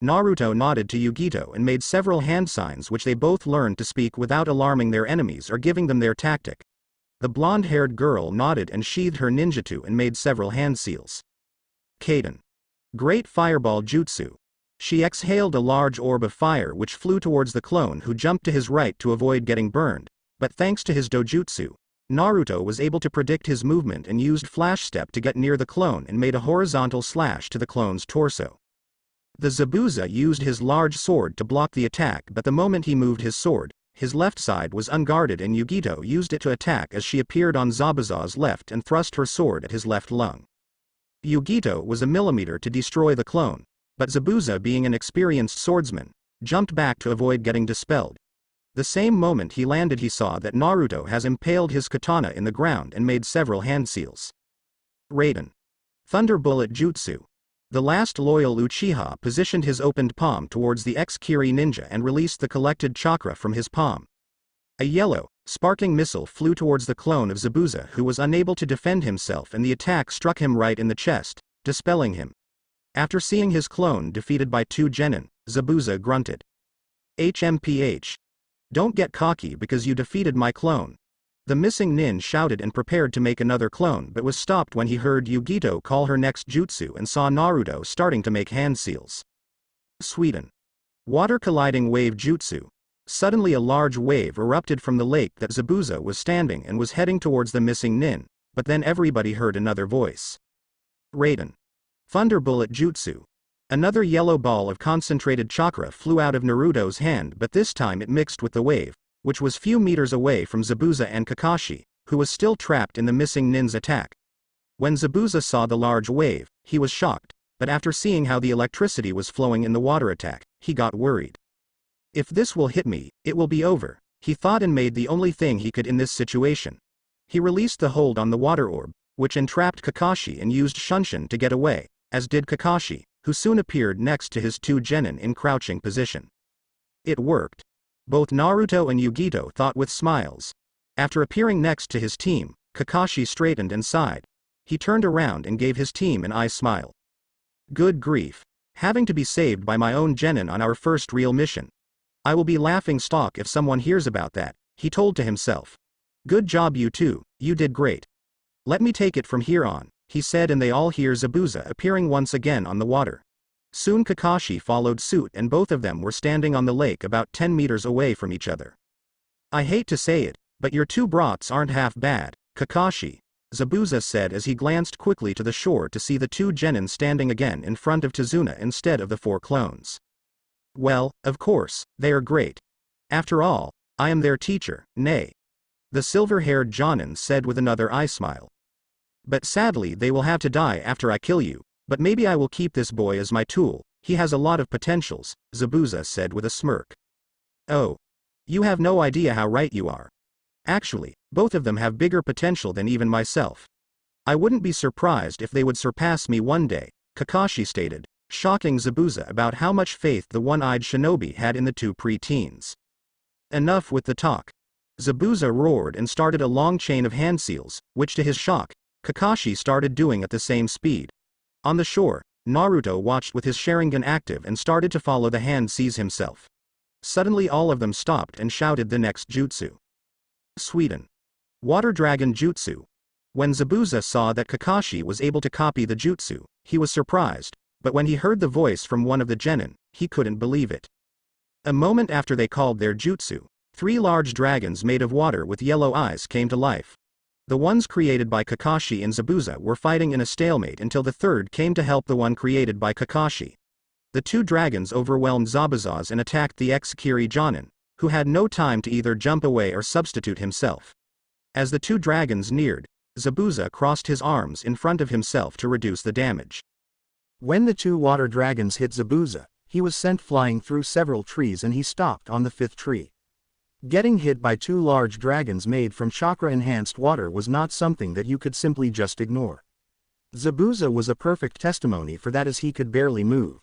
Naruto nodded to Yugito and made several hand signs which they both learned to speak without alarming their enemies or giving them their tactic. The blonde-haired girl nodded and sheathed her ninjutsu and made several hand seals. Kaden. Great Fireball Jutsu. She exhaled a large orb of fire which flew towards the clone who jumped to his right to avoid getting burned, but thanks to his dojutsu, Naruto was able to predict his movement and used Flash Step to get near the clone and made a horizontal slash to the clone's torso. The Zabuza used his large sword to block the attack, but the moment he moved his sword, his left side was unguarded and Yugito used it to attack as she appeared on Zabuza's left and thrust her sword at his left lung. Yugito was a millimeter to destroy the clone, but Zabuza, being an experienced swordsman, jumped back to avoid getting dispelled. The same moment he landed, he saw that Naruto has impaled his katana in the ground and made several hand seals. Raiden. Thunderbullet Jutsu. The last loyal Uchiha positioned his opened palm towards the ex-Kiri ninja and released the collected chakra from his palm. A yellow, sparking missile flew towards the clone of Zabuza, who was unable to defend himself, and the attack struck him right in the chest, dispelling him. After seeing his clone defeated by 2 genin, Zabuza grunted. "HMPH. Don't get cocky because you defeated my clone." The missing nin shouted and prepared to make another clone, but was stopped when he heard Yugito call her next jutsu and saw Naruto starting to make hand seals. Sweden. Water Colliding Wave Jutsu. Suddenly a large wave erupted from the lake that Zabuza was standing and was heading towards the missing nin, but then everybody heard another voice. Raiden. Thunderbullet Jutsu. Another yellow ball of concentrated chakra flew out of Naruto's hand, but this time it mixed with the wave, which was few meters away from Zabuza and Kakashi, who was still trapped in the missing nin's attack. When Zabuza saw the large wave, he was shocked, but after seeing how the electricity was flowing in the water attack, he got worried. "If this will hit me, it will be over," he thought, and made the only thing he could in this situation. He released the hold on the water orb, which entrapped Kakashi, and used Shunshin to get away, as did Kakashi, who soon appeared next to his 2 genin in crouching position. It worked. Both Naruto and Yugito thought with smiles. After appearing next to his team, Kakashi straightened and sighed. He turned around and gave his team an eye smile. "Good grief. Having to be saved by my own genin on our first real mission. I will be laughing stock if someone hears about that," he told to himself. "Good job you two, you did great. Let me take it from here on," he said, and they all hear Zabuza appearing once again on the water. Soon Kakashi followed suit and both of them were standing on the lake about 10 meters away from each other. I hate to say it, but your two brats aren't half bad, Kakashi, Zabuza said as he glanced quickly to the shore to see the two genin standing again in front of Tazuna instead of the four clones. Well, of course, they are great. After all, I am their teacher, nay. The silver-haired Jonin said with another eye smile. But sadly they will have to die after I kill you, but maybe I will keep this boy as my tool, he has a lot of potentials, Zabuza said with a smirk. Oh. You have no idea how right you are. Actually, both of them have bigger potential than even myself. I wouldn't be surprised if they would surpass me one day, Kakashi stated, shocking Zabuza about how much faith the one-eyed shinobi had in the two pre-teens. Enough with the talk. Zabuza roared and started a long chain of hand seals, which to his shock, Kakashi started doing at the same speed. On the shore, Naruto watched with his Sharingan active and started to follow the hand seas himself. Suddenly all of them stopped and shouted the next jutsu. Sweden. Water Dragon Jutsu. When Zabuza saw that Kakashi was able to copy the jutsu, he was surprised, but when he heard the voice from one of the genin, he couldn't believe it. A moment after they called their jutsu, 3 large dragons made of water with yellow eyes came to life. The ones created by Kakashi and Zabuza were fighting in a stalemate until the third came to help the one created by Kakashi. The 2 dragons overwhelmed Zabuza's and attacked the ex-Kiri Jonin, who had no time to either jump away or substitute himself. As the 2 dragons neared, Zabuza crossed his arms in front of himself to reduce the damage. When the 2 water dragons hit Zabuza, he was sent flying through several trees and he stopped on the 5th tree. Getting hit by 2 large dragons made from chakra-enhanced water was not something that you could simply just ignore. Zabuza was a perfect testimony for that as he could barely move.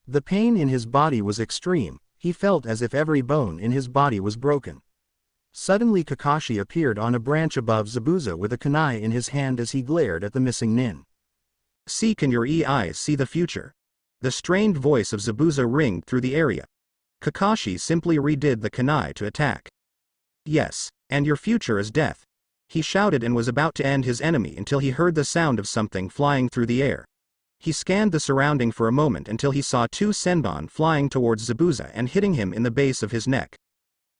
The pain in his body was extreme, he felt as if every bone in his body was broken. Suddenly Kakashi appeared on a branch above Zabuza with a kunai in his hand as he glared at the missing nin. See, can your eyes see the future? The strained voice of Zabuza ringed through the area. Kakashi simply redid the kunai to attack. Yes, and your future is death. He shouted and was about to end his enemy until he heard the sound of something flying through the air. He scanned the surrounding for a moment until he saw 2 senbon flying towards Zabuza and hitting him in the base of his neck.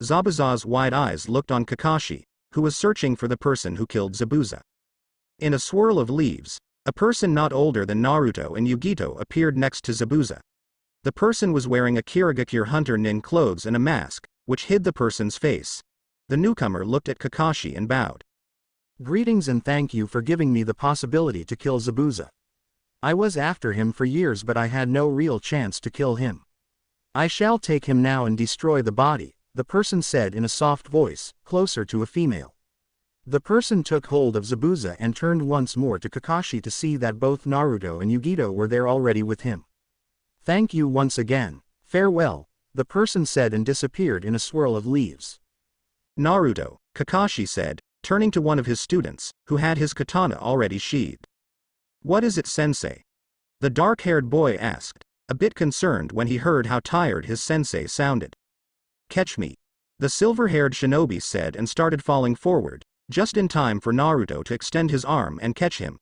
Zabuza's wide eyes looked on Kakashi, who was searching for the person who killed Zabuza. In a swirl of leaves, a person not older than Naruto and Yugito appeared next to Zabuza. The person was wearing a Kirigakure hunter nin clothes and a mask, which hid the person's face. The newcomer looked at Kakashi and bowed. Greetings and thank you for giving me the possibility to kill Zabuza. I was after him for years but I had no real chance to kill him. I shall take him now and destroy the body, the person said in a soft voice, closer to a female. The person took hold of Zabuza and turned once more to Kakashi to see that both Naruto and Yugito were there already with him. Thank you once again, farewell, the person said and disappeared in a swirl of leaves. Naruto, Kakashi said, turning to one of his students, who had his katana already sheathed. What is it, sensei? The dark-haired boy asked, a bit concerned when he heard how tired his sensei sounded. Catch me. The silver-haired shinobi said and started falling forward, just in time for Naruto to extend his arm and catch him.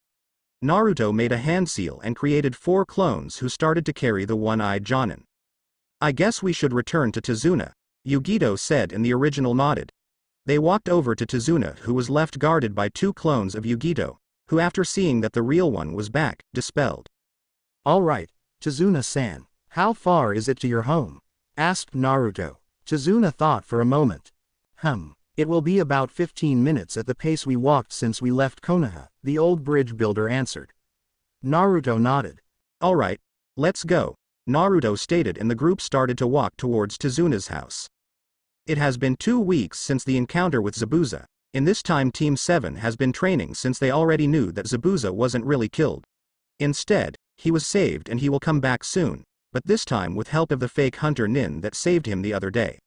Naruto made a hand seal and created 4 clones who started to carry the one-eyed Jonin. I guess we should return to Tazuna, Yugito said and the original nodded. They walked over to Tazuna who was left guarded by 2 clones of Yugito, who after seeing that the real one was back, dispelled. Alright, Tazuna-san, how far is it to your home? Asked Naruto. Tazuna thought for a moment. It will be about 15 minutes at the pace we walked since we left Konoha, the old bridge builder answered. Naruto nodded. Alright, let's go, Naruto stated and the group started to walk towards Tazuna's house. It has been 2 weeks since the encounter with Zabuza. In this time Team 7 has been training since they already knew that Zabuza wasn't really killed. Instead, he was saved and he will come back soon, but this time with help of the fake hunter nin that saved him the other day.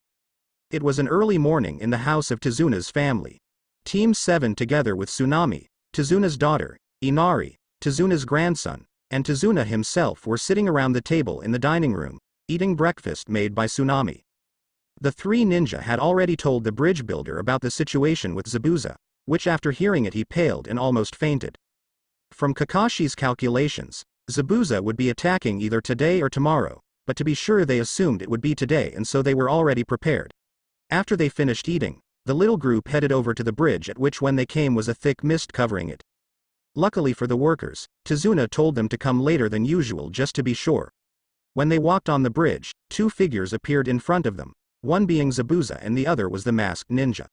It was an early morning in the house of Tazuna's family. Team 7 together with Tsunami, Tazuna's daughter, Inari, Tazuna's grandson, and Tazuna himself were sitting around the table in the dining room, eating breakfast made by Tsunami. The 3 ninja had already told the bridge builder about the situation with Zabuza, which after hearing it he paled and almost fainted. From Kakashi's calculations, Zabuza would be attacking either today or tomorrow, but to be sure they assumed it would be today and so they were already prepared. After they finished eating, the little group headed over to the bridge, at which when they came was a thick mist covering it. Luckily for the workers, Tizuna told them to come later than usual just to be sure. When they walked on the bridge, two figures appeared in front of them, one being Zabuza and the other was the masked ninja.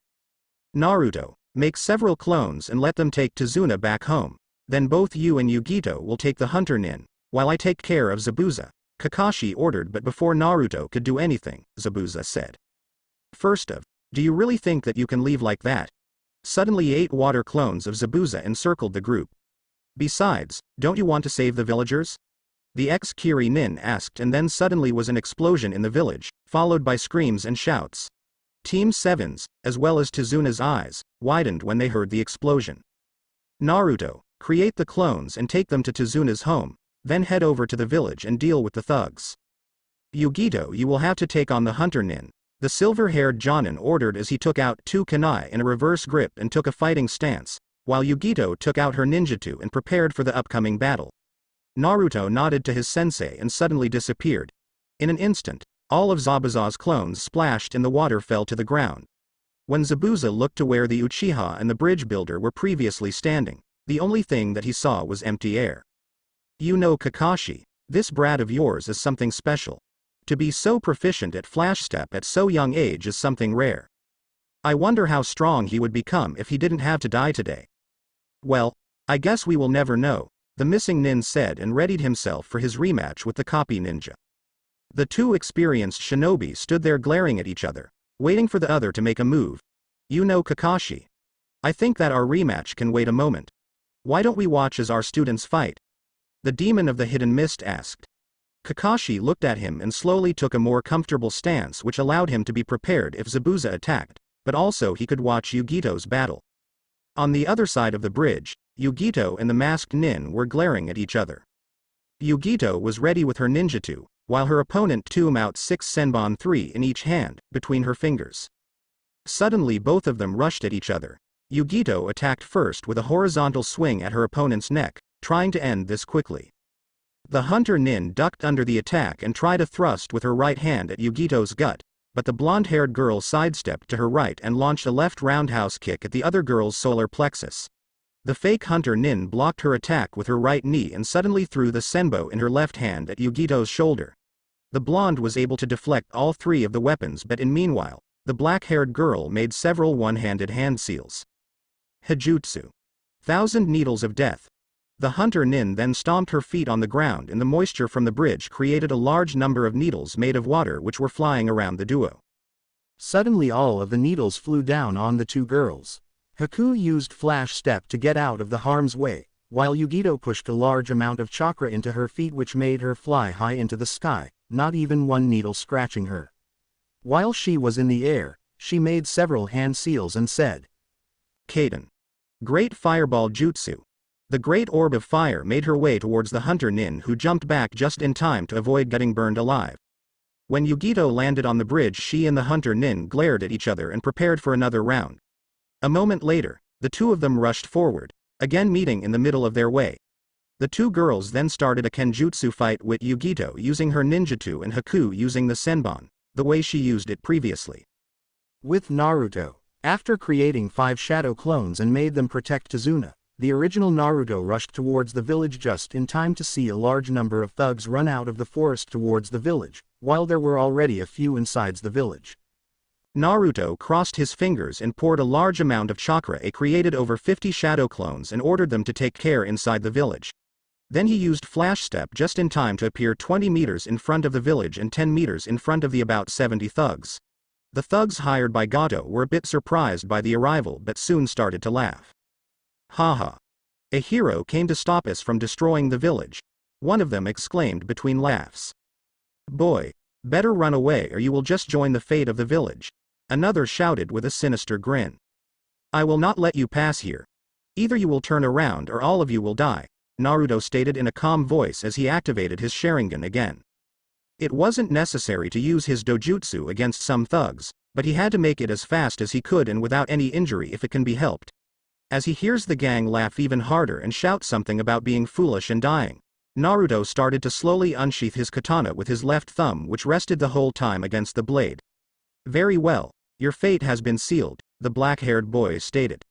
Naruto, make several clones and let them take Tizuna back home. Then both you and Yugito will take the hunter nin, while I take care of Zabuza, Kakashi ordered. But before Naruto could do anything, Zabuza said. Do you really think that you can leave like that? Suddenly 8 water clones of Zabuza encircled the group. Besides, don't you want to save the villagers? The ex-Kiri nin asked, and then suddenly was an explosion in the village, followed by screams and shouts. Team 7's, as well as Tizuna's eyes, widened when they heard the explosion. Naruto, create the clones and take them to Tizuna's home, then head over to the village and deal with the thugs. Yugito, you will have to take on the hunter nin, the silver-haired Jonin ordered as he took out 2 kunai in a reverse grip and took a fighting stance, while Yugito took out her ninjutsu and prepared for the upcoming battle. Naruto nodded to his sensei and suddenly disappeared. In an instant, all of Zabuza's clones splashed in the water fell to the ground. When Zabuza looked to where the Uchiha and the bridge builder were previously standing, the only thing that he saw was empty air. You know, Kakashi, this brat of yours is something special. To be so proficient at flash step at so young age is something rare. I wonder how strong he would become if he didn't have to die today. Well, I guess we will never know, the missing nin said and readied himself for his rematch with the copy ninja. The two experienced shinobi stood there glaring at each other, waiting for the other to make a move. You know, Kakashi, I think that our rematch can wait a moment. Why don't we watch as our students fight? The demon of the hidden mist asked. Kakashi looked at him and slowly took a more comfortable stance, which allowed him to be prepared if Zabuza attacked, but also he could watch Yugito's battle. On the other side of the bridge, Yugito and the masked nin were glaring at each other. Yugito was ready with her ninjutsu, while her opponent took out 6 senbon 3 in each hand, between her fingers. Suddenly both of them rushed at each other. Yugito attacked first with a horizontal swing at her opponent's neck, trying to end this quickly. The hunter nin ducked under the attack and tried a thrust with her right hand at Yugito's gut, but the blonde-haired girl sidestepped to her right and launched a left roundhouse kick at the other girl's solar plexus. The fake hunter nin blocked her attack with her right knee and suddenly threw the senbo in her left hand at Yugito's shoulder. The blonde was able to deflect all 3 of the weapons, but in meanwhile, the black-haired girl made several one-handed hand seals. Hijutsu. 1,000 Needles of Death. The hunter nin then stomped her feet on the ground and the moisture from the bridge created a large number of needles made of water which were flying around the duo. Suddenly all of the needles flew down on the 2 girls. Haku used flash step to get out of the harm's way, while Yugito pushed a large amount of chakra into her feet which made her fly high into the sky, not even one needle scratching her. While she was in the air, she made several hand seals and said, Kaden. Great Fireball Jutsu. The great orb of fire made her way towards the hunter nin, who jumped back just in time to avoid getting burned alive. When Yugito landed on the bridge, she and the hunter nin glared at each other and prepared for another round. A moment later, the 2 of them rushed forward, again meeting in the middle of their way. The 2 girls then started a kenjutsu fight with Yugito using her ninjutsu and Haku using the senbon, the way she used it previously. With Naruto, after creating 5 shadow clones and made them protect Tizuna, the original Naruto rushed towards the village just in time to see a large number of thugs run out of the forest towards the village, while there were already a few inside the village. Naruto crossed his fingers and poured a large amount of chakra. He created over 50 shadow clones and ordered them to take care inside the village. Then he used flash step just in time to appear 20 meters in front of the village and 10 meters in front of the about 70 thugs. The thugs hired by Gato were a bit surprised by the arrival but soon started to laugh. Haha. A hero came to stop us from destroying the village, one of them exclaimed between laughs. Boy, better run away or you will just join the fate of the village, another shouted with a sinister grin. I will not let you pass here. Either you will turn around or all of you will die, Naruto stated in a calm voice as he activated his Sharingan again. It wasn't necessary to use his dojutsu against some thugs, but he had to make it as fast as he could and without any injury if it can be helped. As he hears the gang laugh even harder and shout something about being foolish and dying, Naruto started to slowly unsheath his katana with his left thumb, which rested the whole time against the blade. "Very well. Your fate has been sealed," the black-haired boy stated.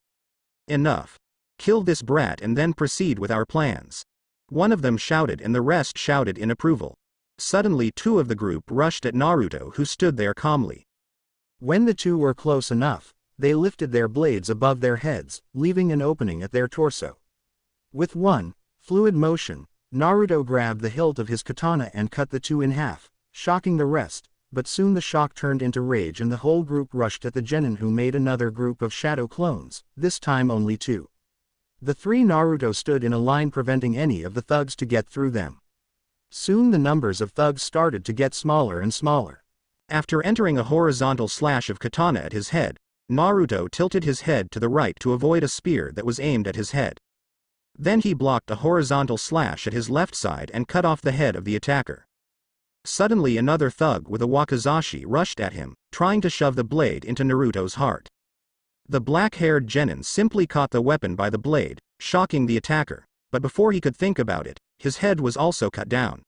"Enough. Kill this brat and then proceed with our plans." One of them shouted and the rest shouted in approval. Suddenly two of the group rushed at Naruto, who stood there calmly. When the two were close enough, they lifted their blades above their heads, leaving an opening at their torso. With one fluid motion, Naruto grabbed the hilt of his katana and cut the two in half, shocking the rest, but soon the shock turned into rage and the whole group rushed at the genin, who made another group of shadow clones, this time only two. The three Naruto stood in a line, preventing any of the thugs to get through them. Soon the numbers of thugs started to get smaller and smaller. After entering a horizontal slash of katana at his head, Naruto tilted his head to the right to avoid a spear that was aimed at his head. Then he blocked a horizontal slash at his left side and cut off the head of the attacker. Suddenly another thug with a wakizashi rushed at him, trying to shove the blade into Naruto's heart. The black-haired genin simply caught the weapon by the blade, shocking the attacker, but before he could think about it, his head was also cut down.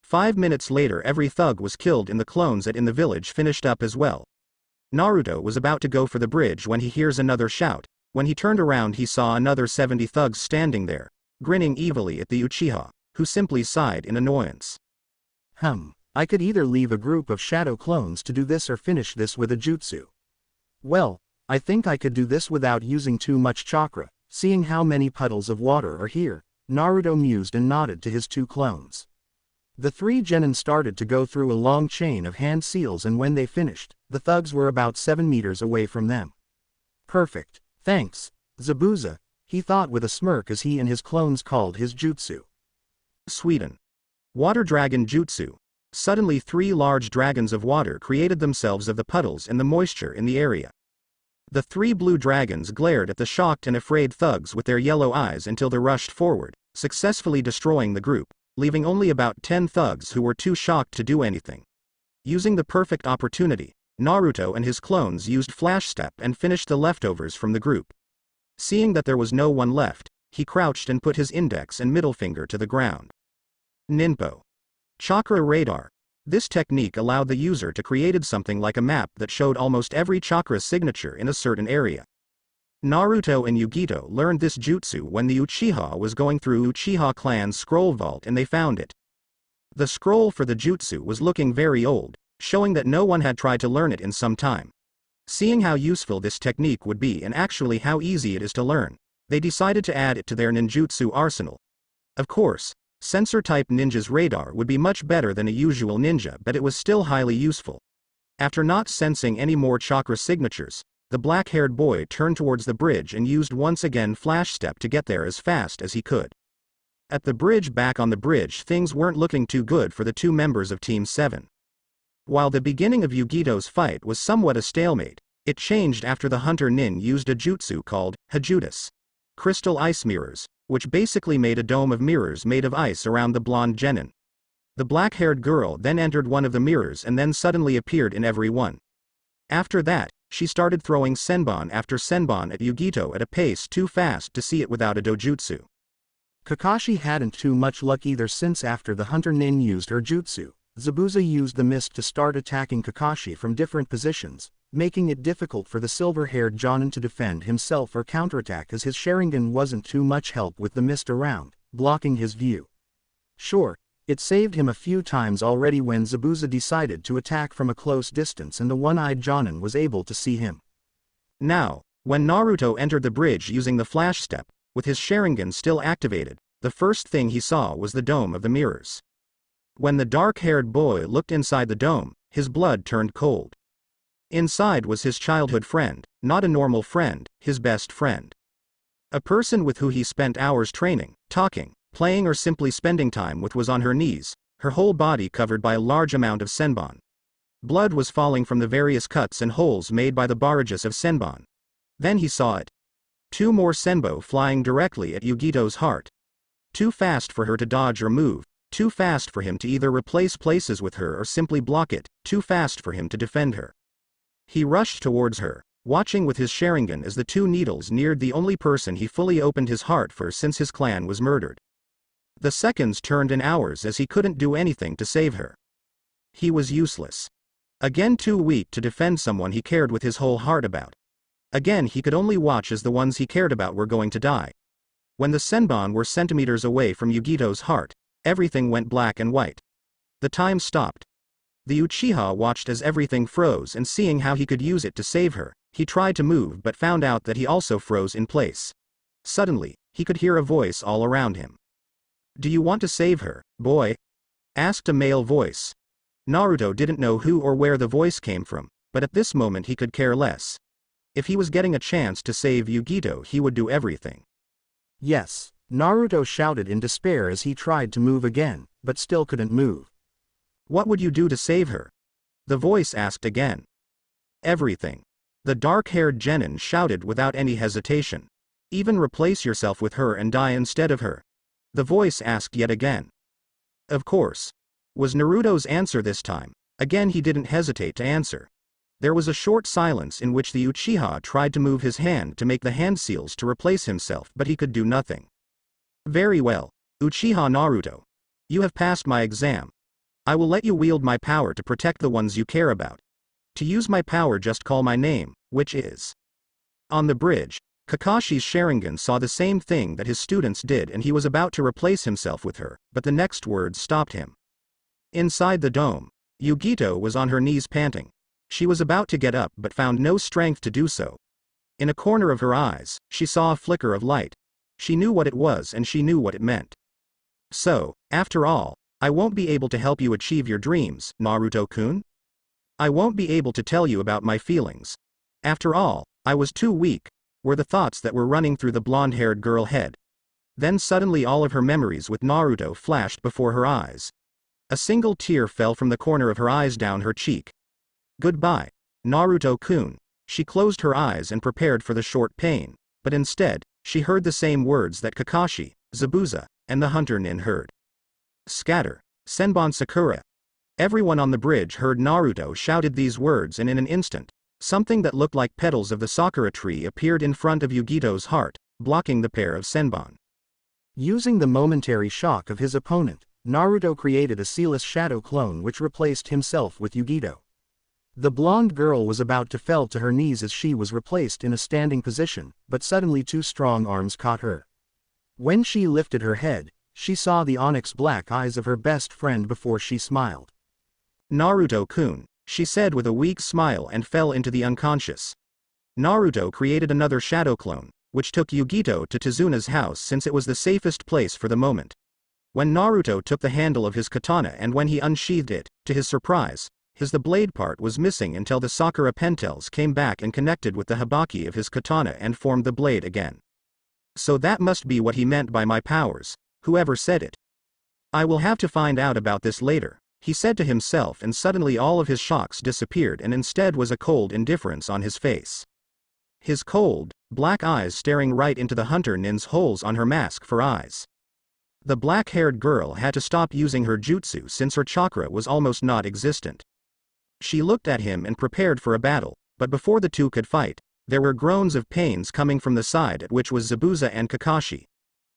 5 minutes later every thug was killed and the clones in the village finished up as well. Naruto was about to go for the bridge when he hears another shout. When he turned around he saw another 70 thugs standing there, grinning evilly at the Uchiha, who simply sighed in annoyance. I could either leave a group of shadow clones to do this or finish this with a jutsu. Well, I think I could do this without using too much chakra, seeing how many puddles of water are here, Naruto mused and nodded to his two clones. The three genin started to go through a long chain of hand seals, and when they finished, the thugs were about 7 meters away from them. Perfect. Thanks, Zabuza, he thought with a smirk as he and his clones called his jutsu. Sweden. Water Dragon Jutsu. Suddenly 3 large dragons of water created themselves of the puddles and the moisture in the area. The 3 blue dragons glared at the shocked and afraid thugs with their yellow eyes until they rushed forward, successfully destroying the group, leaving only about 10 thugs who were too shocked to do anything. Using the perfect opportunity, Naruto and his clones used Flash Step and finished the leftovers from the group. Seeing that there was no one left, he crouched and put his index and middle finger to the ground. Ninpo. Chakra Radar. This technique allowed the user to create something like a map that showed almost every chakra signature in a certain area. Naruto and Yugito learned this jutsu when the Uchiha was going through Uchiha clan's scroll vault and they found it. The scroll for the jutsu was looking very old, showing that no one had tried to learn it in some time. Seeing how useful this technique would be and actually how easy it is to learn, they decided to add it to their ninjutsu arsenal. Of course, Sensor-type ninja's radar would be much better than a usual ninja, but it was still highly useful. After not sensing any more chakra signatures, the black-haired boy turned towards the bridge and used once again Flash Step to get there as fast as he could. At the bridge, back on the bridge, things weren't looking too good for the two members of Team 7. While the beginning of Yugito's fight was somewhat a stalemate, it changed after the Hunter Nin used a jutsu called Hajutsu Crystal Ice Mirrors, which basically made a dome of mirrors made of ice around the blonde genin. The black-haired girl then entered one of the mirrors and then suddenly appeared in every one. After that, she started throwing senbon after senbon at Yugito at a pace too fast to see it without a dojutsu. Kakashi hadn't too much luck either, since after the Hunter Nin used her jutsu, Zabuza used the mist to start attacking Kakashi from different positions, making it difficult for the silver-haired Jonin to defend himself or counterattack, as his Sharingan wasn't too much help with the mist around, blocking his view. Sure, it saved him a few times already when Zabuza decided to attack from a close distance and the one-eyed Jonin was able to see him. Now, when Naruto entered the bridge using the Flash Step, with his Sharingan still activated, the first thing he saw was the dome of the mirrors. When the dark-haired boy looked inside the dome, his blood turned cold. Inside was his childhood friend, not a normal friend, his best friend. A person with who he spent hours training, talking, playing or simply spending time with was on her knees, her whole body covered by a large amount of senbon. Blood was falling from the various cuts and holes made by the barrages of senbon. Then he saw it. 2 more senbo flying directly at Yugito's heart. Too fast for her to dodge or move, too fast for him to either replace places with her or simply block it, too fast for him to defend her. He rushed towards her, watching with his Sharingan as the 2 needles neared the only person he fully opened his heart for since his clan was murdered. The seconds turned in hours as he couldn't do anything to save her. He was useless. Again too weak to defend someone he cared with his whole heart about. Again he could only watch as the ones he cared about were going to die. When the Senbon were centimeters away from Yugito's heart, everything went black and white. The time stopped. The Uchiha watched as everything froze, and seeing how he could use it to save her, he tried to move but found out that he also froze in place. Suddenly, he could hear a voice all around him. "Do you want to save her, boy?" asked a male voice. Naruto didn't know who or where the voice came from, but at this moment he could care less. If he was getting a chance to save Yugito, he would do everything. Yes, Naruto shouted in despair as he tried to move again, but still couldn't move. "What would you do to save her?" the voice asked again. "Everything," the dark-haired genin shouted without any hesitation. "Even replace yourself with her and die instead of her?" the voice asked yet again. "Of course," was Naruto's answer this time. Again he didn't hesitate to answer. There was a short silence in which the Uchiha tried to move his hand to make the hand seals to replace himself, but he could do nothing. "Very well, Uchiha Naruto. You have passed my exam. I will let you wield my power to protect the ones you care about. To use my power, just call my name, which is..." On the bridge, Kakashi's Sharingan saw the same thing that his students did, and he was about to replace himself with her, but the next words stopped him. Inside the dome, Yugito was on her knees panting. She was about to get up but found no strength to do so. In a corner of her eyes, she saw a flicker of light. She knew what it was and she knew what it meant. "So, after all, I won't be able to help you achieve your dreams, Naruto-kun? I won't be able to tell you about my feelings. After all, I was too weak," were the thoughts that were running through the blonde-haired girl head. Then suddenly all of her memories with Naruto flashed before her eyes. A single tear fell from the corner of her eyes down her cheek. "Goodbye, Naruto-kun." She closed her eyes and prepared for the short pain, but instead, she heard the same words that Kakashi, Zabuza, and the hunter Nin heard. "Scatter, Senbon Sakura." Everyone on the bridge heard Naruto shouted these words, and in an instant, something that looked like petals of the sakura tree appeared in front of Yugito's heart, blocking the pair of Senbon. Using the momentary shock of his opponent, Naruto created a sealess shadow clone which replaced himself with Yugito. The blonde girl was about to fall to her knees as she was replaced in a standing position, but suddenly two strong arms caught her. When she lifted her head, she saw the onyx black eyes of her best friend before she smiled. "Naruto-kun," she said with a weak smile, and fell into the unconscious. Naruto created another shadow clone, which took Yugito to Tezuna's house since it was the safest place for the moment. When Naruto took the handle of his katana and when he unsheathed it, to his surprise, the blade part was missing until the sakura pentals came back and connected with the hibaki of his katana and formed the blade again. "So that must be what he meant by my powers, whoever said it. I will have to find out about this later," he said to himself, and suddenly all of his shocks disappeared and instead was a cold indifference on his face. His cold, black eyes staring right into the hunter Nin's holes on her mask for eyes. The black-haired girl had to stop using her jutsu since her chakra was almost not existent. She looked at him and prepared for a battle, but before the two could fight, there were groans of pains coming from the side at which was Zabuza and Kakashi.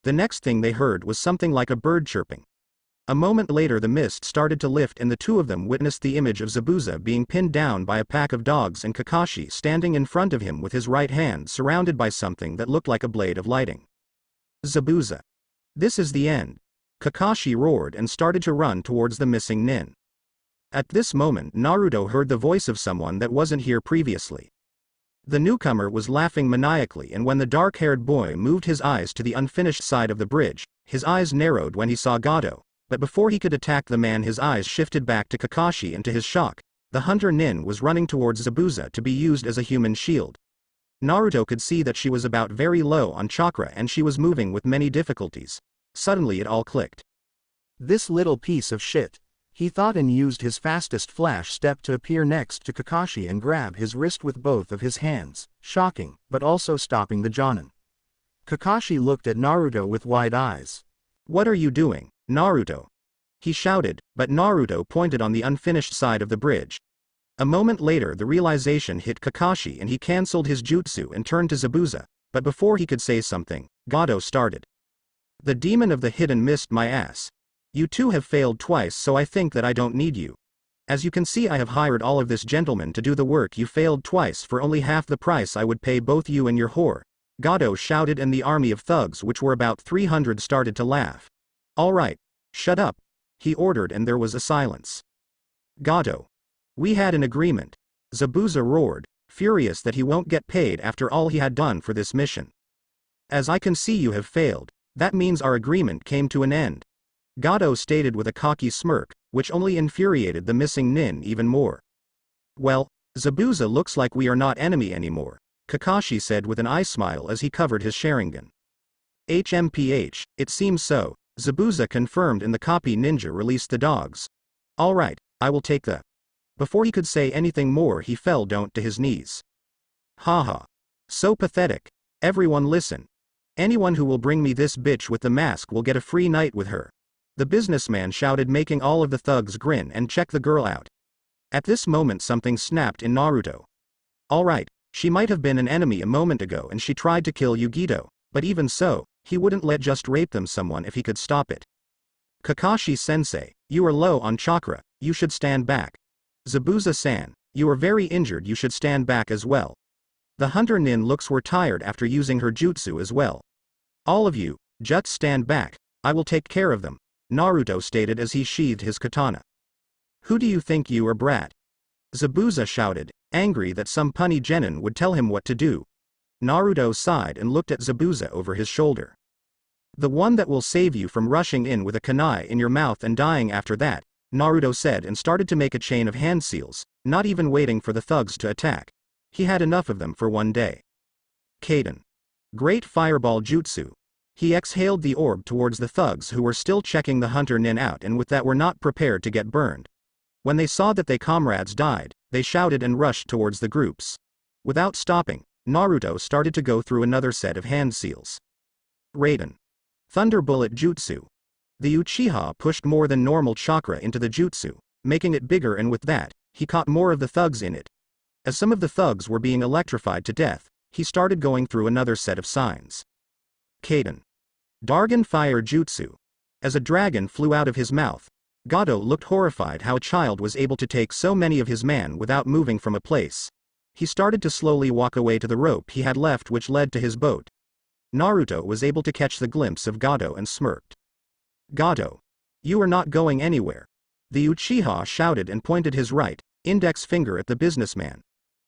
The next thing they heard was something like a bird chirping. A moment later the mist started to lift and the two of them witnessed the image of Zabuza being pinned down by a pack of dogs and Kakashi standing in front of him with his right hand surrounded by something that looked like a blade of lighting. "Zabuza. This is the end," Kakashi roared and started to run towards the missing Nin. At this moment Naruto heard the voice of someone that wasn't here previously. The newcomer was laughing maniacally, and when the dark-haired boy moved his eyes to the unfinished side of the bridge, his eyes narrowed when he saw Gado, but before he could attack the man his eyes shifted back to Kakashi, and to his shock, the hunter Nin was running towards Zabuza to be used as a human shield. Naruto could see that she was about very low on chakra and she was moving with many difficulties. Suddenly it all clicked. "This little piece of shit," he thought, and used his fastest flash step to appear next to Kakashi and grab his wrist with both of his hands, shocking, but also stopping the Jonin. Kakashi looked at Naruto with wide eyes. "What are you doing, Naruto?" he shouted, but Naruto pointed on the unfinished side of the bridge. A moment later the realization hit Kakashi and he cancelled his jutsu and turned to Zabuza, but before he could say something, Gado started. The demon of the hidden mist my ass. You two have failed twice, so I think that I don't need you. As you can see, I have hired all of this gentlemen to do the work. You failed twice for only half the price I would pay both you and your whore. Gato shouted, and the army of thugs, which were about 300, started to laugh. All right, shut up, he ordered, and there was a silence. Gato. We had an agreement. Zabuza roared, furious that he won't get paid after all he had done for this mission. As I can see, you have failed. That means our agreement came to an end. Gato stated with a cocky smirk, which only infuriated the missing nin even more. Well, Zabuza, looks like we are not enemy anymore, Kakashi said with an eye smile as he covered his Sharingan. HMPH, it seems so, Zabuza confirmed, in the copy ninja released the dogs. Alright, I will take the. Before he could say anything more, he fell down to his knees. Haha. So pathetic. Everyone listen. Anyone who will bring me this bitch with the mask will get a free night with her. The businessman shouted, making all of the thugs grin and check the girl out. At this moment something snapped in Naruto. Alright, she might have been an enemy a moment ago and she tried to kill Yugito, but even so, he wouldn't let just rape them someone if he could stop it. Kakashi-sensei, you are low on chakra, you should stand back. Zabuza-san, you are very injured, you should stand back as well. The hunter nin looks were tired after using her jutsu as well. All of you, just stand back, I will take care of them, Naruto stated as he sheathed his katana. Who do you think you are, brat? Zabuza shouted, angry that some punny genin would tell him what to do. Naruto sighed and looked at Zabuza over his shoulder. The one that will save you from rushing in with a kunai in your mouth and dying after that, Naruto said, and started to make a chain of hand seals, not even waiting for the thugs to attack. He had enough of them for one day. Kaden. Great fireball jutsu. He exhaled the orb towards the thugs who were still checking the hunter nin out and with that were not prepared to get burned. When they saw that their comrades died, they shouted and rushed towards the groups. Without stopping, Naruto started to go through another set of hand seals. Raiden. Thunder Bullet Jutsu. The Uchiha pushed more than normal chakra into the jutsu, making it bigger, and with that, he caught more of the thugs in it. As some of the thugs were being electrified to death, he started going through another set of signs. Kaden. Dargon Fire Jutsu. As a dragon flew out of his mouth, Gato looked horrified how a child was able to take so many of his man without moving from a place. He started to slowly walk away to the rope he had left, which led to his boat. Naruto was able to catch the glimpse of Gato and smirked. Gato. You are not going anywhere. The Uchiha shouted and pointed his right, index finger at the businessman.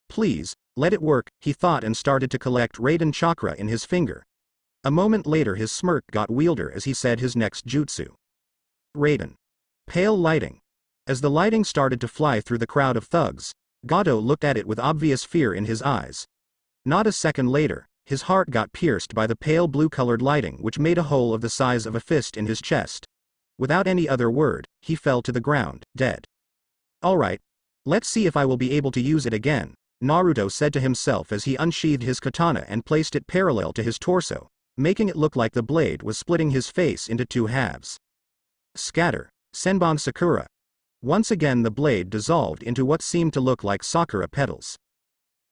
Please, let it work, he thought, and started to collect Raiden chakra in his finger. A moment later his smirk got wielder as he said his next jutsu. Raiden. Pale lighting. As the lighting started to fly through the crowd of thugs, Gato looked at it with obvious fear in his eyes. Not a second later, his heart got pierced by the pale blue-colored lighting, which made a hole of the size of a fist in his chest. Without any other word, he fell to the ground, dead. Alright. Let's see if I will be able to use it again, Naruto said to himself as he unsheathed his katana and placed it parallel to his torso, making it look like the blade was splitting his face into two halves. Scatter. Senbon Sakura. Once again the blade dissolved into what seemed to look like sakura petals.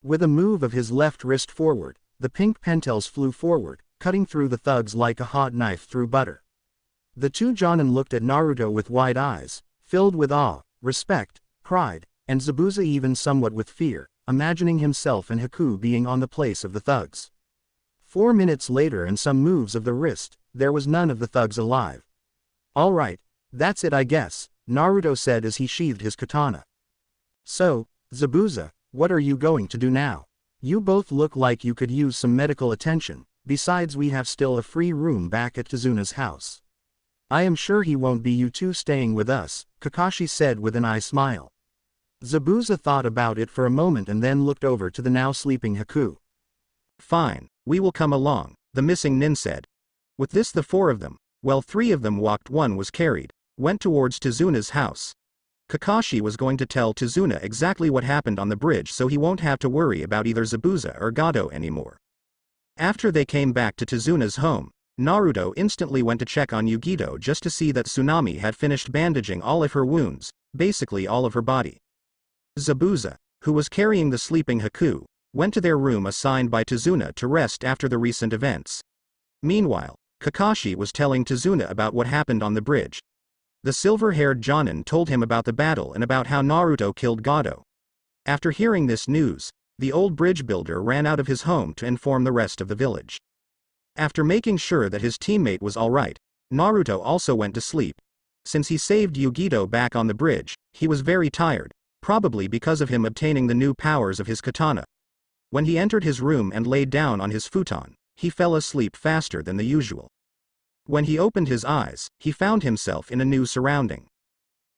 With a move of his left wrist forward, the pink pentals flew forward, cutting through the thugs like a hot knife through butter. The two Jonin looked at Naruto with wide eyes, filled with awe, respect, pride, and Zabuza even somewhat with fear, imagining himself and Haku being on the place of the thugs. 4 minutes later and some moves of the wrist, there was none of the thugs alive. Alright, that's it I guess, Naruto said as he sheathed his katana. So, Zabuza, what are you going to do now? You both look like you could use some medical attention, besides we have still a free room back at Tazuna's house. I am sure he won't be you two staying with us, Kakashi said with an eye smile. Zabuza thought about it for a moment and then looked over to the now sleeping Haku. Fine, we will come along, the missing nin said. With this the four of them, well 3 of them walked, 1 was carried, went towards Tazuna's house. Kakashi was going to tell Tazuna exactly what happened on the bridge so he won't have to worry about either Zabuza or Gato anymore. After they came back to Tazuna's home, Naruto instantly went to check on Yugito just to see that Tsunami had finished bandaging all of her wounds, basically all of her body. Zabuza, who was carrying the sleeping Haku, went to their room assigned by Tazuna to rest after the recent events. Meanwhile, Kakashi was telling Tazuna about what happened on the bridge. The silver-haired Jonin told him about the battle and about how Naruto killed Gado. After hearing this news, the old bridge builder ran out of his home to inform the rest of the village. After making sure that his teammate was alright, Naruto also went to sleep. Since he saved Yugito back on the bridge, he was very tired, probably because of him obtaining the new powers of his katana. When he entered his room and laid down on his futon, he fell asleep faster than the usual. When he opened his eyes, he found himself in a new surrounding.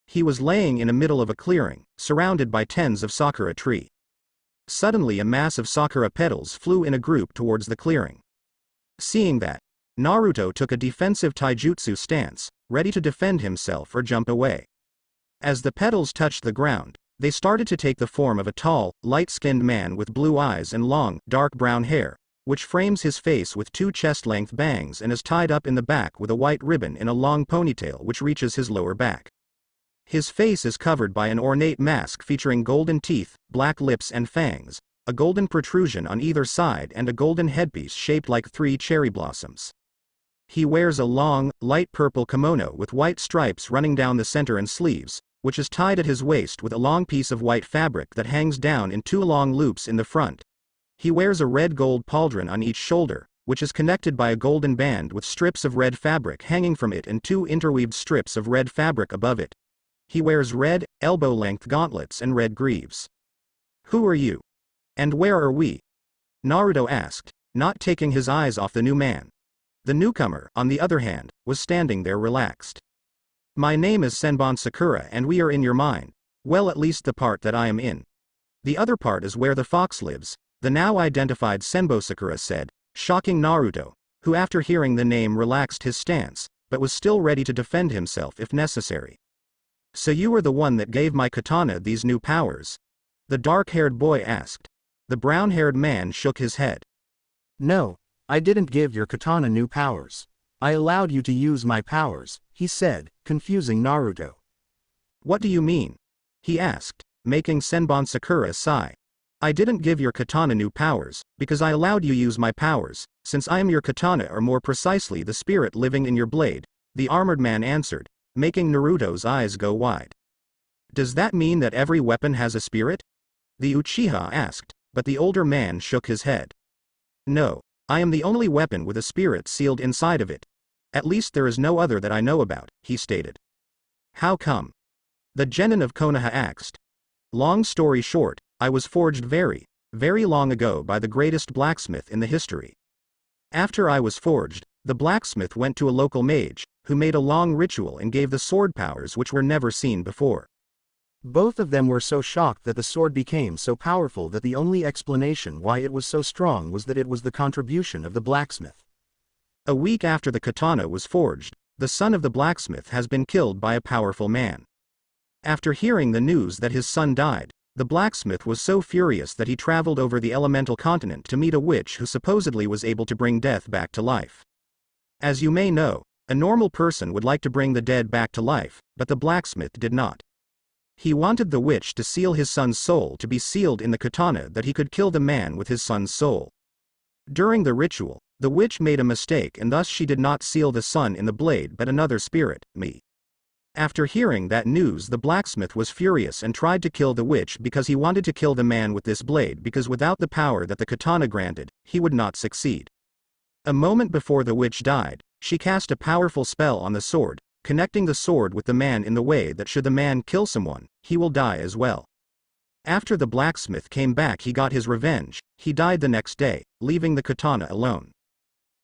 He was laying in the middle of a clearing, surrounded by tens of sakura tree. Suddenly a mass of sakura petals flew in a group towards the clearing. Seeing that, Naruto took a defensive taijutsu stance, ready to defend himself or jump away. As the petals touched the ground, they started to take the form of a tall, light-skinned man with blue eyes and long, dark brown hair, which frames his face with two chest-length bangs and is tied up in the back with a white ribbon in a long ponytail which reaches his lower back. His face is covered by an ornate mask featuring golden teeth, black lips and fangs, a golden protrusion on either side and a golden headpiece shaped like 3 cherry blossoms. He wears a long, light purple kimono with white stripes running down the center and sleeves, which is tied at his waist with a long piece of white fabric that hangs down in 2 long loops in the front. He wears a red-gold pauldron on each shoulder, which is connected by a golden band with strips of red fabric hanging from it and 2 interweaved strips of red fabric above it. He wears red, elbow-length gauntlets and red greaves. "Who are you? And where are we?" Naruto asked, not taking his eyes off the new man. The newcomer, on the other hand, was standing there relaxed. "My name is Senbon Sakura and we are in your mine. Well, at least the part that I am in. The other part is where the fox lives," the now identified Senbon Sakura said, shocking Naruto, who after hearing the name relaxed his stance, but was still ready to defend himself if necessary. "So you are the one that gave my katana these new powers?" the dark-haired boy asked. The brown-haired man shook his head. "No, I didn't give your katana new powers. I allowed you to use my powers," he said, confusing Naruto. "What do you mean?" he asked, making Senbon Sakura sigh. "I didn't give your katana new powers, because I allowed you use my powers, since I am your katana, or more precisely the spirit living in your blade," the armored man answered, making Naruto's eyes go wide. "Does that mean that every weapon has a spirit?" the Uchiha asked, but the older man shook his head. "No, I am the only weapon with a spirit sealed inside of it. At least there is no other that I know about," he stated. "How come?" the genin of Konoha asked. "Long story short, I was forged very, very long ago by the greatest blacksmith in the history. After I was forged, the blacksmith went to a local mage, who made a long ritual and gave the sword powers which were never seen before." Both of them were so shocked that the sword became so powerful that the only explanation why it was so strong was that it was the contribution of the blacksmith. A week after the katana was forged, the son of the blacksmith has been killed by a powerful man. After hearing the news that his son died, the blacksmith was so furious that he traveled over the elemental continent to meet a witch who supposedly was able to bring death back to life. As you may know, a normal person would like to bring the dead back to life, but the blacksmith did not. He wanted the witch to seal his son's soul to be sealed in the katana that he could kill the man with his son's soul. During the ritual, the witch made a mistake and thus she did not seal the son in the blade but another spirit, me. After hearing that news, the blacksmith was furious and tried to kill the witch because he wanted to kill the man with this blade, because without the power that the katana granted, he would not succeed. A moment before the witch died, she cast a powerful spell on the sword, connecting the sword with the man in the way that should the man kill someone, he will die as well. After the blacksmith came back, he got his revenge. He died the next day, leaving the katana alone.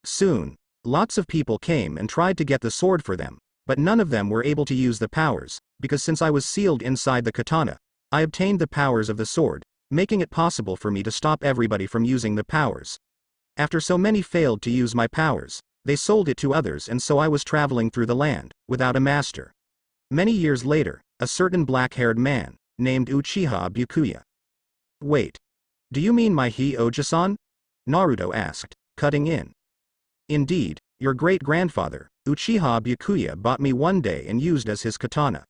Soon, lots of people came and tried to get the sword for them, but none of them were able to use the powers, because since I was sealed inside the katana, I obtained the powers of the sword, making it possible for me to stop everybody from using the powers. After so many failed to use my powers, they sold it to others, and so I was traveling through the land, without a master. Many years later, a certain black-haired man, named Uchiha Byakuya. "Wait. Do you mean my Hyoja-san?" Naruto asked, cutting in. "Indeed, your great-grandfather, Uchiha Byakuya, bought me one day and used as his katana.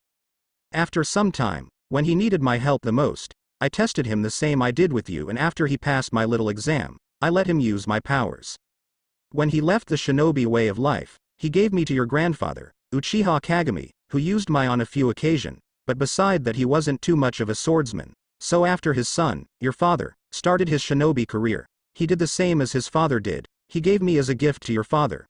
After some time, when he needed my help the most, I tested him the same I did with you, and after he passed my little exam, I let him use my powers. When he left the shinobi way of life, he gave me to your grandfather, Uchiha Kagami, who used me on a few occasions, but beside that he wasn't too much of a swordsman. So after his son, your father, started his shinobi career, he did the same as his father did, he gave me as a gift to your father.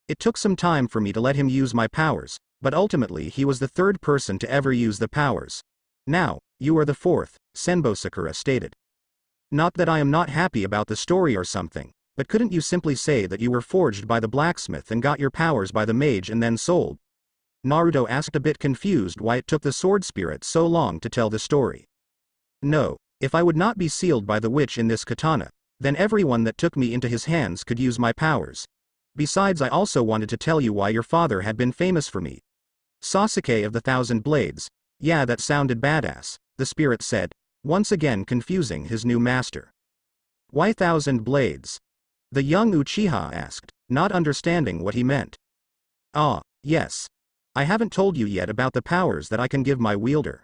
It took some time for me to let him use my powers, but ultimately he was the third person to ever use the powers. Now, you are the fourth, Senbo Sakura stated. Not that I am not happy about the story or something, but couldn't you simply say that you were forged by the blacksmith and got your powers by the mage and then sold? Naruto asked, a bit confused why it took the sword spirit so long to tell the story. No, if I would not be sealed by the witch in this katana, then everyone that took me into his hands could use my powers. Besides, I also wanted to tell you why your father had been famous for me. Sasuke of the Thousand Blades. Yeah, that sounded badass, the spirit said, once again confusing his new master. Why Thousand Blades? The young Uchiha asked, not understanding what he meant. Ah, yes. I haven't told you yet about the powers that I can give my wielder.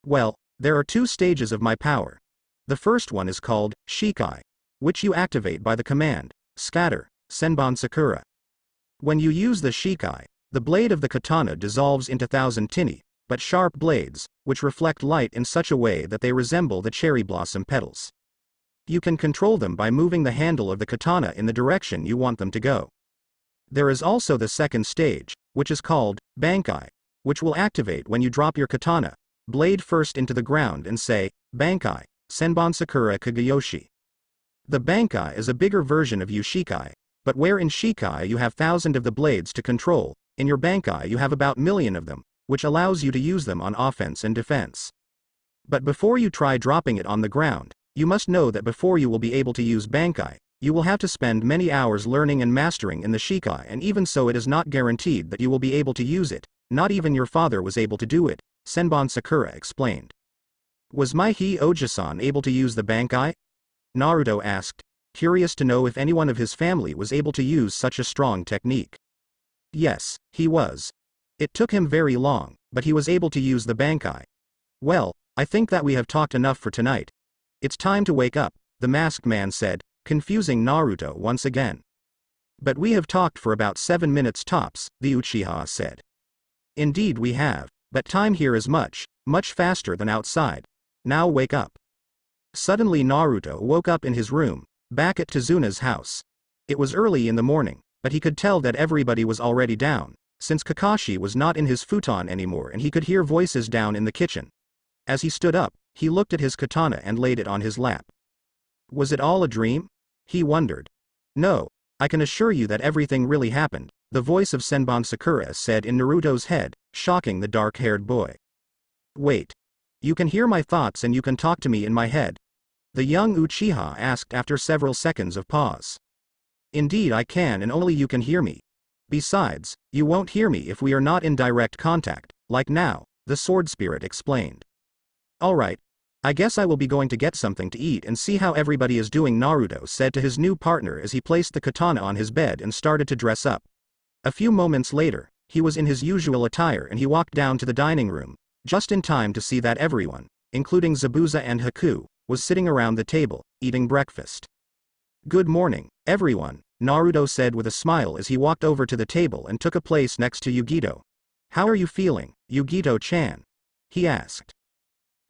Well, there are two stages of my power. The first one is called Shikai, which you activate by the command, Scatter, Senbon Sakura. When you use the Shikai, the blade of the katana dissolves into thousand tiny, but sharp blades, which reflect light in such a way that they resemble the cherry blossom petals. You can control them by moving the handle of the katana in the direction you want them to go. There is also the second stage, which is called Bankai, which will activate when you drop your katana blade first into the ground and say, Bankai, Senbon Sakura Kagayoshi. The Bankai is a bigger version of Yushikai, but where in Shikai you have thousands of the blades to control, in your Bankai you have about million of them, which allows you to use them on offense and defense. But before you try dropping it on the ground, you must know that before you will be able to use Bankai, you will have to spend many hours learning and mastering in the Shikai, and even so it is not guaranteed that you will be able to use it, not even your father was able to do it, Senbon Sakura explained. Was Maihi Oji-san able to use the Bankai? Naruto asked, curious to know if anyone of his family was able to use such a strong technique. Yes, he was. It took him very long, but he was able to use the Bankai. Well, I think that we have talked enough for tonight. It's time to wake up, the masked man said, confusing Naruto once again. But we have talked for about 7 minutes tops, the Uchiha said. Indeed we have, but time here is much faster than outside. Now wake up. Suddenly Naruto woke up in his room, back at Tezuna's house. It was early in the morning, but he could tell that everybody was already down, since Kakashi was not in his futon anymore and he could hear voices down in the kitchen. As he stood up, he looked at his katana and laid it on his lap. Was it all a dream? He wondered. No, I can assure you that everything really happened, the voice of Senbon Sakura said in Naruto's head, shocking the dark-haired boy. Wait. You can hear my thoughts and you can talk to me in my head? The young Uchiha asked after several seconds of pause. Indeed I can, and only you can hear me. Besides, you won't hear me if we are not in direct contact, like now, the sword spirit explained. Alright. I guess I will be going to get something to eat and see how everybody is doing, Naruto said to his new partner as he placed the katana on his bed and started to dress up. A few moments later, he was in his usual attire and he walked down to the dining room, just in time to see that everyone, including Zabuza and Haku, was sitting around the table, eating breakfast. Good morning, everyone, Naruto said with a smile as he walked over to the table and took a place next to Yugito. How are you feeling, Yugito-chan? He asked.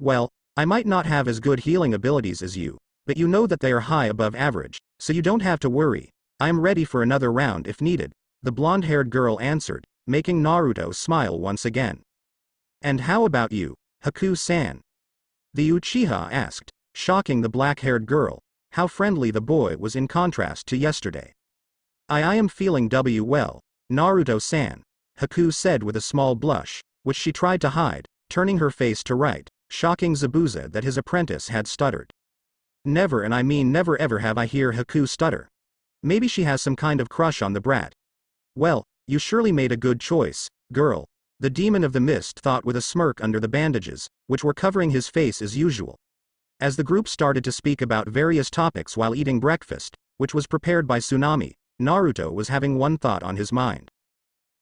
Well, I might not have as good healing abilities as you, but you know that they are high above average, so you don't have to worry. I am ready for another round if needed, the blonde-haired girl answered, making Naruto smile once again. And how about you, Haku-san? The Uchiha asked, shocking the black-haired girl. How friendly the boy was in contrast to yesterday. I am feeling well, Naruto-san, Haku said with a small blush, which she tried to hide, turning her face to right, shocking Zabuza that his apprentice had stuttered. Never, and I mean never ever have I hear Haku stutter. Maybe she has some kind of crush on the brat. Well, you surely made a good choice, girl, the demon of the mist thought with a smirk under the bandages, which were covering his face as usual. As the group started to speak about various topics while eating breakfast, which was prepared by Tsunami, Naruto was having one thought on his mind.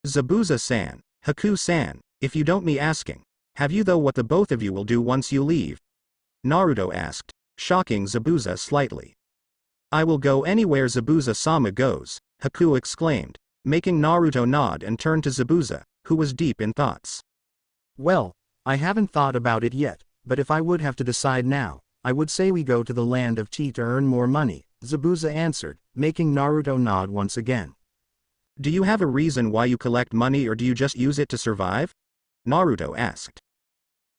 Zabuza-san, Haku-san, if you don't me asking, have you though what the both of you will do once you leave? Naruto asked, shocking Zabuza slightly. I will go anywhere Zabuza-sama goes, Haku exclaimed, making Naruto nod and turn to Zabuza, who was deep in thoughts. Well, I haven't thought about it yet, but if I would have to decide now, I would say we go to the land of tea to earn more money, Zabuza answered, making Naruto nod once again. Do you have a reason why you collect money or do you just use it to survive? Naruto asked.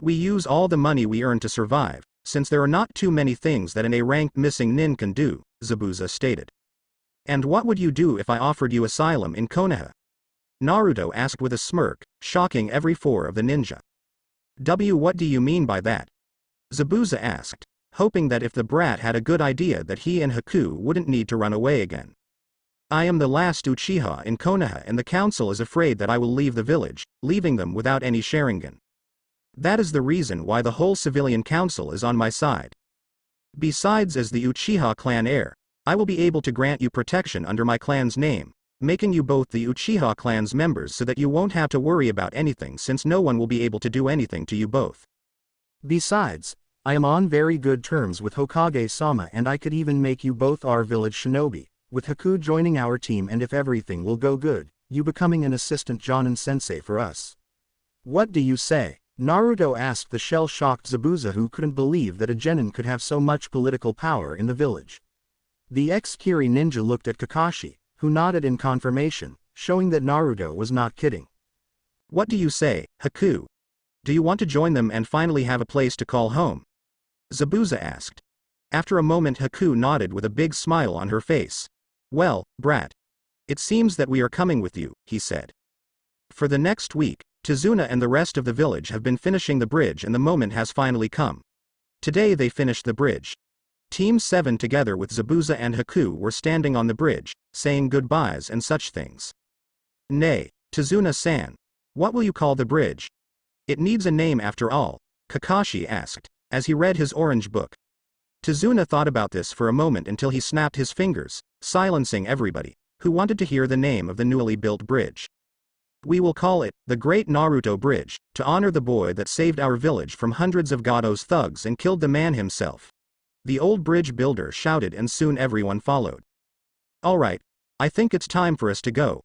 We use all the money we earn to survive, since there are not too many things that an A-ranked missing nin can do, Zabuza stated. And what would you do if I offered you asylum in Konoha? Naruto asked with a smirk, shocking every four of the ninja. What do you mean by that? Zabuza asked, hoping that if the brat had a good idea that he and Haku wouldn't need to run away again. I am the last Uchiha in Konoha and the council is afraid that I will leave the village, leaving them without any Sharingan. That is the reason why the whole civilian council is on my side. Besides, as the Uchiha clan heir, I will be able to grant you protection under my clan's name, making you both the Uchiha clan's members so that you won't have to worry about anything since no one will be able to do anything to you both. Besides, I am on very good terms with Hokage-sama and I could even make you both our village shinobi, with Haku joining our team and if everything will go good, you becoming an assistant Jonin-sensei for us. What do you say? Naruto asked the shell-shocked Zabuza who couldn't believe that a genin could have so much political power in the village. The ex-Kiri ninja looked at Kakashi, who nodded in confirmation, showing that Naruto was not kidding. What do you say, Haku? Do you want to join them and finally have a place to call home? Zabuza asked. After a moment Haku nodded with a big smile on her face. Well, brat. It seems that we are coming with you, he said. For the next week, Tazuna and the rest of the village have been finishing the bridge and the moment has finally come. Today they finished the bridge. Team 7 together with Zabuza and Haku were standing on the bridge, saying goodbyes and such things. Nay, Tazuna-san. What will you call the bridge? It needs a name after all, Kakashi asked, as he read his orange book. Tazuna thought about this for a moment until he snapped his fingers, silencing everybody, who wanted to hear the name of the newly built bridge. We will call it, the Great Naruto Bridge, to honor the boy that saved our village from hundreds of Gado's thugs and killed the man himself. The old bridge builder shouted and soon everyone followed. Alright, I think it's time for us to go.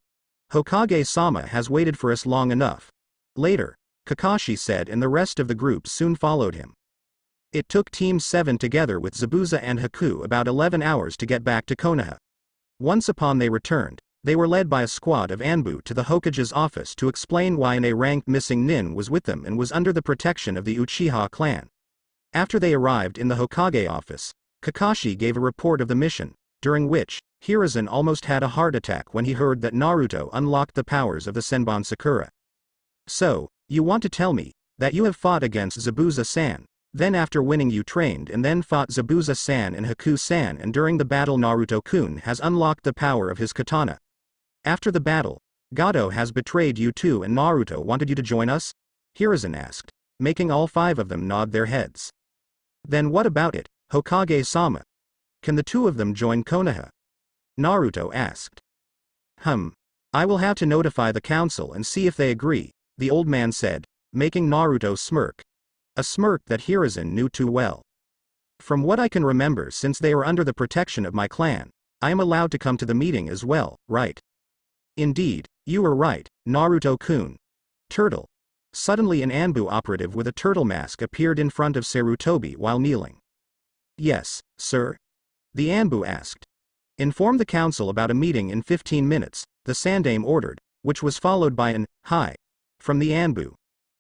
Hokage-sama has waited for us long enough. Later, Kakashi said and the rest of the group soon followed him. It took Team 7 together with Zabuza and Haku about 11 hours to get back to Konoha. Once upon they returned, they were led by a squad of Anbu to the Hokage's office to explain why an A-ranked missing nin was with them and was under the protection of the Uchiha clan. After they arrived in the Hokage office, Kakashi gave a report of the mission, during which, Hiruzen almost had a heart attack when he heard that Naruto unlocked the powers of the Senbon Sakura. So, you want to tell me, that you have fought against Zabuza-san, then after winning you trained and then fought Zabuza-san and Haku-san and during the battle Naruto-kun has unlocked the power of his katana. After the battle, Gado has betrayed you too and Naruto wanted you to join us? Hiruzen asked, making all 5 of them nod their heads. Then what about it, Hokage-sama? Can the 2 of them join Konoha? Naruto asked. I will have to notify the council and see if they agree, the old man said, making Naruto smirk. A smirk that Hiruzen knew too well. From what I can remember since they are under the protection of my clan, I am allowed to come to the meeting as well, right? Indeed, you are right, Naruto-kun. Turtle. Suddenly an Anbu operative with a turtle mask appeared in front of Sarutobi while kneeling. Yes, sir? The Anbu asked. Inform the council about a meeting in 15 minutes, the Sandaime ordered, which was followed by an, hi. From the Anbu.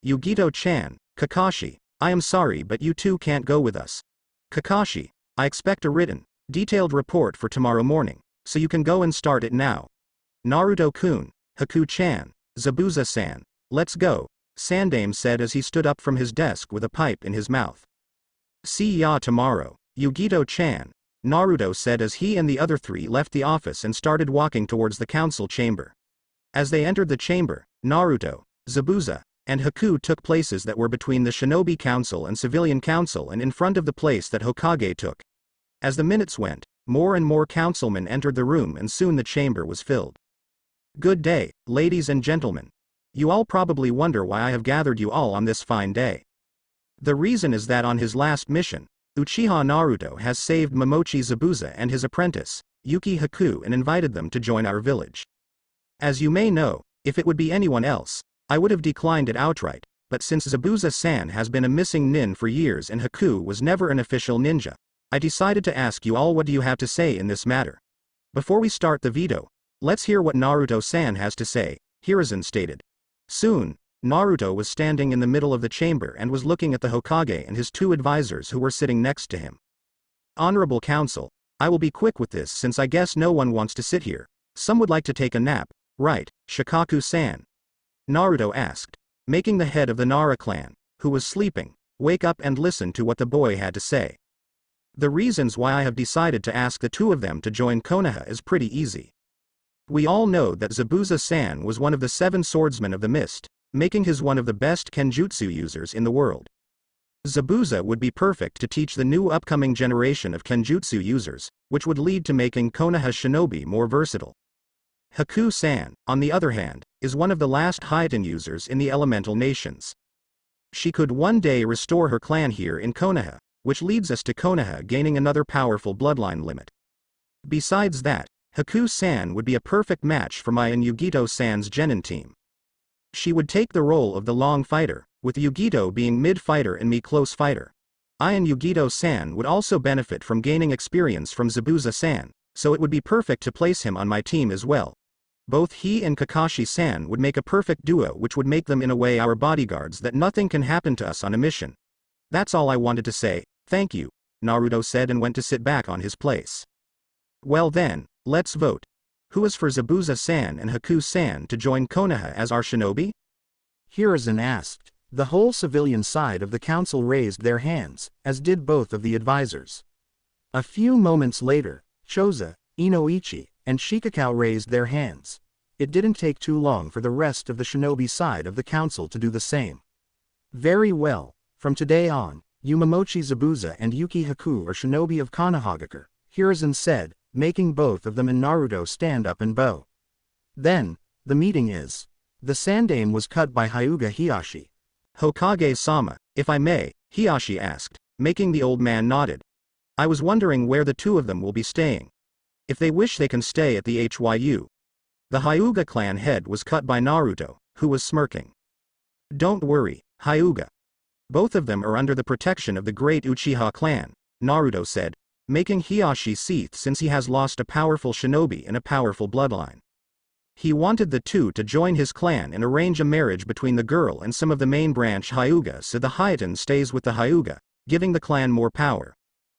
Yugito-chan, Kakashi, I am sorry but you two can't go with us. Kakashi, I expect a written, detailed report for tomorrow morning, so you can go and start it now. Naruto-kun, Haku-chan, Zabuza-san, let's go, Sandaime said as he stood up from his desk with a pipe in his mouth. See ya tomorrow, Yugito-chan, Naruto said as he and the other 3 left the office and started walking towards the council chamber. As they entered the chamber, Naruto, Zabuza, and Haku took places that were between the Shinobi Council and Civilian Council and in front of the place that Hokage took. As the minutes went, more and more councilmen entered the room and soon the chamber was filled. Good day, ladies and gentlemen. You all probably wonder why I have gathered you all on this fine day. The reason is that on his last mission, Uchiha Naruto has saved Momochi Zabuza and his apprentice, Yuki Haku and invited them to join our village. As you may know, if it would be anyone else, I would have declined it outright, but since Zabuza-san has been a missing nin for years and Haku was never an official ninja, I decided to ask you all what do you have to say in this matter. Before we start the veto, let's hear what Naruto-san has to say, Hiruzen stated. Soon, Naruto was standing in the middle of the chamber and was looking at the Hokage and his two advisors who were sitting next to him. Honorable Council, I will be quick with this since I guess no one wants to sit here. Some would like to take a nap, right, Shikaku-san? Naruto asked, making the head of the Nara clan, who was sleeping, wake up and listen to what the boy had to say. The reasons why I have decided to ask the two of them to join Konoha is pretty easy. We all know that Zabuza-san was one of the 7 swordsmen of the mist, making his one of the best kenjutsu users in the world. Zabuza would be perfect to teach the new upcoming generation of kenjutsu users, which would lead to making Konoha shinobi more versatile. Haku-san, on the other hand, is one of the last Hyutin users in the elemental nations. She could one day restore her clan here in Konoha, which leads us to Konoha gaining another powerful bloodline limit. Besides that, Haku-san would be a perfect match for my and Yugito-san's genin team. She would take the role of the long fighter, with Yugito being mid-fighter and me close fighter. I and Yugito-san would also benefit from gaining experience from Zabuza-san, so it would be perfect to place him on my team as well. Both he and Kakashi-san would make a perfect duo which would make them in a way our bodyguards that nothing can happen to us on a mission. That's all I wanted to say, thank you, Naruto said and went to sit back on his place. Well then, let's vote. Who is for Zabuza-san and Haku-san to join Konoha as our shinobi? Hiruzen asked. The whole civilian side of the council raised their hands, as did both of the advisors. A few moments later, Choza, Inoichi, and Shikakao raised their hands. It didn't take too long for the rest of the shinobi side of the council to do the same. Very well, from today on, Yumamochi Zabuza and Yuki Haku are shinobi of Konohagakure, Hiruzen said, making both of them and Naruto stand up and bow. Then, the meeting is. The sandame was cut by Hyuga Hiyashi. Hokage-sama, if I may, Hiyashi asked, making the old man nodded. I was wondering where the two of them will be staying. If they wish they can stay at the HYU. The Hyuga clan head was cut by Naruto, who was smirking. Don't worry, Hyuga. Both of them are under the protection of the great Uchiha clan, Naruto said, making Hiyashi seethe since he has lost a powerful shinobi and a powerful bloodline. He wanted the two to join his clan and arrange a marriage between the girl and some of the main branch Hyuga so the Hyutin stays with the Hyuga, giving the clan more power.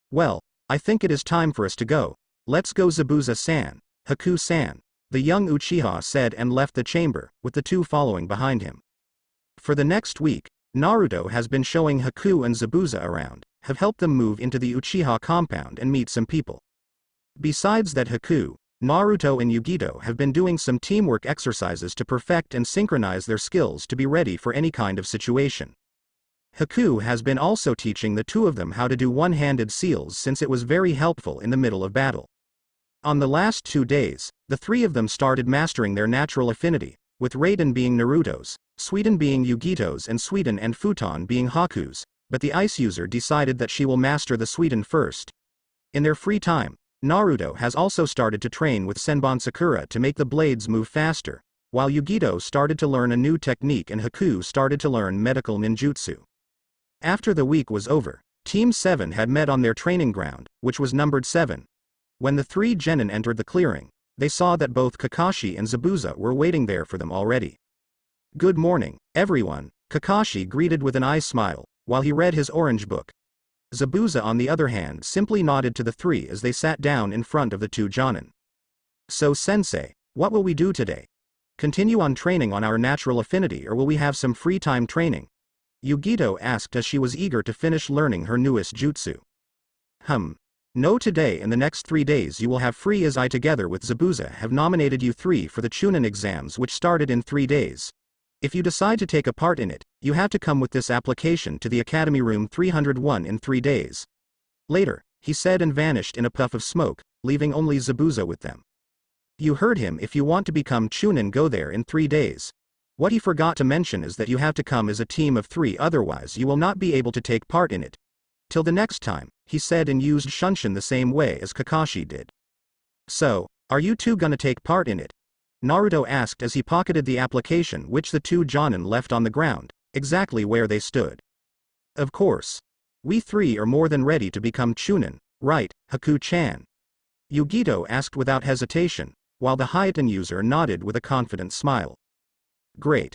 Well, I think it is time for us to go. Let's go Zabuza-san, Haku-san, the young Uchiha said and left the chamber, with the two following behind him. For the next week, Naruto has been showing Haku and Zabuza around, have helped them move into the Uchiha compound and meet some people. Besides that, Haku, Naruto and Yugito have been doing some teamwork exercises to perfect and synchronize their skills to be ready for any kind of situation. Haku has been also teaching the two of them how to do one-handed seals since it was very helpful in the middle of battle. On the last 2 days, the three of them started mastering their natural affinity, with Raiden being Naruto's, Suiden being Yugito's and Suiden and Futon being Haku's, but the ice user decided that she will master the Suiden first. In their free time, Naruto has also started to train with Senbon Sakura to make the blades move faster, while Yugito started to learn a new technique and Haku started to learn medical ninjutsu. After the week was over, Team 7 had met on their training ground, which was numbered 7. When the 3 genin entered the clearing, they saw that both Kakashi and Zabuza were waiting there for them already. Good morning, everyone, Kakashi greeted with an eye smile, while he read his orange book. Zabuza on the other hand simply nodded to the 3 as they sat down in front of the 2 jonin. So sensei, what will we do today? Continue on training on our natural affinity or will we have some free time training? Yugito asked as she was eager to finish learning her newest jutsu. No, today and the next 3 days you will have free as I together with Zabuza have nominated you 3 for the Chunin exams which started in 3 days. If you decide to take a part in it, you have to come with this application to the Academy Room 301 in 3 days. Later, he said and vanished in a puff of smoke, leaving only Zabuza with them. You heard him. If you want to become Chunin, go there in 3 days. What he forgot to mention is that you have to come as a team of 3, otherwise you will not be able to take part in it. Till the next time, he said and used Shunshin the same way as Kakashi did. So, are you two gonna take part in it? Naruto asked as he pocketed the application which the two Jonin left on the ground, exactly where they stood. Of course. We three are more than ready to become Chunin, right, Haku-chan? Yugito asked without hesitation, while the Hayaten user nodded with a confident smile. Great.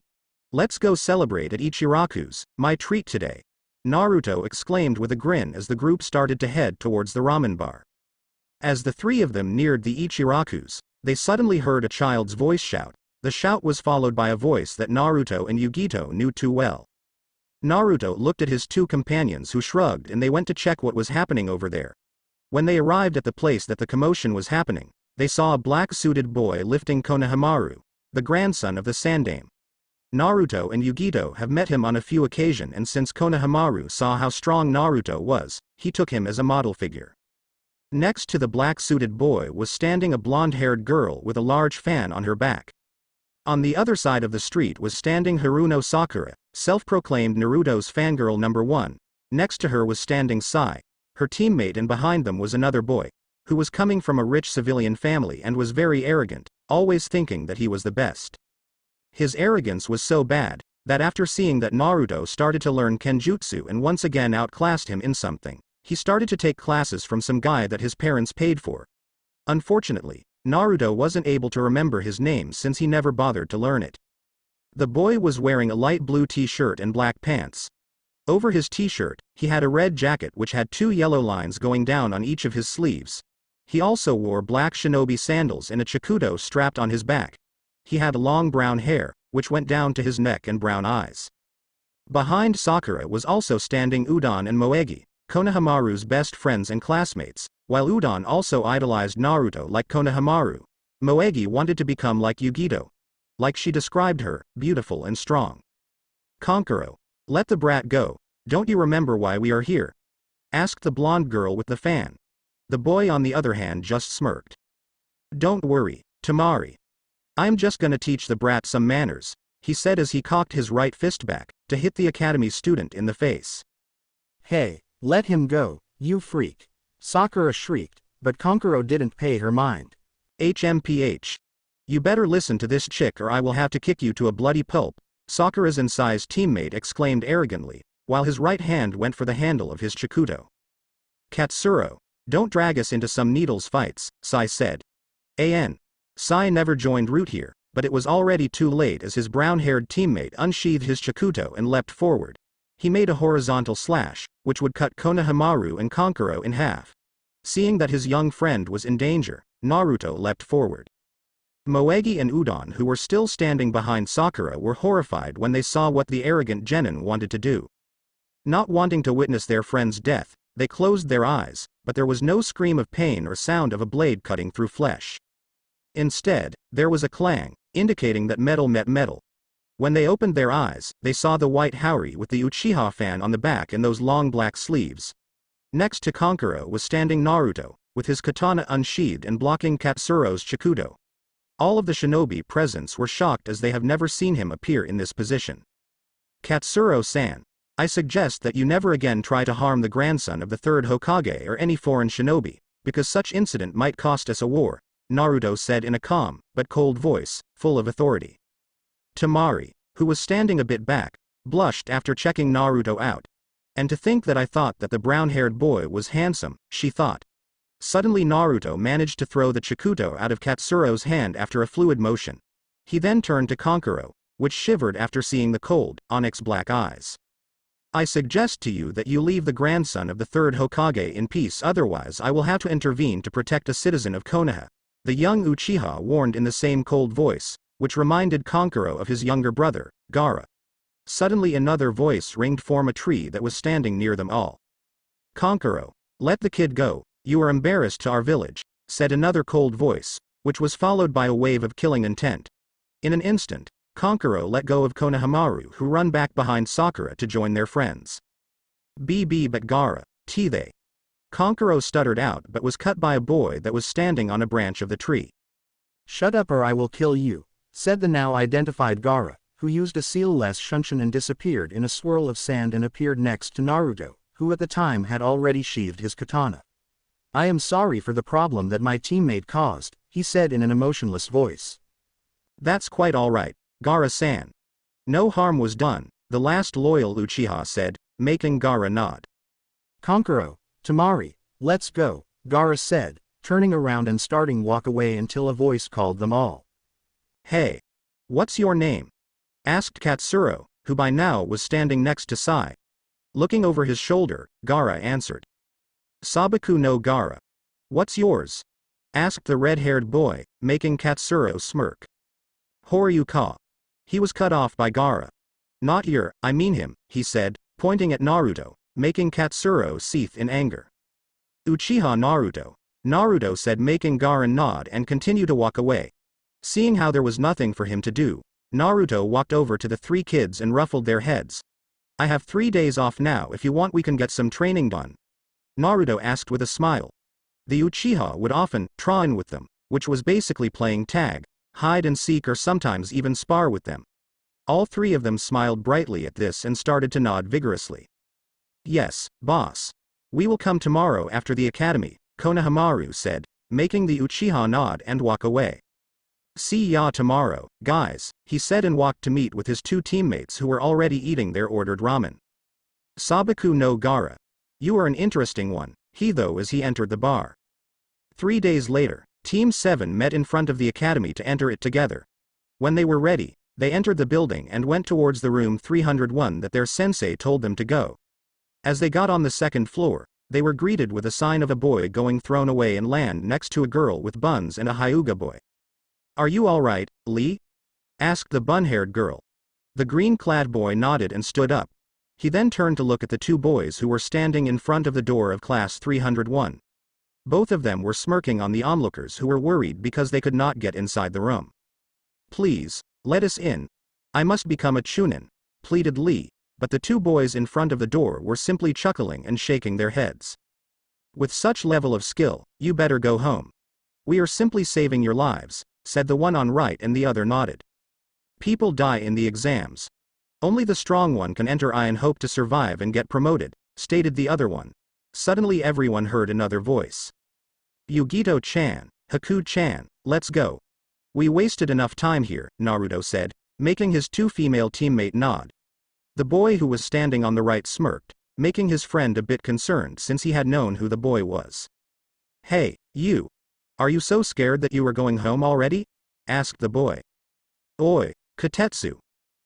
Let's go celebrate at Ichiraku's, my treat today. Naruto exclaimed with a grin as the group started to head towards the ramen bar. As the three of them neared the Ichiraku's, they suddenly heard a child's voice shout. The shout was followed by a voice that Naruto and Yugito knew too well. Naruto looked at his two companions who shrugged and they went to check what was happening over there. When they arrived at the place that the commotion was happening, they saw a black-suited boy lifting Konohamaru, the grandson of the Sandame. Naruto and Yugito have met him on a few occasions, and since Konohamaru saw how strong Naruto was, he took him as a model figure. Next to the black-suited boy was standing a blonde-haired girl with a large fan on her back. On the other side of the street was standing Haruno Sakura, self-proclaimed Naruto's fangirl number 1. Next to her was standing Sai, her teammate, and behind them was another boy, who was coming from a rich civilian family and was very arrogant, always thinking that he was the best. His arrogance was so bad, that after seeing that Naruto started to learn Kenjutsu and once again outclassed him in something, he started to take classes from some guy that his parents paid for. Unfortunately, Naruto wasn't able to remember his name since he never bothered to learn it. The boy was wearing a light blue t-shirt and black pants. Over his t-shirt, he had a red jacket which had 2 yellow lines going down on each of his sleeves. He also wore black shinobi sandals and a chikudo strapped on his back. He had long brown hair, which went down to his neck, and brown eyes. Behind Sakura was also standing Udon and Moegi, Konohamaru's best friends and classmates. While Udon also idolized Naruto like Konohamaru, Moegi wanted to become like Yugito. Like she described her, beautiful and strong. Kankuro, let the brat go, don't you remember why we are here? Asked the blonde girl with the fan. The boy on the other hand just smirked. Don't worry, Tamari. I'm just gonna teach the brat some manners, he said as he cocked his right fist back, to hit the academy student in the face. Hey, let him go, you freak. Sakura shrieked, but Kankuro didn't pay her mind. HMPH. You better listen to this chick or I will have to kick you to a bloody pulp, Sakura's and Sai's teammate exclaimed arrogantly, while his right hand went for the handle of his chikudo. Katsuro, don't drag us into some needles fights, Sai said. Sai never joined Root here, but it was already too late as his brown-haired teammate unsheathed his chikudo and leapt forward. He made a horizontal slash, which would cut Konohamaru and Kankuro in half. Seeing that his young friend was in danger, Naruto leapt forward. Moegi and Udon, who were still standing behind Sakura, were horrified when they saw what the arrogant genin wanted to do. Not wanting to witness their friend's death, they closed their eyes, but there was no scream of pain or sound of a blade cutting through flesh. Instead, there was a clang, indicating that metal met metal. When they opened their eyes, they saw the white Haori with the Uchiha fan on the back and those long black sleeves. Next to Kankuro was standing Naruto, with his katana unsheathed and blocking Katsuro's chikudo. All of the shinobi presents were shocked as they have never seen him appear in this position. Katsuro-san, I suggest that you never again try to harm the grandson of the third Hokage or any foreign shinobi, because such incident might cost us a war, Naruto said in a calm, but cold voice, full of authority. Tamari, who was standing a bit back, blushed after checking Naruto out. And to think that I thought that the brown-haired boy was handsome, she thought. Suddenly Naruto managed to throw the chikudo out of Katsuro's hand after a fluid motion. He then turned to Kankuro, which shivered after seeing the cold, onyx-black eyes. I suggest to you that you leave the grandson of the third Hokage in peace, otherwise I will have to intervene to protect a citizen of Konoha. The young Uchiha warned in the same cold voice, which reminded Kankuro of his younger brother, Gaara. Suddenly another voice ringed from a tree that was standing near them all. Kankuro, let the kid go, you are embarrassed to our village, said another cold voice, which was followed by a wave of killing intent. In an instant, Kankuro let go of Konohamaru, who ran back behind Sakura to join their friends. BB but Gaara, they. Kankuro stuttered out but was cut by a boy that was standing on a branch of the tree. Shut up or I will kill you, said the now identified Gaara, who used a seal-less shunshin and disappeared in a swirl of sand and appeared next to Naruto, who at the time had already sheathed his katana. I am sorry for the problem that my teammate caused, he said in an emotionless voice. That's quite alright, Gaara-san. No harm was done, the last loyal Uchiha said, making Gaara nod. Kankuro, Tamari, let's go, Gaara said, turning around and starting walk away until a voice called them all. Hey. What's your name? Asked Katsuro, who by now was standing next to Sai. Looking over his shoulder, Gaara answered. Sabaku no Gaara. What's yours? Asked the red-haired boy, making Katsuro smirk. Horyu ka. He was cut off by Gaara. Not your, I mean him, he said, pointing at Naruto, making Katsuro seethe in anger. Uchiha Naruto. Naruto said, making Gaara nod and continue to walk away. Seeing how there was nothing for him to do, Naruto walked over to the three kids and ruffled their heads. I have 3 days off now, if you want we can get some training done. Naruto asked with a smile. The Uchiha would often train with them, which was basically playing tag, hide and seek, or sometimes even spar with them. All 3 of them smiled brightly at this and started to nod vigorously. Yes, boss. We will come tomorrow after the academy, Konohamaru said, making the Uchiha nod and walk away. See ya tomorrow, guys, he said and walked to meet with his 2 teammates who were already eating their ordered ramen. Sabaku no Gaara. You are an interesting one, he though as he entered the bar. 3 days later, Team 7 met in front of the academy to enter it together. When they were ready, they entered the building and went towards the room 301 that their sensei told them to go. As they got on the 2nd floor, they were greeted with a sign of a boy going thrown away and land next to a girl with buns and a Hyuga boy. Are you alright, Lee? Asked the bun-haired girl. The green-clad boy nodded and stood up. He then turned to look at the 2 boys who were standing in front of the door of class 301. Both of them were smirking on the onlookers who were worried because they could not get inside the room. Please, let us in. I must become a chunin, pleaded Lee, but the 2 boys in front of the door were simply chuckling and shaking their heads. With such level of skill, you better go home. We are simply saving your lives, said the one on right, and the other nodded. People die in the exams. Only the strong one can enter I and hope to survive and get promoted, stated the other one. Suddenly everyone heard another voice. Yugito-chan, Haku-chan, let's go. We wasted enough time here, Naruto said, making his 2 female teammate nod. The boy who was standing on the right smirked, making his friend a bit concerned since he had known who the boy was. Hey, you. Are you so scared that you are going home already? Asked the boy. Oi, Kotetsu.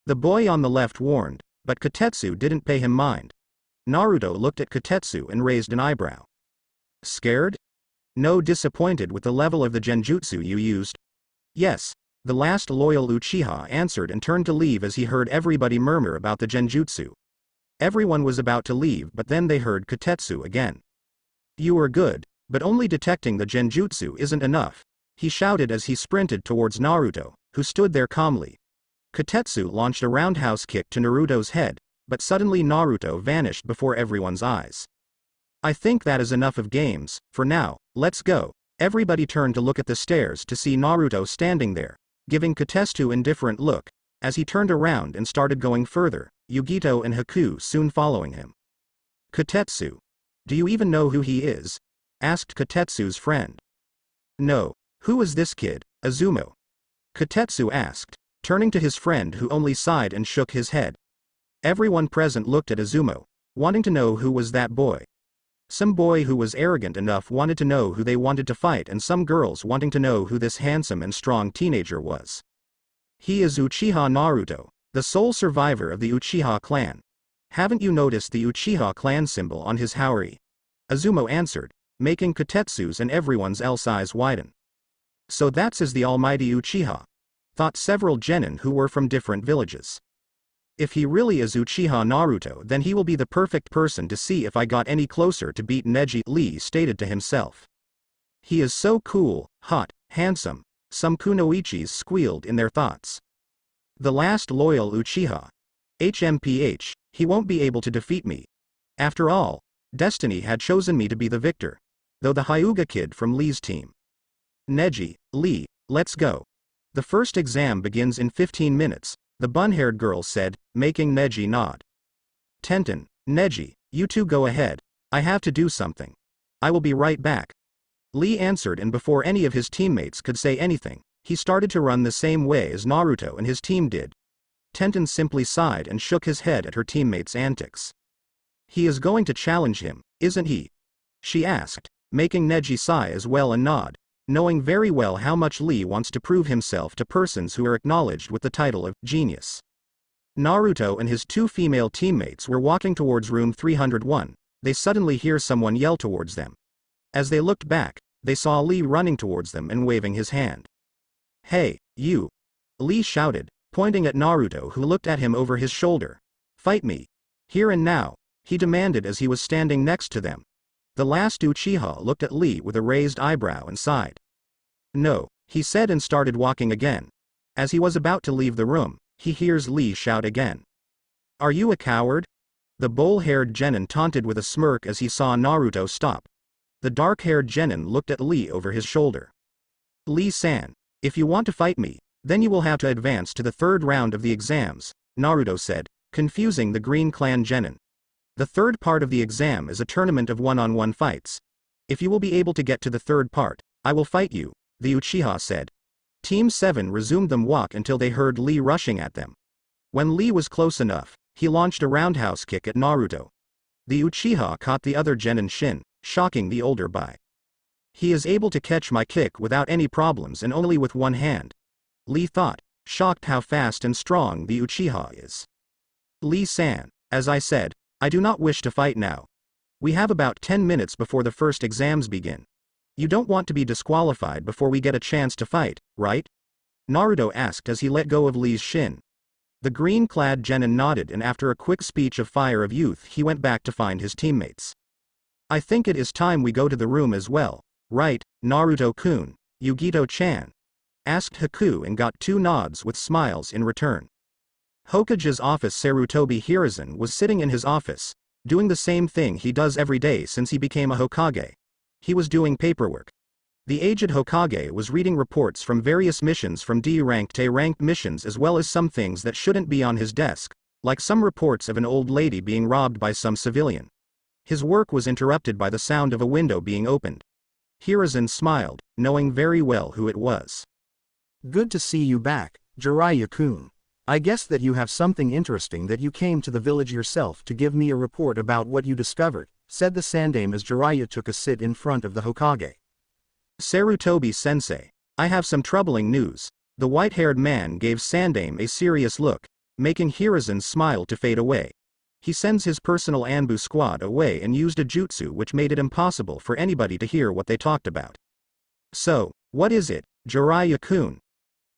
The boy on the left warned, but Kotetsu didn't pay him mind. Naruto looked at Kotetsu and raised an eyebrow. Scared? No, disappointed with the level of the genjutsu you used? Yes, the last loyal Uchiha answered and turned to leave as he heard everybody murmur about the genjutsu. Everyone was about to leave, but then they heard Kotetsu again. You are good, but only detecting the genjutsu isn't enough, he shouted as he sprinted towards Naruto, who stood there calmly. Kotetsu launched a roundhouse kick to Naruto's head, but suddenly Naruto vanished before everyone's eyes. I think that is enough of games, for now, let's go. Everybody turned to look at the stairs to see Naruto standing there, giving Kotetsu an indifferent look, as he turned around and started going further, Yugito and Haku soon following him. Kotetsu. Do you even know who he is? Asked Kotetsu's friend. No, who is this kid, Azumo? Kotetsu asked, turning to his friend who only sighed and shook his head. Everyone present looked at Azumo, wanting to know who was that boy. Some boy who was arrogant enough wanted to know who they wanted to fight, and some girls wanting to know who this handsome and strong teenager was. He is Uchiha Naruto, the sole survivor of the Uchiha clan. Haven't you noticed the Uchiha clan symbol on his haori? Azumo answered, making Kotetsu's and everyone's else eyes widen. So that's as the almighty Uchiha, thought several genin who were from different villages. If he really is Uchiha Naruto, then he will be the perfect person to see if I got any closer to beat Neji, Lee stated to himself. He is so cool, hot, handsome, some kunoichis squealed in their thoughts. The last loyal Uchiha. HMPH, he won't be able to defeat me. After all, destiny had chosen me to be the victor, though the Hyuga kid from Lee's team. Neji, Lee, let's go. The first exam begins in 15 minutes, the bun-haired girl said, making Neji nod. Tenten, Neji, you two go ahead, I have to do something. I will be right back. Lee answered, and before any of his teammates could say anything, he started to run the same way as Naruto and his team did. Tenten simply sighed and shook his head at her teammates' antics. He is going to challenge him, isn't he? She asked, making Neji sigh as well and nod, knowing very well how much Lee wants to prove himself to persons who are acknowledged with the title of genius. Naruto and his two female teammates were walking towards room 301. They suddenly hear someone yell towards them. As they looked back, they saw Lee running towards them and waving his hand. "Hey, you!" Lee shouted, pointing at Naruto, who looked at him over his shoulder. "Fight me! Here and now!" he demanded as he was standing next to them. The last Uchiha looked at Lee with a raised eyebrow and sighed. "No," he said, and started walking again. As he was about to leave the room, he hears Lee shout again. "Are you a coward?" The bowl-haired genin taunted with a smirk as he saw Naruto stop. The dark-haired genin looked at Lee over his shoulder. "Lee-san, if you want to fight me, then you will have to advance to the third round of the exams," Naruto said, confusing the Green Clan genin. "The third part of the exam is a tournament of one-on-one fights. If you will be able to get to the third part, I will fight you," the Uchiha said. Team 7 resumed them walk until they heard Lee rushing at them. When Lee was close enough, he launched a roundhouse kick at Naruto. The Uchiha caught the other genin shin, shocking the older by. "He is able to catch my kick without any problems and only with one hand," Lee thought, shocked how fast and strong the Uchiha is. "Lee-san, as I said, I do not wish to fight now. We have about 10 minutes before the first exams begin. You don't want to be disqualified before we get a chance to fight, right?" Naruto asked as he let go of Lee's shin. The green-clad genin nodded, and after a quick speech of fire of youth, he went back to find his teammates. "I think it is time we go to the room as well, right, Naruto-kun, Yugito-chan?" asked Haku, and got two nods with smiles in return. Hokage's office. Sarutobi Hiruzen was sitting in his office, doing the same thing he does every day since he became a Hokage. He was doing paperwork. The aged Hokage was reading reports from various missions, from D-ranked to A-ranked missions, as well as some things that shouldn't be on his desk, like some reports of an old lady being robbed by some civilian. His work was interrupted by the sound of a window being opened. Hiruzen smiled, knowing very well who it was. "Good to see you back, Jiraiya-kun. I guess that you have something interesting that you came to the village yourself to give me a report about what you discovered," said the Sandaime as Jiraiya took a sit in front of the Hokage. "Sarutobi-sensei, I have some troubling news." The white-haired man gave Sandaime a serious look, making Hiruzen's smile to fade away. He sends his personal Anbu squad away and used a jutsu which made it impossible for anybody to hear what they talked about. "So, what is it, Jiraiya-kun?"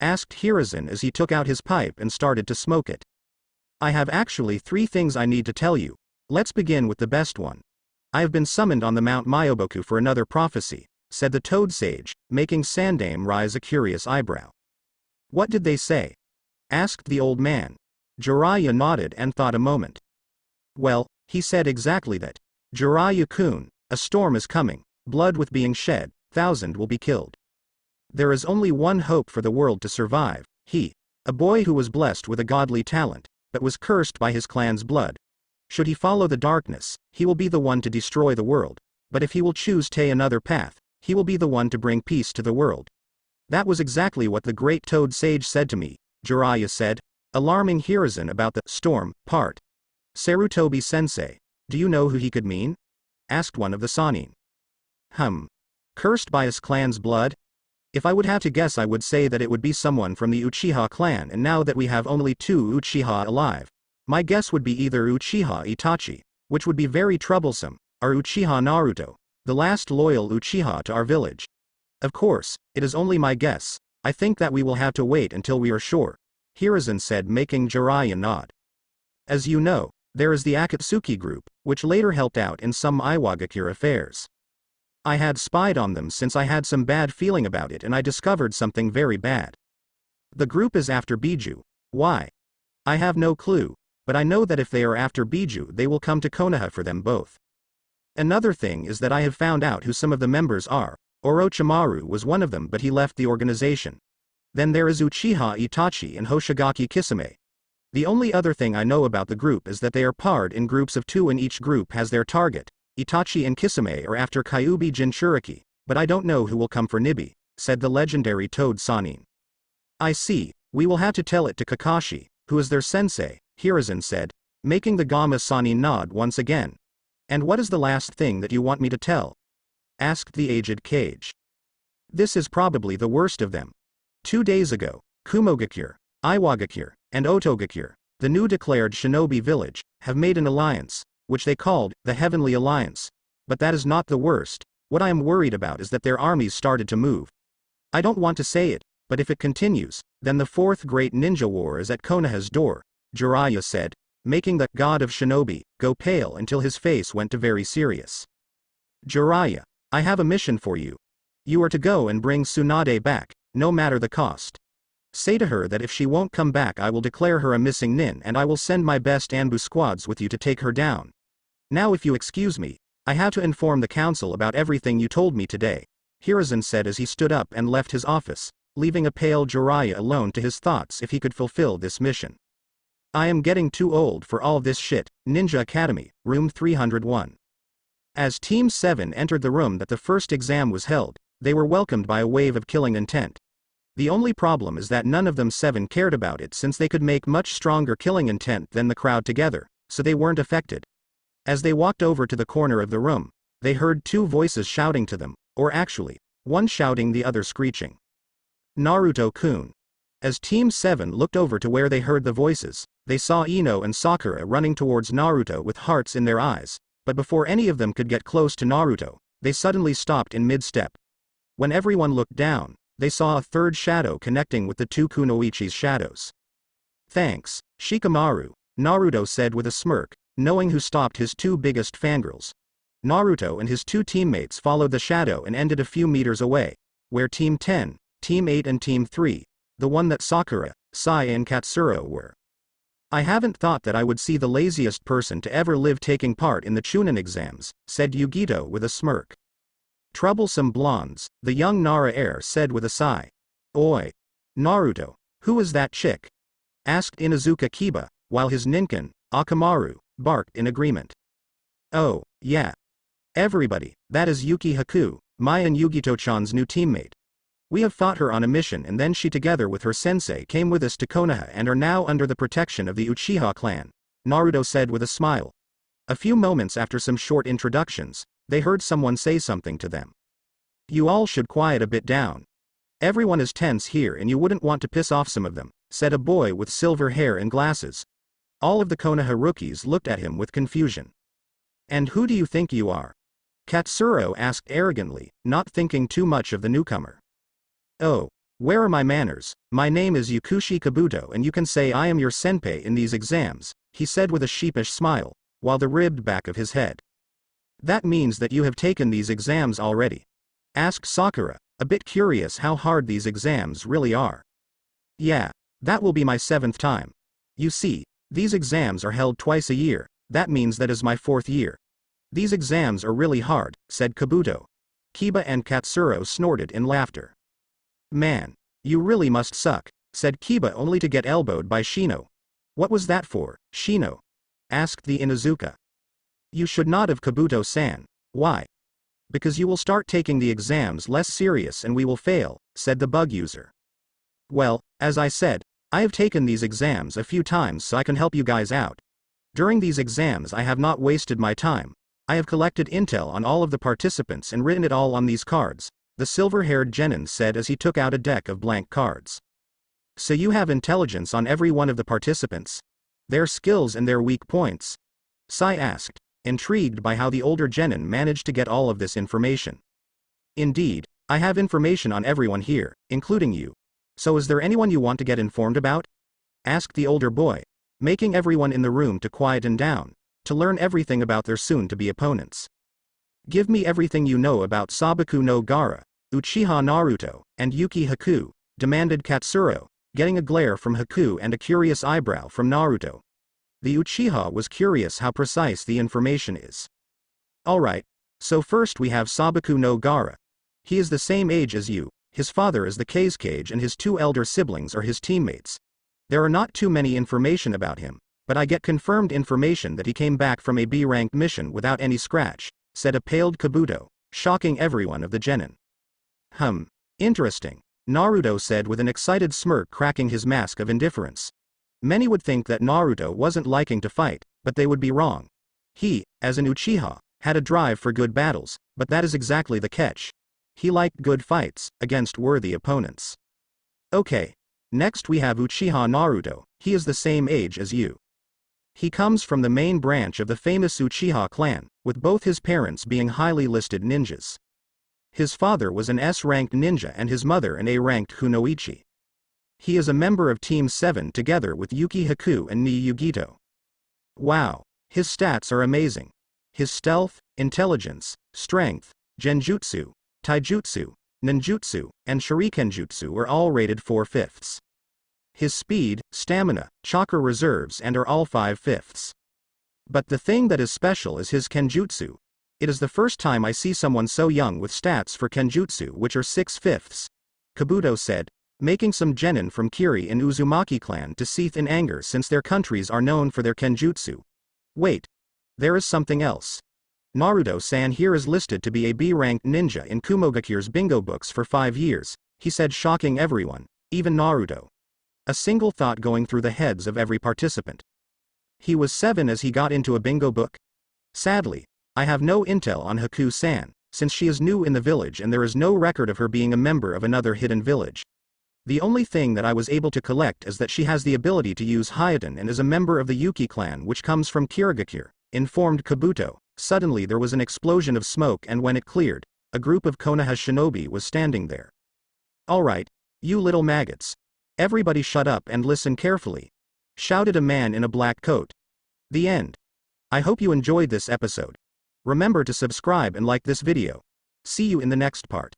asked Hiruzen as he took out his pipe and started to smoke it. "I have actually 3 things I need to tell you. Let's begin with the best one. I have been summoned on the Mount Myoboku for another prophecy," said the Toad Sage, making Sandaime raise a curious eyebrow. "What did they say?" asked the old man. Jiraiya nodded and thought a moment. "Well, he said exactly that. Jiraiya-kun, a storm is coming, blood with being shed, 1,000 will be killed. There is only one hope for the world to survive. He, a boy who was blessed with a godly talent, but was cursed by his clan's blood. Should he follow the darkness, he will be the one to destroy the world, but if he will choose another path, he will be the one to bring peace to the world." "That was exactly what the great Toad Sage said to me," Jiraiya said, alarming Hiruzen about the storm part. "Sarutobi-sensei, do you know who he could mean?" asked one of the Sannin. Cursed by his clan's blood? If I would have to guess, I would say that it would be someone from the Uchiha clan, and now that we have only 2 Uchiha alive, my guess would be either Uchiha Itachi, which would be very troublesome, or Uchiha Naruto, the last loyal Uchiha to our village. Of course, it is only my guess. I think that we will have to wait until we are sure," Hiruzen said, making Jiraiya nod. "As you know, there is the Akatsuki group, which later helped out in some Iwagakure affairs. I had spied on them since I had some bad feeling about it, and I discovered something very bad. The group is after Biju. Why? I have no clue, but I know that if they are after Biju, they will come to Konoha for them both. Another thing is that I have found out who some of the members are. Orochimaru was one of them, but he left the organization. Then there is Uchiha Itachi and Hoshigaki Kisame. The only other thing I know about the group is that they are paired in groups of 2 and each group has their target. Itachi and Kisame are after Kyuubi Jinchuriki, but I don't know who will come for Nibi, said the legendary Toad Sanin. I see, we will have to tell it to Kakashi, who is their sensei, Hiruzen said, making the Gamma Sanin nod once again. And what is the last thing that you want me to tell? Asked the aged Kage. This is probably the worst of them. 2 days ago, Kumogakure, Iwagakure, and Otogakure, the new declared shinobi village, have made an alliance, which they called the Heavenly Alliance. But that is not the worst. What I am worried about is that their armies started to move. I don't want to say it, but if it continues, then the fourth great ninja war is at Konoha's door, Jiraiya said, making the god of shinobi go pale until his face went to very serious. Jiraiya, I have a mission for you. You are to go and bring Tsunade back, no matter the cost. Say to her that if she won't come back I will declare her a missing nin and I will send my best Anbu squads with you to take her down. Now if you excuse me, I have to inform the council about everything you told me today, Hiruzen said as he stood up and left his office, leaving a pale Jiraiya alone to his thoughts if he could fulfill this mission. I am getting too old for all this shit, Ninja Academy, room 301. As Team 7 entered the room that the first exam was held, they were welcomed by a wave of killing intent. The only problem is that none of them 7 cared about it since they could make much stronger killing intent than the crowd together, so they weren't affected. As they walked over to the corner of the room, they heard 2 voices shouting to them, or actually, one shouting the other screeching. Naruto-kun. As Team 7 looked over to where they heard the voices, they saw Ino and Sakura running towards Naruto with hearts in their eyes, but before any of them could get close to Naruto, they suddenly stopped in mid-step. When everyone looked down, they saw a third shadow connecting with the 2 Kunoichi's shadows. Thanks, Shikamaru, Naruto said with a smirk, knowing who stopped his 2 biggest fangirls. Naruto and his 2 teammates followed the shadow and ended a few meters away, where Team 10, Team 8 and Team 3, the one that Sakura, Sai and Katsuro were. I haven't thought that I would see the laziest person to ever live taking part in the Chunin exams, said Yugito with a smirk. Troublesome blondes, the young Nara heir said with a sigh. Oi! Naruto, who is that chick? Asked Inuzuka Kiba, while his ninkin, Akamaru, barked in agreement. Oh, yeah. Everybody, that is Yuki Haku, Mai and Yugito-chan's new teammate. We have fought her on a mission and then she together with her sensei came with us to Konoha and are now under the protection of the Uchiha clan, Naruto said with a smile. A few moments after some short introductions, they heard someone say something to them. You all should quiet a bit down. Everyone is tense here and you wouldn't want to piss off some of them, said a boy with silver hair and glasses. All of the Konoha rookies looked at him with confusion. And who do you think you are? Katsuro asked arrogantly, not thinking too much of the newcomer. Oh, where are my manners? My name is Yukushi Kabuto and you can say I am your senpai in these exams, he said with a sheepish smile, while the ribbed back of his head. That means that you have taken these exams already? Asked Sakura, a bit curious how hard these exams really are. Yeah, that will be my 7th time. You see, these exams are held twice a year, that means that is my 4th year. These exams are really hard, said Kabuto. Kiba and Katsuro snorted in laughter. Man, you really must suck, said Kiba only to get elbowed by Shino. What was that for, Shino? Asked the Inuzuka. You should not have, Kabuto-san. Why? Because you will start taking the exams less serious and we will fail, said the bug user. Well, as I said, I have taken these exams a few times so I can help you guys out. During these exams I have not wasted my time. I have collected intel on all of the participants and written it all on these cards, the silver-haired genin said as he took out a deck of blank cards. So you have intelligence on every one of the participants? Their skills and their weak points? Sai asked, intrigued by how the older genin managed to get all of this information. Indeed, I have information on everyone here, including you. So is there anyone you want to get informed about? Asked the older boy, making everyone in the room to quieten down, to learn everything about their soon-to-be opponents. Give me everything you know about Sabaku no Gaara, Uchiha Naruto, and Yuki Haku, demanded Katsuro, getting a glare from Haku and a curious eyebrow from Naruto. The Uchiha was curious how precise the information is. Alright, so first we have Sabaku no Gaara. He is the same age as you, his father is the Kazekage and his 2 elder siblings are his teammates. There are not too many information about him, but I get confirmed information that he came back from a B-ranked mission without any scratch, said a paled Kabuto, shocking everyone of the genin. Interesting, Naruto said with an excited smirk cracking his mask of indifference. Many would think that Naruto wasn't liking to fight, but they would be wrong. He, as an Uchiha, had a drive for good battles, but that is exactly the catch. He liked good fights, against worthy opponents. Okay. Next we have Uchiha Naruto, he is the same age as you. He comes from the main branch of the famous Uchiha clan, with both his parents being highly listed ninjas. His father was an S-ranked ninja and his mother an A-ranked kunoichi. He is a member of Team 7 together with Yuki Haku and Ni Yugito. Wow, his stats are amazing. His stealth, intelligence, strength, genjutsu, taijutsu, ninjutsu, and shurikenjutsu are all rated 4/5. His speed, stamina, chakra reserves and are all 5/5. But the thing that is special is his kenjutsu. It is the first time I see someone so young with stats for kenjutsu which are 6/5. Kabuto said, making some genin from Kiri and Uzumaki clan to seethe in anger since their countries are known for their kenjutsu. Wait. There is something else. Naruto-san here is listed to be a B-ranked ninja in Kumogakir's bingo books for 5 years, he said, shocking everyone, even Naruto. A single thought going through the heads of every participant. He was 7 as he got into a bingo book? Sadly, I have no intel on Haku-san, since she is new in the village and there is no record of her being a member of another hidden village. The only thing that I was able to collect is that she has the ability to use Hyoden and is a member of the Yuki clan which comes from Kirigakure, informed Kabuto. Suddenly there was an explosion of smoke and when it cleared, a group of Konoha shinobi was standing there. Alright, you little maggots. Everybody shut up and listen carefully, shouted a man in a black coat. The end. I hope you enjoyed this episode. Remember to subscribe and like this video. See you in the next part.